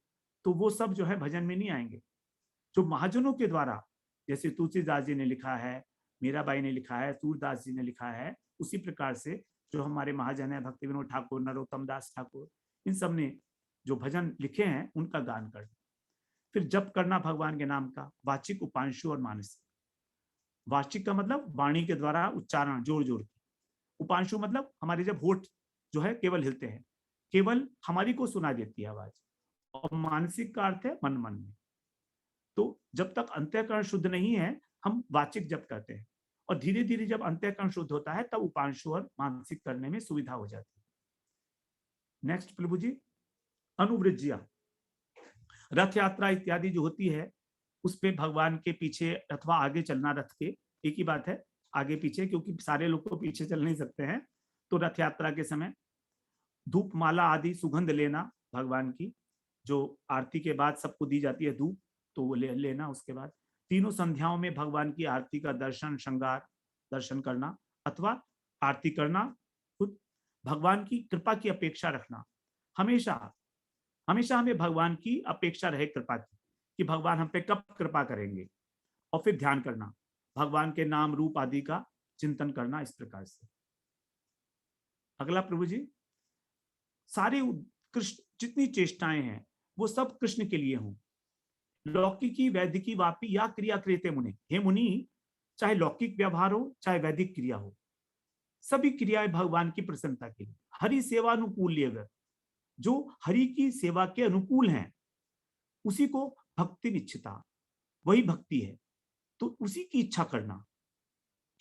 तो वो सब जो है भजन में नहीं आएंगे। जो महाजनों के द्वारा, जैसे तुलसीदास जी ने लिखा है, मीराबाई ने लिखा है, सूरदास जी ने लिखा है, उसी प्रकार से जो हमारे महाजन है, भक्ति विनोद ठाकुर, नरोत्तम दास ठाकुर, इन सब ने जो भजन लिखे हैं उनका गान करना। फिर जप करना भगवान के नाम का, वाचिक, उपांशु और मानसिक। वाचिक का मतलब वाणी के द्वारा उच्चारण जोर जोर के, उपांशु मतलब हमारे जब होठ जो है केवल हिलते हैं, केवल हमारी को सुना देती है आवाज, और मानसिक का अर्थ है मन मन में। तो जब तक अंतःकरण शुद्ध नहीं है हम वाचिक जप करते हैं, और धीरे धीरे जब अंतःकरण शुद्ध होता है तब उपांशु और मानसिक करने में सुविधा हो जाती है। नेक्स्ट प्रभु जी, अनुवृज्जिया, रथ यात्रा इत्यादि जो होती है उसपे भगवान के पीछे अथवा आगे चलना, रथ के एक ही बात है आगे पीछे, क्योंकि सारे लोग तो पीछे चल नहीं सकते हैं। तो रथ यात्रा के समय धूप माला आदि सुगंध लेना, भगवान की जो आरती के बाद सबको दी जाती है धूप, तो वो लेना। उसके बाद तीनों संध्याओं में भगवान की आरती का दर्शन, श्रृंगार, दर्शन करना अथवा आरती करना। खुद भगवान की कृपा की अपेक्षा रखना, हमेशा हमेशा हमें भगवान की अपेक्षा रहे कृपा की, कि भगवान हम पे कब कृपा करेंगे। और फिर ध्यान करना, भगवान के नाम रूप आदि का चिंतन करना, इस प्रकार से। अगला प्रभु जी, सारे कृष्ण जितनी चेष्टाएं हैं वो सब कृष्ण के लिए हों। लौकिकी, वैदिकी, वापी या क्रिया क्रियते मुनि। हे मुनि, चाहे लौकिक व्यवहार हो चाहे वैदिक क्रिया हो, सभी क्रियाएं भगवान की प्रसन्नता के लिए। हरि सेवा अनुकूल, अगर जो हरि की सेवा के अनुकूल हैं उसी को भक्ति निश्चिता, वही भक्ति है। तो उसी की इच्छा करना,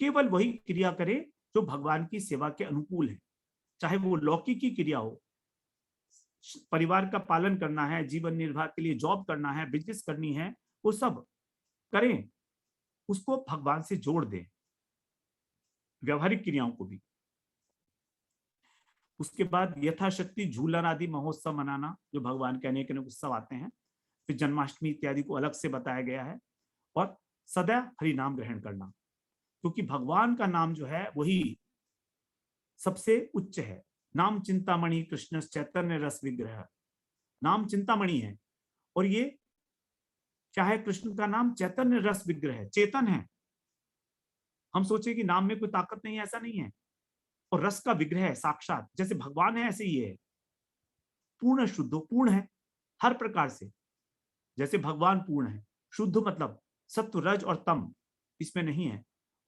केवल वही क्रिया करे जो भगवान की सेवा के अनुकूल है। चाहे वो लौकिक की क्रिया हो, परिवार का पालन करना है, जीवन निर्वाह के लिए जॉब करना है, बिजनेस करनी है, वो सब करें, उसको भगवान से जोड़ दें, व्यवहारिक क्रियाओं को भी। उसके बाद यथाशक्ति झूलन आदि महोत्सव मनाना, जो भगवान के अनेक अनेक उत्सव आते हैं। फिर जन्माष्टमी इत्यादि को अलग से बताया गया है। और सदा हरि नाम ग्रहण करना, क्योंकि भगवान का नाम जो है वही सबसे उच्च है। नाम चिंतामणि कृष्ण चैतन्य रस विग्रह, नाम चिंतामणि है। और ये क्या है? कृष्ण का नाम चैतन्य रस विग्रह है, चेतन है। हम सोचे कि नाम में कोई ताकत नहीं है, ऐसा नहीं है। और रस का विग्रह है साक्षात, जैसे भगवान है ऐसे ही है। पूर्ण शुद्ध, पूर्ण है हर प्रकार से, जैसे भगवान पूर्ण है। शुद्ध मतलब सत्व रज और तम इसमें नहीं है।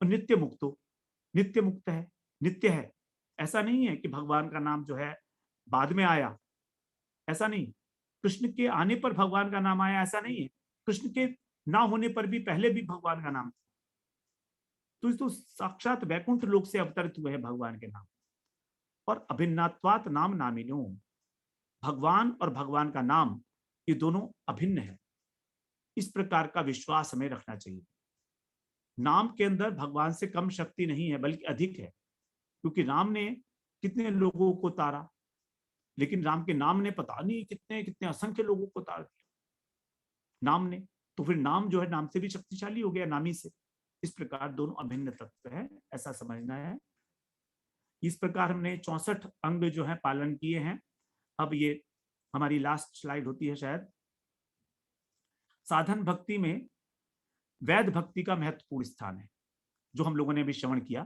और नित्य मुक्तो, नित्य मुक्त है, नित्य है। ऐसा नहीं है कि भगवान का नाम जो है बाद में आया, ऐसा नहीं। कृष्ण के आने पर भगवान का नाम आया, ऐसा नहीं है। कृष्ण के ना होने पर भी पहले भी भगवान का नाम। तो साक्षात वैकुंठ लोक से अवतरित हुए हैं भगवान के नाम। और अभिन्नात्वात नाम नामिनो, भगवान और भगवान का नाम ये दोनों अभिन्न है। इस प्रकार का विश्वास हमें रखना चाहिए। नाम के अंदर भगवान से कम शक्ति नहीं है, बल्कि अधिक है। क्योंकि राम ने कितने लोगों को तारा, लेकिन राम के नाम ने पता नहीं कितने कितने असंख्य लोगों को तार दिया नाम ने। तो फिर नाम जो है नाम से भी शक्तिशाली हो गया, नामी से। इस प्रकार दोनों अभिन्न तत्व है, ऐसा समझना है। इस प्रकार हमने 64 अंग जो है पालन किए हैं। अब ये हमारी लास्ट स्लाइड होती है शायद। साधन भक्ति में वैध भक्ति का महत्वपूर्ण स्थान है, जो हम लोगों ने भी श्रवण किया।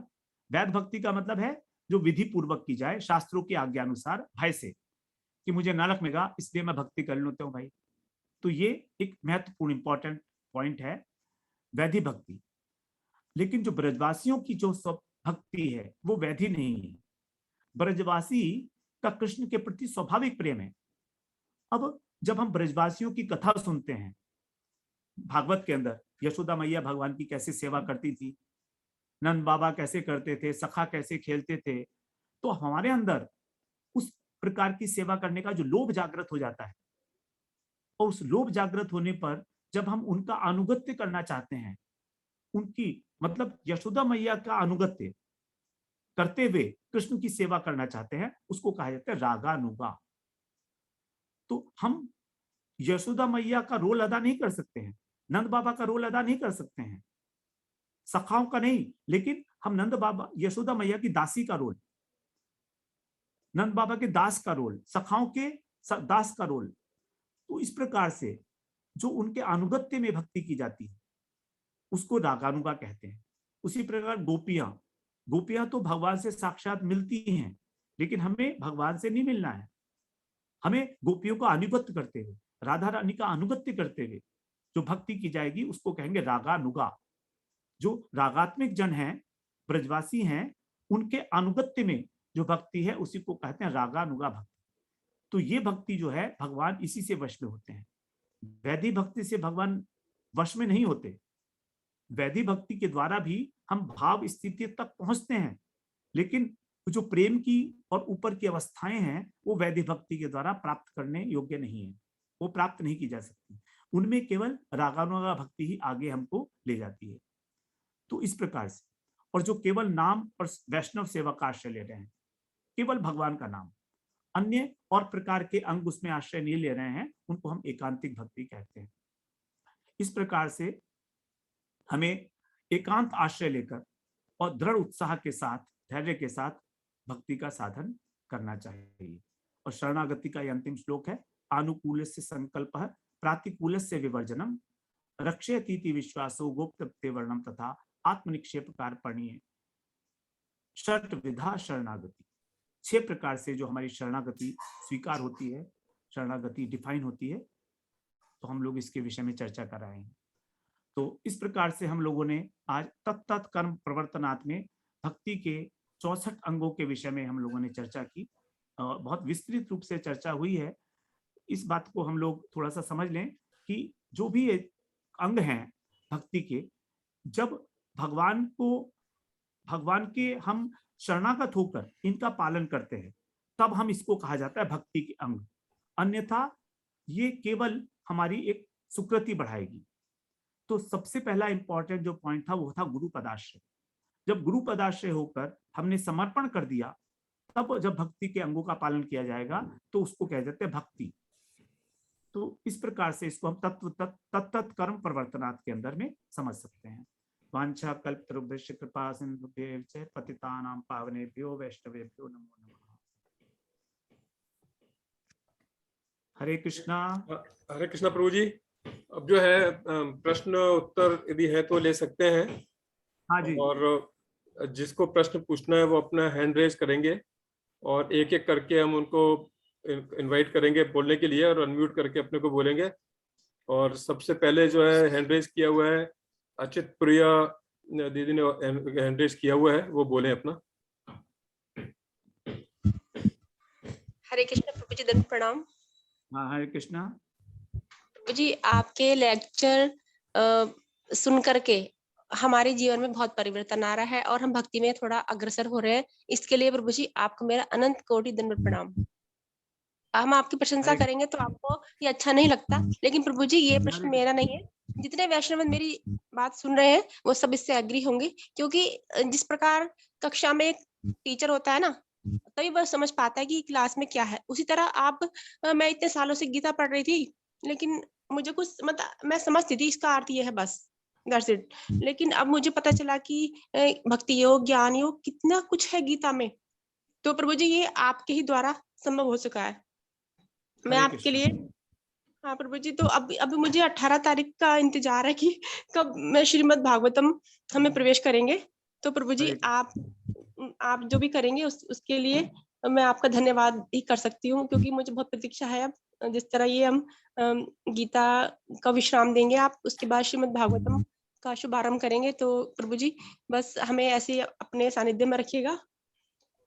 वैध भक्ति का मतलब है जो विधि पूर्वक की जाए, शास्त्रों के आज्ञा अनुसार, भय से कि मुझे नरक मिलेगा इसलिए मैं भक्ति कर लेता हूं भाई। तो ये एक महत्वपूर्ण इंपॉर्टेंट पॉइंट है, वैधि भक्ति। लेकिन जो ब्रजवासियों की जो सब भक्ति है वो वैधि नहीं है। ब्रजवासी का कृष्ण के प्रति स्वाभाविक प्रेम है। अब जब हम ब्रजवासियों की कथा सुनते हैं भागवत के अंदर, यशोदा मैया भगवान की कैसे सेवा करती थी, नंद बाबा कैसे करते थे, सखा कैसे खेलते थे, तो हमारे अंदर उस प्रकार की सेवा करने का जो लोभ जागृत हो जाता है। और उस लोभ जागृत होने पर जब हम उनका अनुगत्य करना चाहते हैं, उनकी मतलब यशोदा मैया का अनुगत्य करते हुए कृष्ण की सेवा करना चाहते हैं, उसको कहा जाता है रागानुगा। तो हम यशोदा मैया का रोल अदा नहीं कर सकते हैं, नंद बाबा का रोल अदा नहीं कर सकते हैं, सखाओं का नहीं, लेकिन हम नंद बाबा यशोदा मैया की दासी का रोल, नंद बाबा के दास का रोल, सखाओं के दास का रोल। तो इस प्रकार से जो उनके अनुगत्य में भक्ति की जाती है उसको रागानुगा कहते हैं। उसी प्रकार गोपियां, गोपियां तो भगवान से साक्षात मिलती हैं, लेकिन हमें भगवान से नहीं मिलना है। हमें गोपियों का अनुगत्य करते हुए, राधा रानी का अनुगत्य करते हुए जो भक्ति की जाएगी उसको कहेंगे रागानुगा। जो रागात्मिक जन है, ब्रजवासी हैं, उनके अनुगत्य में जो भक्ति है उसी को कहते हैं रागानुगा भक्ति। तो ये भक्ति जो है भगवान इसी से वश में होते हैं। वैधि भक्ति से भगवान वश में नहीं होते। वैधि भक्ति के द्वारा भी हम भाव स्थिति तक पहुंचते हैं, लेकिन जो प्रेम की और ऊपर की अवस्थाएं हैं वो वैधि भक्ति के द्वारा प्राप्त करने योग्य नहीं है, वो प्राप्त नहीं की जा सकती। उनमें केवल रागानुगा भक्ति ही आगे हमको ले जाती है। तो इस प्रकार से, और जो केवल नाम और वैष्णव सेवा का आश्रय ले रहे हैं, केवल भगवान का नाम, अन्य और प्रकार के अंग उसमें आश्रय नहीं ले रहे हैं, उनको हम एकांतिक भक्ति कहते हैं। इस प्रकार से हमें एकांत आश्रय लेकर और दृढ़ उत्साह के साथ, धैर्य के साथ भक्ति का साधन करना चाहिए। और शरणागति का यह अंतिम श्लोक है, अनुकूल से संकल्प प्रातिकूल से विवर्जनम रक्षयतीति विश्वासो गोप्तप्ते वर्णम तथा आत्मनिक्षेप कार्पणीय षट विधा शरणागति। 6 प्रकार से जो हमारी शरणागति स्वीकार होती है, शरणागति डिफाइन होती है, तो हम लोग इसके विषय में चर्चा कर रहे हैं। तो इस प्रकार से हम लोगों ने आज तत्त कर्म प्रवर्तनात् में भक्ति के 64 अंगों के विषय में हम लोगों ने चर्चा की। बहुत विस्तृत रूप से चर्चा हुई है। इस बात को हम लोग थोड़ा सा समझ लें कि जो भी अंग हैं भक्ति के, जब भगवान के हम शरणागत होकर इनका पालन करते हैं, तब हम इसको कहा जाता है भक्ति के अंग। अन्यथा ये केवल हमारी एक सुकृति बढ़ाएगी। तो सबसे पहला इंपॉर्टेंट जो पॉइंट था वो था गुरु पदाश्रय। जब गुरु पदाश्रय होकर हमने समर्पण कर दिया, तब जब भक्ति के अंगों का पालन किया जाएगा तो उसको कह जाते हैं भक्ति। तो इस प्रकार से इसको हम तत्त कर्म प्रवर्तनात् के अंदर में समझ सकते हैं। वांछा कल्पतरुभ्यश्च कृपा सिन्धुभ्येव च पतितानां पावनेभ्यो वैष्णवेभ्यो नमो नमः। हरे कृष्णा। हरे कृष्णा प्रभु जी। अब जो है प्रश्न उत्तर यदि है तो ले सकते हैं। हाँ जी। और जिसको प्रश्न पूछना है वो अपना हैंड रेज करेंगे और एक एक करके हम उनको इनवाइट करेंगे बोलने के लिए और अनम्यूट करके अपने को बोलेंगे। और सबसे पहले जो है हैंड रेज किया हुआ है अचित प्रिया दीदी ने हैंड रेज किया हुआ है, वो बोले अपना। हरे कृष्ण प्रभु जी, दंड प्रणाम। हाँ हरे कृष्णा। प्रभु जी, आपके लेक्चर सुन करके हमारे जीवन में बहुत परिवर्तन आ रहा है और हम भक्ति में थोड़ा अग्रसर हो रहे हैं। इसके लिए प्रभु जी आपको मेरा अनंत कोटि दंड प्रणाम। हम आपकी प्रशंसा करेंगे तो आपको ये अच्छा नहीं लगता, लेकिन प्रभु जी ये प्रश्न मेरा नहीं है। जितने वैष्णव मेरी बात सुन रहे हैं वो सब इससे एग्री होंगे, क्योंकि जिस प्रकार कक्षा में एक टीचर होता है ना, तभी वह समझ पाता है कि क्लास में क्या है। उसी तरह आप मैं इतने सालों से गीता पढ़ रही थी, लेकिन मुझे कुछ मतलब मैं समझती थी इसका अर्थ ये है बस, दैट्स इट। लेकिन अब मुझे पता चला कि भक्ति योग, ज्ञान योग, कितना कुछ है गीता में। तो प्रभु जी ये आपके ही द्वारा संभव हो चुका है। मैं आपके लिए, हाँ प्रभु जी, तो अब मुझे 18 तारीख का इंतजार है कि कब मैं श्रीमद् भागवतम हमें प्रवेश करेंगे। तो प्रभु जी आप जो भी करेंगे उसके लिए मैं आपका धन्यवाद ही कर सकती हूँ, क्योंकि मुझे बहुत प्रतीक्षा है। अब जिस तरह ये हम गीता का विश्राम देंगे, आप उसके बाद श्रीमद् भागवतम का शुभारंभ करेंगे। तो प्रभु जी बस हमें ऐसे अपने सानिध्य में रखिएगा।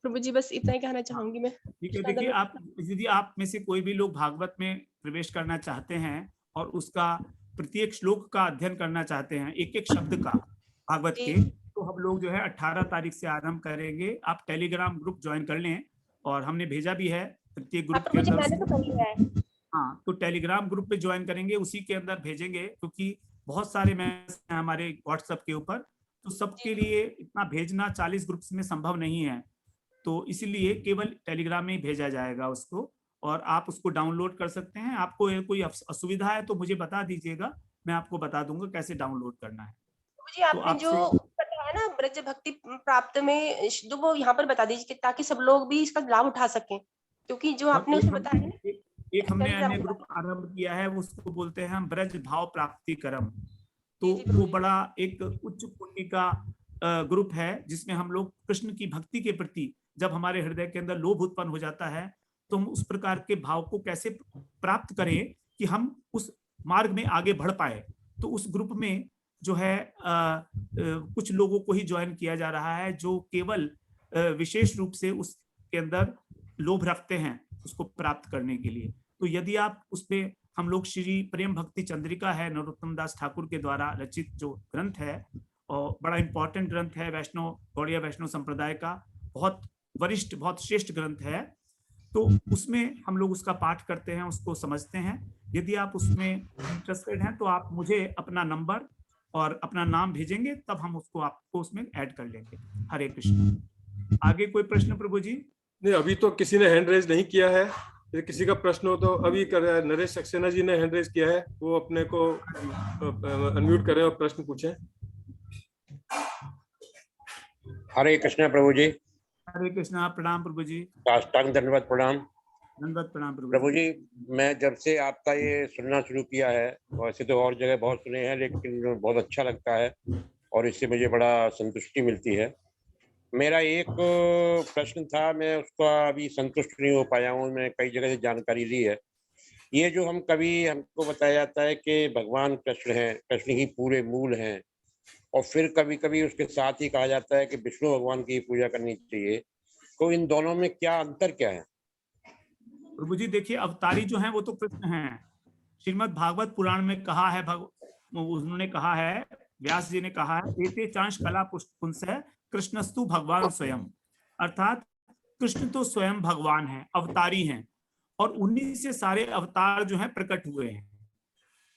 प्रभु जी बस इतना ही कहना चाहूंगी मैं। ठीक है। देखिए, आप यदि आप में से कोई भी लोग भागवत में प्रवेश करना चाहते हैं और उसका प्रत्येक श्लोक का अध्ययन करना चाहते हैं, एक एक शब्द का भागवत के, तो हम लोग जो है 18 तारीख से आरंभ करेंगे। आप टेलीग्राम ग्रुप ज्वाइन कर लें और हमने भेजा भी है प्रत्येक ग्रुप के अंदर। मैंने तो कर लिया है। हाँ, तो टेलीग्राम ग्रुप पे ज्वाइन करेंगे, उसी के अंदर भेजेंगे, क्योंकि बहुत सारे मैसेज हैं हमारे व्हाट्सएप के ऊपर, तो सबके लिए इतना भेजना 40 ग्रुप्स में संभव नहीं है। तो इसीलिए केवल टेलीग्राम में ही भेजा जाएगा उसको, और आप उसको डाउनलोड कर सकते हैं। आपको कोई असुविधा है तो मुझे बता दीजिएगा, मैं आपको बता दूंगा कैसे डाउनलोड करना है। जी आपने जो बताया ना ब्रज भक्ति प्राप्त में, जो वो यहाँ पर बता दीजिए ताकि सब लोग भी इसका लाभ उठा सकें, क्योंकि जो आपने उसमें बताया है ना, एक हमने अन्य ग्रुप आरंभ किया है, उसको बोलते हैं हम ब्रज भाव प्राप्ति क्रम। तो वो बड़ा एक उच्च पुण्य का ग्रुप है, जिसमें हम लोग कृष्ण की भक्ति के प्रति जब हमारे हृदय के अंदर लोभ उत्पन्न हो जाता है, तो हम उस प्रकार के भाव को कैसे प्राप्त करें कि हम उस मार्ग में आगे बढ़ पाए। तो उस ग्रुप में जो है कुछ लोगों को ही ज्वाइन किया जा रहा है, जो केवल विशेष रूप से उसके अंदर लोभ रखते हैं उसको प्राप्त करने के लिए। तो यदि आप उसमें, हम लोग श्री प्रेम भक्ति चंद्रिका है, नरोत्तम दास ठाकुर के द्वारा रचित जो ग्रंथ है, और बड़ा इंपॉर्टेंट ग्रंथ है वैष्णव गौड़िया वैष्णव संप्रदाय का, बहुत वरिष्ठ बहुत श्रेष्ठ ग्रंथ है। तो उसमें हम लोग उसका पाठ करते हैं, उसको समझते हैं। यदि आप उसमें इंटरेस्टेड हैं तो आप मुझे अपना नंबर और अपना नाम भेजेंगे, तब हम उसको आपको उसमें ऐड कर लेंगे। हरे कृष्ण। आगे कोई प्रश्न प्रभु जी? नहीं, अभी तो किसी ने हैंड रेज नहीं किया है। यदि किसी का प्रश्न हो तो अभी कर रहा है। नरेश सक्सेना जी ने हैंड रेज किया है, वो अपने को अनम्यूट करें और प्रश्न पूछें। हरे कृष्णा प्रभु जी। हरे कृष्णा। प्रणाम प्रभु जी। साष्टांग दंडवत प्रणाम। दंडवत प्रणाम प्रभु जी। मैं जब से आपका ये सुनना शुरू किया है, वैसे तो और जगह बहुत सुने हैं, लेकिन बहुत अच्छा लगता है और इससे मुझे बड़ा संतुष्टि मिलती है। मेरा एक प्रश्न था, मैं उसका अभी संतुष्ट नहीं हो पाया हूँ। मैं कई जगह से जानकारी ली है। ये जो हमको बताया जाता है कि भगवान कृष्ण हैं, कृष्ण ही पूरे मूल हैं, और फिर कभी कभी उसके साथ ही कहा जाता है कि विष्णु भगवान की पूजा करनी चाहिए। तो इन दोनों में क्या अंतर क्या है? प्रभु जी देखिए, अवतारी जो हैं वो तो कृष्ण हैं। श्रीमद् भागवत पुराण में कहा है, उन्होंने कहा है, व्यास जी ने कहा है, एते चांश कला पुंसः कृष्णस्तु भगवान स्वयं। अर्थात कृष्ण तो स्वयं भगवान है, अवतारी हैं, और उन्हीं से सारे अवतार जो हैं प्रकट हुए हैं।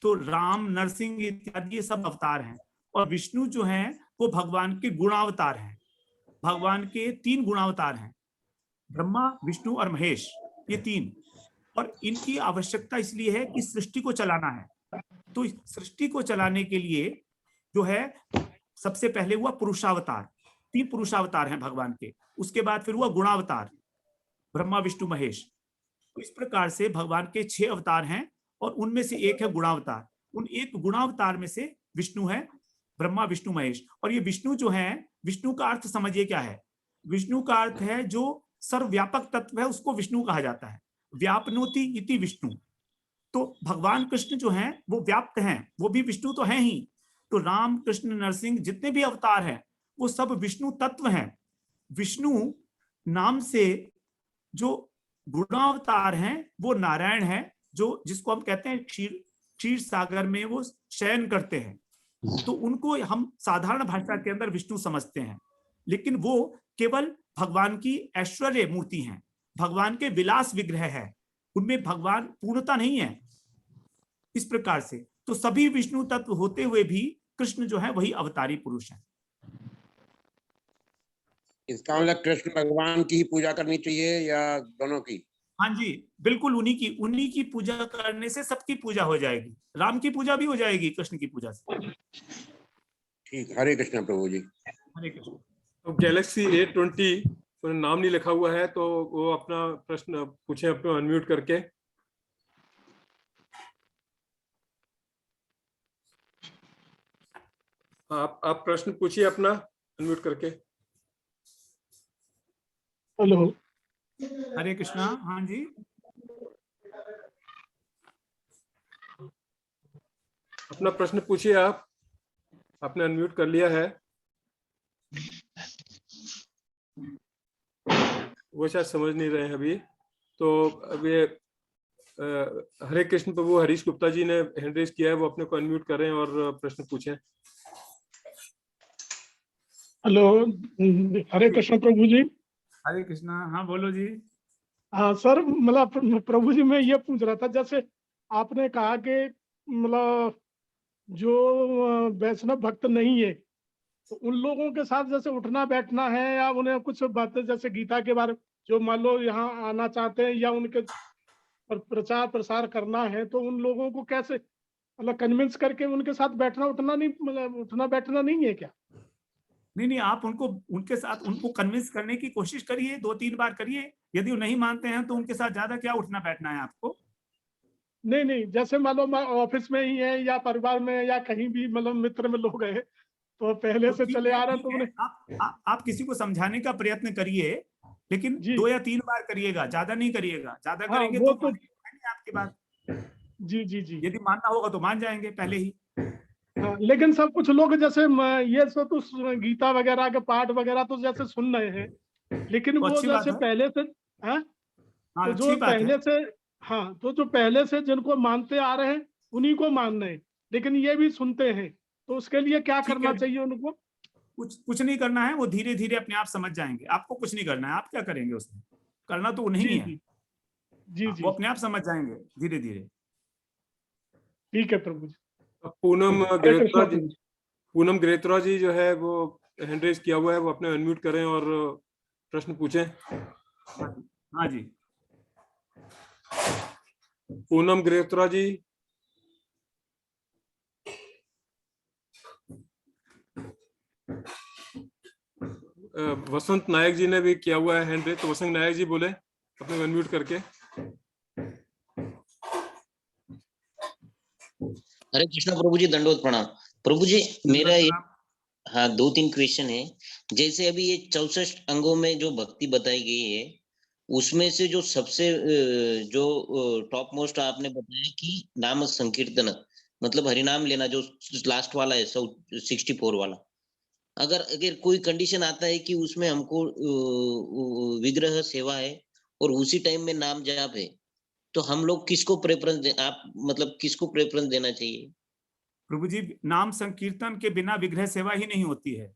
तो राम, नरसिंह इत्यादि ये सब अवतार हैं, और विष्णु जो हैं वो भगवान के गुणावतार हैं। भगवान के 3 गुणावतार हैं, ब्रह्मा, विष्णु और महेश, ये 3। और इनकी आवश्यकता इसलिए है कि सृष्टि को चलाना है। तो सृष्टि को चलाने के लिए जो है, सबसे पहले हुआ पुरुषावतार। 3 पुरुषावतार हैं भगवान के। उसके बाद फिर हुआ गुणावतार, ब्रह्मा, विष्णु, महेश। तो इस प्रकार से भगवान के 6 अवतार हैं और उनमें से एक है गुणावतार। उन एक गुणावतार में से विष्णु है, ब्रह्मा विष्णु महेश। और ये विष्णु जो है, विष्णु का अर्थ समझिए क्या है। विष्णु का अर्थ है जो सर्वव्यापक तत्व है, उसको विष्णु कहा जाता है। व्यापनोति इति विष्णु। तो भगवान कृष्ण जो हैं वो व्याप्त हैं, वो भी विष्णु तो हैं ही। तो राम कृष्ण नरसिंह जितने भी अवतार हैं वो सब विष्णु तत्व हैं। विष्णु नाम से जो गुणावतार हैं वो नारायण है, जो जिसको हम कहते हैं क्षीर सागर में वो शयन करते हैं। तो उनको हम साधारण भाषा के अंदर विष्णु समझते हैं, लेकिन वो केवल भगवान की ऐश्वर्य मूर्ति हैं, भगवान के विलास विग्रह है, उनमें भगवान पूर्णता नहीं है। इस प्रकार से तो सभी विष्णु तत्व होते हुए भी कृष्ण जो है वही अवतारी पुरुष है। इसका मतलब कृष्ण भगवान की ही पूजा करनी चाहिए या दोनों की? हाँ जी, बिल्कुल उन्हीं की पूजा करने से सबकी पूजा हो जाएगी। राम की पूजा भी हो जाएगी कृष्ण की पूजा से। ठीक, हरे कृष्ण प्रभु जी। हरे कृष्ण। तो गैलेक्सी A20 तो नाम नहीं लिखा हुआ है, तो वो अपना प्रश्न पूछे अपने अनम्यूट करके। आप प्रश्न पूछिए अपना अनम्यूट करके। हेलो, हरे कृष्णा। हाँ जी, अपना प्रश्न पूछिए। आपने अनम्यूट कर लिया है। वो शायद समझ नहीं रहे हैं अभी। तो अभी हरे कृष्ण प्रभु हरीश गुप्ता जी ने हैंड रेज किया है, वो अपने को अनम्यूट करें और प्रश्न पूछें। हेलो, हरे कृष्ण प्रभु जी। हरे कृष्णा। हाँ बोलो जी। हाँ सर, मतलब प्रभु जी मैं ये पूछ रहा था, जैसे आपने कहा कि मतलब जो वैष्णव भक्त नहीं है तो उन लोगों के साथ जैसे उठना बैठना है, या उन्हें कुछ बातें जैसे गीता के बारे में, जो मान लो यहाँ आना चाहते हैं या उनके प्रचार प्रसार करना है, तो उन लोगों को कैसे मतलब कन्विंस करके उनके साथ बैठना उठना नहीं, मतलब उठना बैठना नहीं है क्या? नहीं, आप उनके साथ उनको कन्विंस करने की कोशिश करिए, 2-3 बार करिए। यदि वो नहीं मानते हैं तो उनके साथ ज्यादा क्या उठना बैठना है आपको। नहीं, जैसे मान लो ऑफिस में ही है या परिवार में या कहीं भी, मतलब मित्र में लोग हैं तो पहले तो से ठीक चले है, आ रहे हैं, ठीक तो है। उन्हें आप किसी को समझाने का प्रयत्न करिए, लेकिन जी 2 या 3 बार करिएगा, ज्यादा नहीं करिएगा। ज्यादा हाँ करेंगे वो तो तो मानेंगे आपकी बात। जी यदि मानना होगा तो मान जाएंगे पहले ही। हाँ, लेकिन सब कुछ लोग जैसे ये सब तो गीता वगैरह के पाठ वगैरह तो जैसे सुन रहे हैं, लेकिन तो वो अच्छी बात जैसे है। पहले से, हाँ हाँ, तो अच्छी जो बात है। पहले से, हाँ तो जो पहले से जिनको मानते आ रहे हैं उन्हीं को मान रहे हैं, लेकिन ये भी सुनते हैं, तो उसके लिए क्या ठीक करना है, चाहिए उनको? कुछ नहीं करना है, वो धीरे धीरे अपने आप समझ जाएंगे। आपको कुछ नहीं करना है, आप क्या करेंगे उसमें, करना तो उन्हें ही जी है। जी जी हाँ, जी वो अपने आप समझ जाएंगे धीरे धीरे। ठीक है प्रभु जी। अब पूनम हरे गिरेत्रा कृष्णा जी, प्रभु जी। पूनम गिरेत्रा जी जो है वो हैंड रेज किया हुआ है, वो अपने अनम्यूट करें और प्रश्न पूछें। हाँ जी, हाँ जी। पूनम गिरेत्रा जी। वसंत नायक जी ने भी किया हुआ है हैंड रेज, तो वसंत नायक जी बोले अपने अनम्यूट करके। हरे कृष्णा प्रभु जी, दंडवत प्रणाम। प्रभु जी मेरा एक, हाँ 2-3 क्वेश्चन है। जैसे अभी ये 64 अंगों में जो भक्ति बताई गई है, उसमें से जो सबसे जो टॉप मोस्ट आपने बताया कि नाम संकीर्तन, मतलब हरिनाम लेना, जो लास्ट वाला है 64 वाला, अगर कोई कंडीशन आता है कि उसमें हमको विग्रह सेवा है और उसी टाइम में नाम जाप है, तो हम लोग किसको प्रेफरेंस दे, आप मतलब किसको प्रेफरेंस देना चाहिए? प्रभु जी, नाम संकीर्तन के बिना विग्रह सेवा ही नहीं होती है।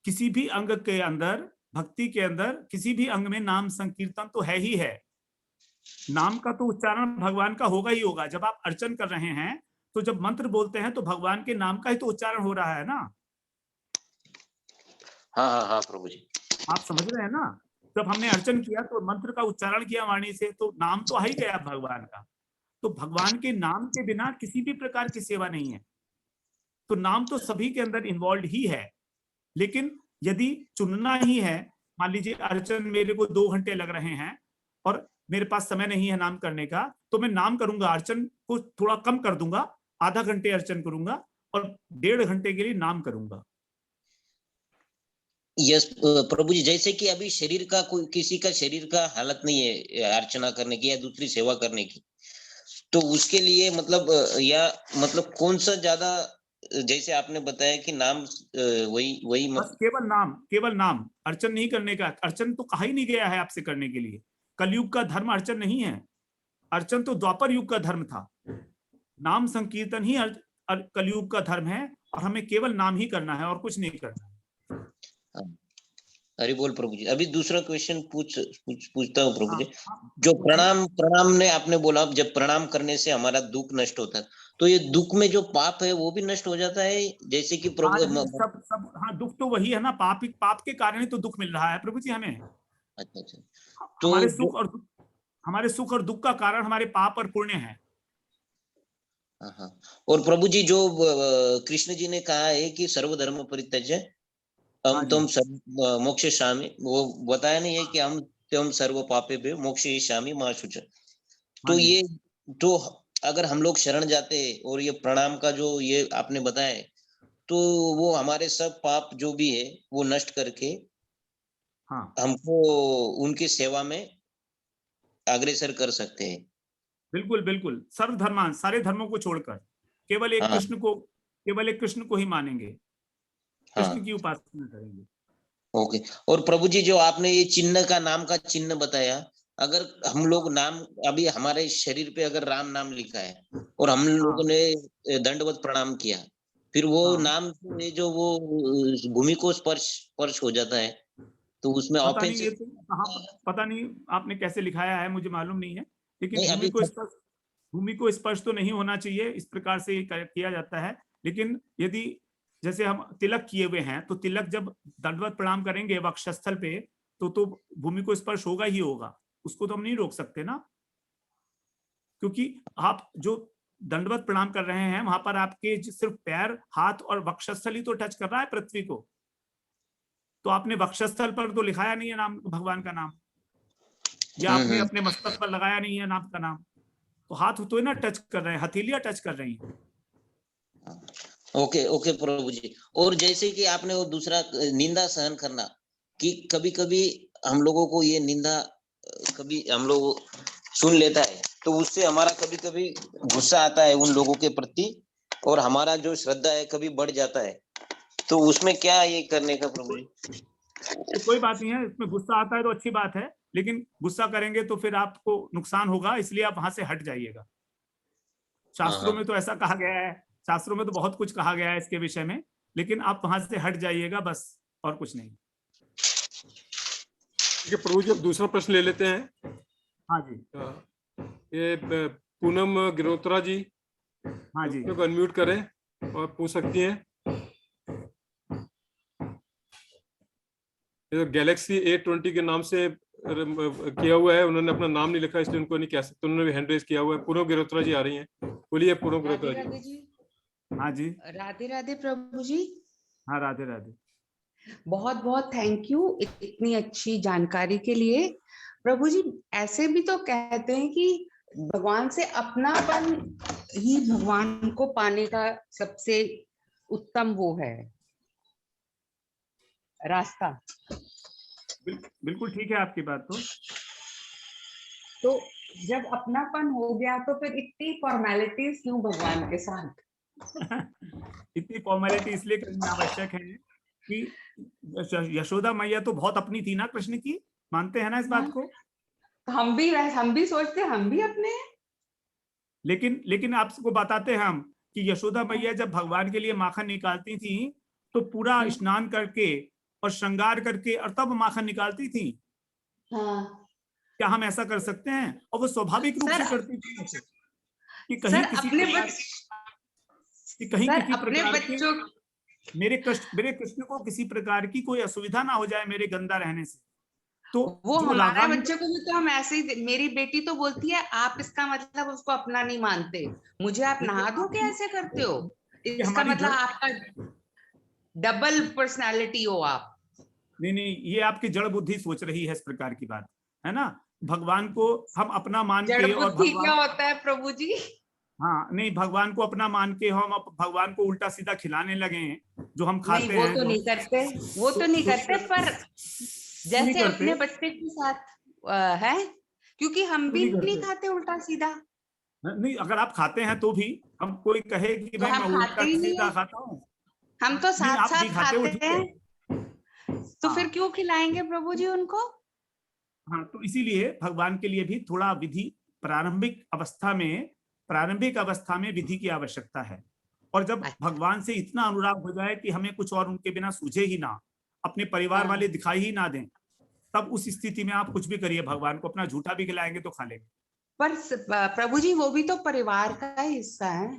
किसी भी अंग के अंदर, भक्ति के अंदर किसी भी अंग में नाम संकीर्तन तो है ही है। नाम का तो उच्चारण भगवान का होगा ही होगा। जब आप अर्चन कर रहे हैं तो जब मंत्र बोलते हैं तो भगवान के नाम का ही तो उच्चारण हो रहा है ना। हाँ प्रभु जी। आप समझ रहे हैं ना। जब हमने अर्चन किया तो मंत्र का उच्चारण किया वाणी से, तो नाम तो आ ही गया भगवान का। तो भगवान के नाम के बिना किसी भी प्रकार की सेवा नहीं है। तो नाम तो सभी के अंदर इन्वॉल्व ही है। लेकिन यदि चुनना ही है, मान लीजिए अर्चन मेरे को 2 घंटे लग रहे हैं और मेरे पास समय नहीं है नाम करने का, तो मैं नाम करूंगा, अर्चन को थोड़ा कम कर दूंगा, आधा घंटे अर्चन करूंगा और 1.5 घंटे के लिए नाम करूंगा। यस प्रभु जी, जैसे कि अभी शरीर का कोई, किसी का शरीर का हालत नहीं है अर्चना करने की या दूसरी सेवा करने की, तो उसके लिए मतलब या मतलब कौन सा ज्यादा, जैसे आपने बताया कि नाम वही बस केवल नाम, अर्चन नहीं करने का। अर्चन तो कहा ही नहीं गया है आपसे करने के लिए। कलयुग का धर्म अर्चन नहीं है, अर्चन तो द्वापर युग का धर्म था। नाम संकीर्तन ही कलयुग का धर्म है और हमें केवल नाम ही करना है और कुछ नहीं करना है। हरि बोल प्रभु जी। अभी दूसरा क्वेश्चन पूछता हूँ प्रभु जी। हाँ, जो प्रणाम ने आपने बोला, जब प्रणाम करने से हमारा दुख नष्ट होता है, तो ये दुख में जो पाप है वो भी नष्ट हो जाता है, जैसे कि प्रभु सब हाँ, दुख तो वही है ना, पाप के कारण ही तो दुख मिल रहा है प्रभु जी हमें। अच्छा, तो हमारे सुख और दुख का कारण हमारे पाप और पुण्य है। हाँ, और प्रभु जी जो कृष्ण जी ने कहा है कि सर्वधर्म परित्यज्य तुम मोक्षयिष्यामि, वो बताया नहीं है कि हम तुम सर्व पापेभ्यो मोक्षयिष्यामि मा शुच। तो ये तो अगर हम लोग शरण जाते और ये प्रणाम का जो ये आपने बताया, तो वो हमारे सब पाप जो भी है वो नष्ट करके हमको उनकी सेवा में अग्रसर कर सकते हैं। बिल्कुल सर्वधर्मान, सारे धर्मों को छोड़कर केवल एक कृष्ण को ही मानेंगे, कृष्ण की उपासना करेंगे। ओके। और प्रभु जी जो आपने ये चिन्ह का, नाम का चिन्ह बताया, अगर हम लोग नाम, अभी हमारे शरीर पे अगर राम नाम लिखा है और हम लोगों ने दंडवत प्रणाम किया, फिर वो नाम से जो वो भूमि को स्पर्श हो जाता है, तो उसमें ऑफेंस, पता नहीं आपने कैसे लिखाया है, मुझे मालूम नहीं है, लेकिन भूमि को स्पर्श तो नहीं होना चाहिए, इस प्रकार से किया जाता है। लेकिन यदि जैसे हम तिलक किए हुए हैं, तो तिलक जब दंडवत प्रणाम करेंगे वक्षस्थल पे, तो भूमि को स्पर्श होगा ही होगा, उसको तो हम नहीं रोक सकते ना, क्योंकि आप जो दंडवत प्रणाम कर रहे हैं वहां पर आपके सिर्फ पैर, हाथ और वक्षस्थल ही तो टच कर रहा है पृथ्वी को, तो आपने वक्षस्थल पर तो लिखाया नहीं है नाम, भगवान का नाम, या आपने अपने मस्तक पर लगाया नहीं है नाम का नाम, तो हाथ तो ना टच कर रहे हैं, हथेलियां टच कर रही हैं। ओके प्रभु जी। और जैसे कि आपने वो दूसरा निंदा सहन करना, कि कभी कभी हम लोगों को ये निंदा कभी हम लोग सुन लेता है, तो उससे हमारा कभी कभी गुस्सा आता है उन लोगों के प्रति, और हमारा जो श्रद्धा है कभी बढ़ जाता है, तो उसमें क्या ये करने का प्रभु जी? तो कोई बात नहीं है, इसमें गुस्सा आता है तो अच्छी बात है, लेकिन गुस्सा करेंगे तो फिर आपको नुकसान होगा, इसलिए आप वहां से हट जाइएगा। शास्त्रों में तो ऐसा कहा गया है, शास्त्रों में तो बहुत कुछ कहा गया है इसके विषय में, लेकिन आप वहां से हट जाइएगा बस, और कुछ नहीं। ठीक है प्रभु जी, अब दूसरा प्रश्न ले लेते हैं। हाँ जी, ये पूनम गिरोत्रा जी, हाँ जी, को अनम्यूट करें और पूछ सकती हैं। ये गैलेक्सी A20 के नाम से किया हुआ है, उन्होंने अपना नाम नहीं लिखा, इसलिए उनको नहीं कह सकते, उन्होंने भी हैंड रेज किया हुआ है। पूनम गिरोत्रा जी आ रही हैं, बोलिए पूनम गिरोत्रा जी। हाँ जी, राधे राधे प्रभु जी। हाँ राधे राधे। बहुत बहुत थैंक यू इतनी अच्छी जानकारी के लिए। प्रभु जी, ऐसे भी तो कहते हैं कि भगवान से अपनापन ही भगवान को पाने का सबसे उत्तम वो है रास्ता। बिल्कुल ठीक है आपकी बात। तो जब अपनापन हो गया तो फिर इतनी फॉर्मेलिटीज क्यों भगवान के साथ? इतनी फॉर्मेलिटी इसलिए करनी आवश्यक है कि यशोदा मैया तो बहुत अपनी थी ना कृष्ण की, मानते हैं ना इस बात को? हम भी सोचते हम भी अपने हैं। लेकिन आपको बताते हैं हम कि यशोदा मैया जब भगवान के लिए माखन निकालती थी, तो पूरा स्नान करके और श्रृंगार करके और तब माखन निकालती थी। क्या हम ऐसा कर सकते हैं? और वो स्वाभाविक रूप से करती थी कि कहीं किसी प्रकार की मेरे कृष्ण को किसी प्रकार की कोई असुविधा ना हो जाए मेरे गंदा रहने से। तो वो हमारे बच्चे को भी तो हम ऐसे ही, मेरी बेटी तो बोलती है आप इसका मतलब उसको अपना नहीं मानते, मुझे आप नहा धो के ऐसे करते हो, इसका मतलब आपका डबल पर्सनालिटी हो आप। नहीं, ये आपकी जड़ बुद्धि सोच रही है इस प्रकार की बात, है ना? भगवान को हम अपना मान जड़ के और बुद्धि क्या भगवान, होता है प्रभु जी? हाँ नहीं, भगवान को अपना मान के हम भगवान को उल्टा सीधा खिलाने लगे हैं, जो हम नहीं, खाते वो हैं, तो जो नहीं करते, वो तो नहीं करते, पर क्यों नहीं जैसे करते? अपने बच्चे के साथ है, क्योंकि हम क्यों भी नहीं नहीं करते? खाते उल्टा सीधा, नहीं, अगर आप खाते हैं तो भी, हम कोई कहे कि तो भाई मैं हम खाते उल्टा ही नहीं सीधा है, खाता हूँ, हम तो नहीं साथ आप भी साथ खाते हो, खाते ठीक है, हैं, तो फिर हाँ क्यों खिलाएंगे प्रभु जी उनको? हाँ। तो इसीलिए भगवान के लिए भी थोड़ा विधि, प्रारंभिक अवस्था में विधि की आवश्यकता है। और जब अच्छा। भगवान से इतना अनुराग हो जाए कि हमें कुछ और उनके बिना सूझे ही ना, अपने परिवार हाँ। वाले दिखाई ही ना दें, तब उस स्थिति में आप कुछ भी करिए, भगवान को अपना झूठा भी खिलाएंगे तो खा लेंगे। पर प्रभु जी वो भी तो परिवार का हिस्सा है।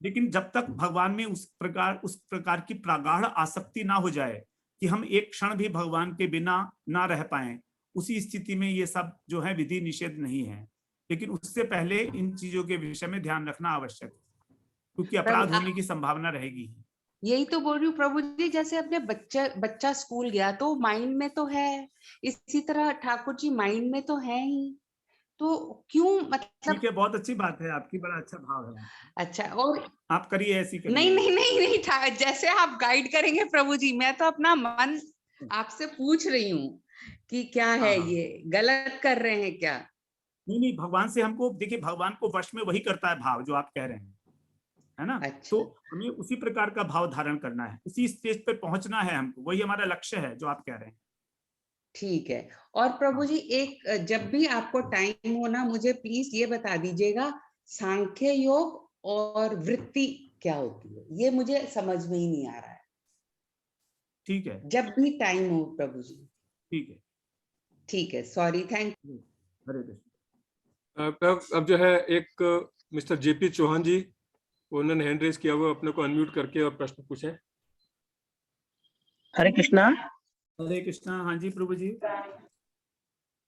लेकिन जब तक भगवान में उस प्रकार की प्रगाढ़ आसक्ति ना हो जाए कि हम एक क्षण भी भगवान के बिना ना रह पाए, उसी स्थिति में ये सब जो है विधि निषेध नहीं है। लेकिन उससे पहले इन चीजों के विषय में ध्यान रखना आवश्यक है, क्योंकि अपराध होने की संभावना रहेगी। यही तो बोल रही हूँ प्रभु जी, जैसे अपने बच्चा स्कूल गया तो माइंड में तो है, इसी तरह ठाकुर जी माइंड में तो है ही, तो क्यों मतलब। ठीक है, बहुत अच्छी बात है आपकी, बड़ा अच्छा भाव है। अच्छा, और आप करिए, ऐसी करिए। नहीं नहीं नहीं नहीं था, जैसे आप गाइड करेंगे प्रभु जी, मैं तो अपना मन आपसे पूछ रही हूँ कि क्या है, हाँ। ये गलत कर रहे हैं क्या? नहीं, भगवान से हमको, देखिए भगवान को वश में वही करता है भाव जो आप कह रहे हैं, है ना? अच्छा। तो हमें उसी प्रकार का भाव धारण करना है, उसी स्टेज पे पहुंचना है हमको, वही हमारा लक्ष्य है जो आप कह रहे हैं। ठीक है। और प्रभु जी, एक जब भी आपको टाइम हो ना, मुझे प्लीज ये बता दीजिएगा, सांख्य योग और वृत्ति क्या होती है, ये मुझे समझ में ही नहीं आ रहा है। ठीक है, जब भी टाइम हो प्रभु जी। ठीक है, ठीक है, सॉरी, थैंक यू। हरे कृष्ण। अब जो है एक मिस्टर जेपी चौहान जी, उन्होंने हैंड रेज किया हुआ, अपने को अनम्यूट करके और प्रश्न पूछे। हरे कृष्णा। हरे कृष्णा। हाँ जी प्रभु जी।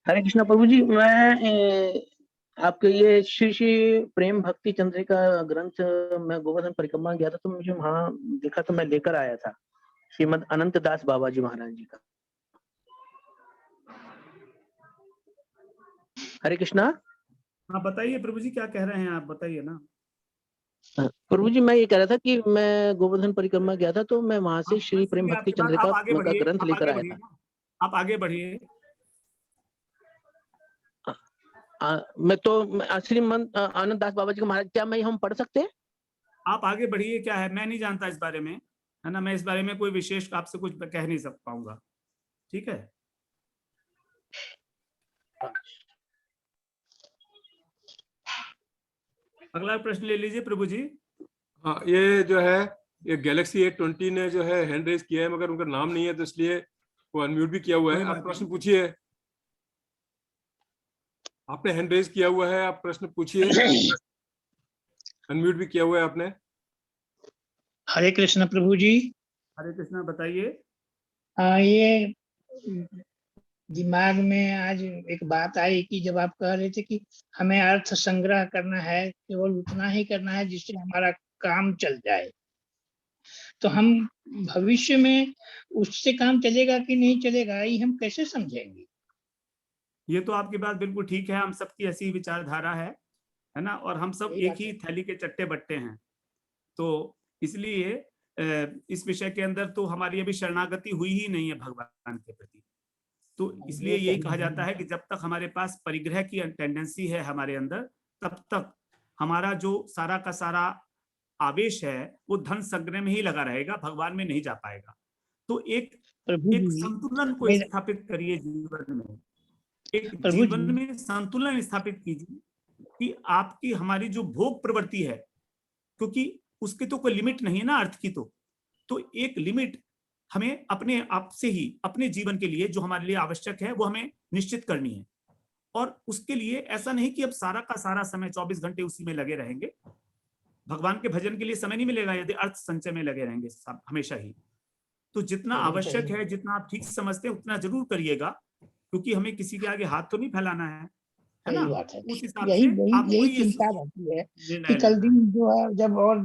हरे कृष्णा प्रभु जी, मैं आपके ये श्री श्री प्रेम भक्ति चंद्रिका ग्रंथ मैं गोवर्धन परिक्रमा गया था, तो मुझे वहां देखा तो मैं लेकर आया था श्रीमद अनंत दास बाबा जी महाराज जी का। हरे कृष्णा। हाँ बताइए प्रभु जी, क्या कह रहे हैं आप, बताइए ना। प्रभु जी, मैं ये कह रहा था कि मैं गोवर्धन परिक्रमा गया था, तो मैं वहां से श्री प्रेम भक्ति चंद्रिका आप आगे का बढ़िए, ग्रंथ लेकर आया था। आप आगे बढ़िए। मैं तो श्रीमद आनंद दास बाबा जी का महाराज, क्या मैं हम पढ़ सकते हैं? आप आगे बढ़िए, क्या है, मैं नहीं जानता इस बारे में, है ना, मैं इस बारे में कोई विशेष आपसे कुछ कह नहीं सक पाऊंगा। ठीक है, अगला प्रश्न ले लीजिए प्रभु जी। हाँ, ये जो है, ये गैलेक्सी A20 ने जो है हैंड रेज किया है, मगर उनका नाम नहीं है, तो इसलिए वो अनम्यूट भी किया हुआ है। आप प्रश्न पूछिए, आपने हैंड रेज किया हुआ है, आप प्रश्न पूछिए, अनम्यूट भी किया हुआ है आपने। हरे कृष्ण प्रभु जी। हरे कृष्णा, बताइए। ये दिमाग में आज एक बात आई कि जब आप कह रहे थे कि हमें अर्थ संग्रह करना है, केवल उतना ही करना है जिससे हमारा काम चल जाए, तो हम भविष्य में उससे काम चलेगा कि नहीं चलेगा, ये हम कैसे समझेंगे? ये तो आपकी बात बिल्कुल ठीक है, हम सबकी ऐसी विचारधारा है ना, और हम सब एक ही थैली के चट्टे बट्टे हैं। तो इसलिए इस विषय के अंदर तो हमारी अभी शरणागति हुई ही नहीं है भगवान के प्रति। तो इसलिए यही कहा जाता है कि जब तक हमारे पास परिग्रह की टेंडेंसी है हमारे अंदर, तब तक हमारा जो सारा का सारा आवेश है वो धन संग्रह में ही लगा रहेगा, भगवान में नहीं जा पाएगा। तो एक संतुलन को स्थापित करिए जीवन में, एक जीवन में संतुलन स्थापित कीजिए कि आपकी हमारी जो भोग प्रवृत्ति है, क्योंकि उसकी तो कोई लिमिट नहीं है ना अर्थ की, तो एक लिमिट हमें अपने आप से ही अपने जीवन के लिए जो हमारे लिए आवश्यक है वो हमें निश्चित करनी है। और उसके लिए ऐसा नहीं कि अब सारा का सारा समय 24 घंटे उसी में लगे रहेंगे, भगवान के भजन के लिए समय नहीं मिलेगा यदि अर्थ संचय में लगे रहेंगे सब हमेशा ही। तो जितना आवश्यक है, जितना आप ठीक समझते हैं उतना जरूर करिएगा, क्योंकि हमें किसी के आगे हाथ तो नहीं फैलाना है ना। बात है। उस हिसाब यही से आप यही चिंता रहती है कि कल दिन जो है जब और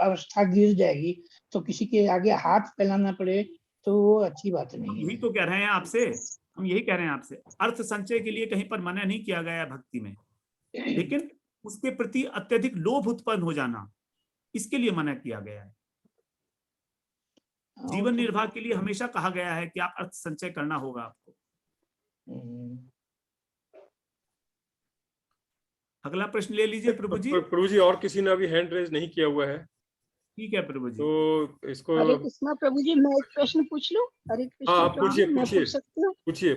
अवस्था गिर जाएगी तो किसी के आगे हाथ फैलाना पड़े, तो वो अच्छी बात नहीं है। यही तो कह रहे हैं आपसे, हम यही कह रहे हैं आपसे, अर्थ संचय के लिए कहीं पर मना नहीं किया गया है भक्ति में, लेकिन उसके प्रति अत्यधिक लोभ उत्पन्न हो जाना, इसके लिए मना किया गया है। जीवन निर्वाह के लिए हमेशा कहा गया है कि आप अर्थ संचय करना होगा आपको। अगला प्रश्न ले लीजिए प्रभु जी। प्रभु जी, और किसी ने अभी हैंड रेज नहीं किया हुआ है, ठीक है प्रभु जी। तो इसको हरे कृष्णा प्रभु जी, मैं एक प्रश्न पूछ लूं? हरे कृष्णा हाँ, प्रभु जी, मैं पूछ सकती हूँ?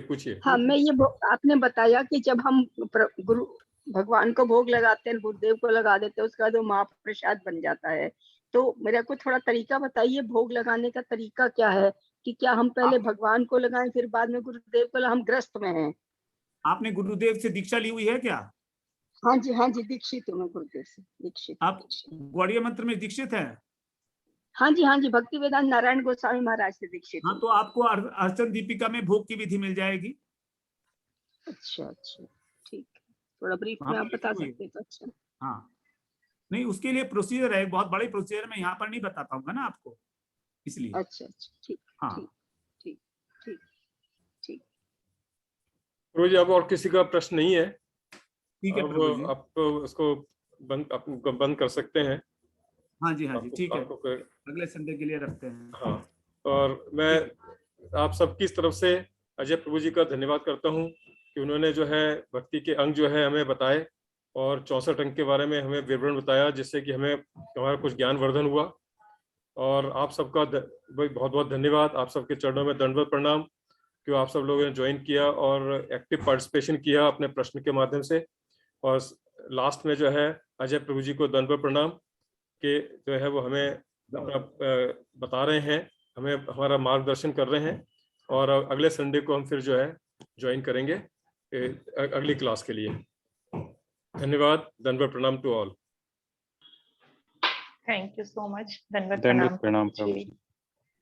पूछिए। हाँ, मैं ये आपने बताया कि जब हम गुरु भगवान को भोग लगाते हैं, गुरुदेव को लगा देते हैं, उसका जो महाप्रसाद बन जाता है, तो मेरे को थोड़ा तरीका बताइए, भोग लगाने का तरीका क्या है? कि क्या हम पहले भगवान को लगाएं फिर बाद में गुरुदेव को? हम ग्रस्त में हैं। आपने गुरुदेव से दीक्षा ली हुई है क्या? हाँ जी, दीक्षित हूँ मैं, गुरुदेव से दीक्षित। आप गौड़ीय मंत्र में दीक्षित है? हाँ जी, भक्ति वेदांत नारायण गोस्वामी महाराज से दीक्षित। हाँ, तो आपको अर्चन दीपिका में भोग की विधि मिल जाएगी। अच्छा, ठीक, थोड़ा ब्रीफ में आप बता सकते तो अच्छा। हाँ, नहीं, उसके लिए प्रोसीजर है, बहुत बड़ी प्रोसीजर, मैं यहाँ पर नहीं बता पाऊंगा ना आपको, इसलिए। अच्छा, ठीक। हाँ, ठीक। प्रभु जी, अब और किसी का प्रश्न नहीं है? ठीक है प्रभु जी, आप उसको बंद कर सकते हैं। हाँ जी, ठीक है, अगले संडे के लिए रखते हैं। हाँ, और मैं आप सबकी तरफ से अजय प्रभु जी का धन्यवाद करता हूँ कि उन्होंने जो है भक्ति के अंग जो है हमें बताए और 64 अंग के बारे में हमें विवरण बताया, जिससे कि हमारा कुछ ज्ञानवर्धन हुआ। और आप सबका बहुत बहुत धन्यवाद। आप सबके चरणों में दंडवत प्रणाम कि आप सब लोगों ने ज्वाइन किया और एक्टिव पार्टिसिपेशन किया अपने प्रश्न के माध्यम से। और लास्ट में जो है अजय प्रभु जी को दंडवत प्रणाम कि जो है वो हमें अपना बता रहे हैं, हमें हमारा मार्गदर्शन कर रहे हैं। और अगले संडे को हम फिर जो है ज्वाइन करेंगे अगली क्लास के लिए। धन्यवाद, दंडवत प्रणाम to all. Thank you so much. दंडवत प्रणाम प्रभु जी।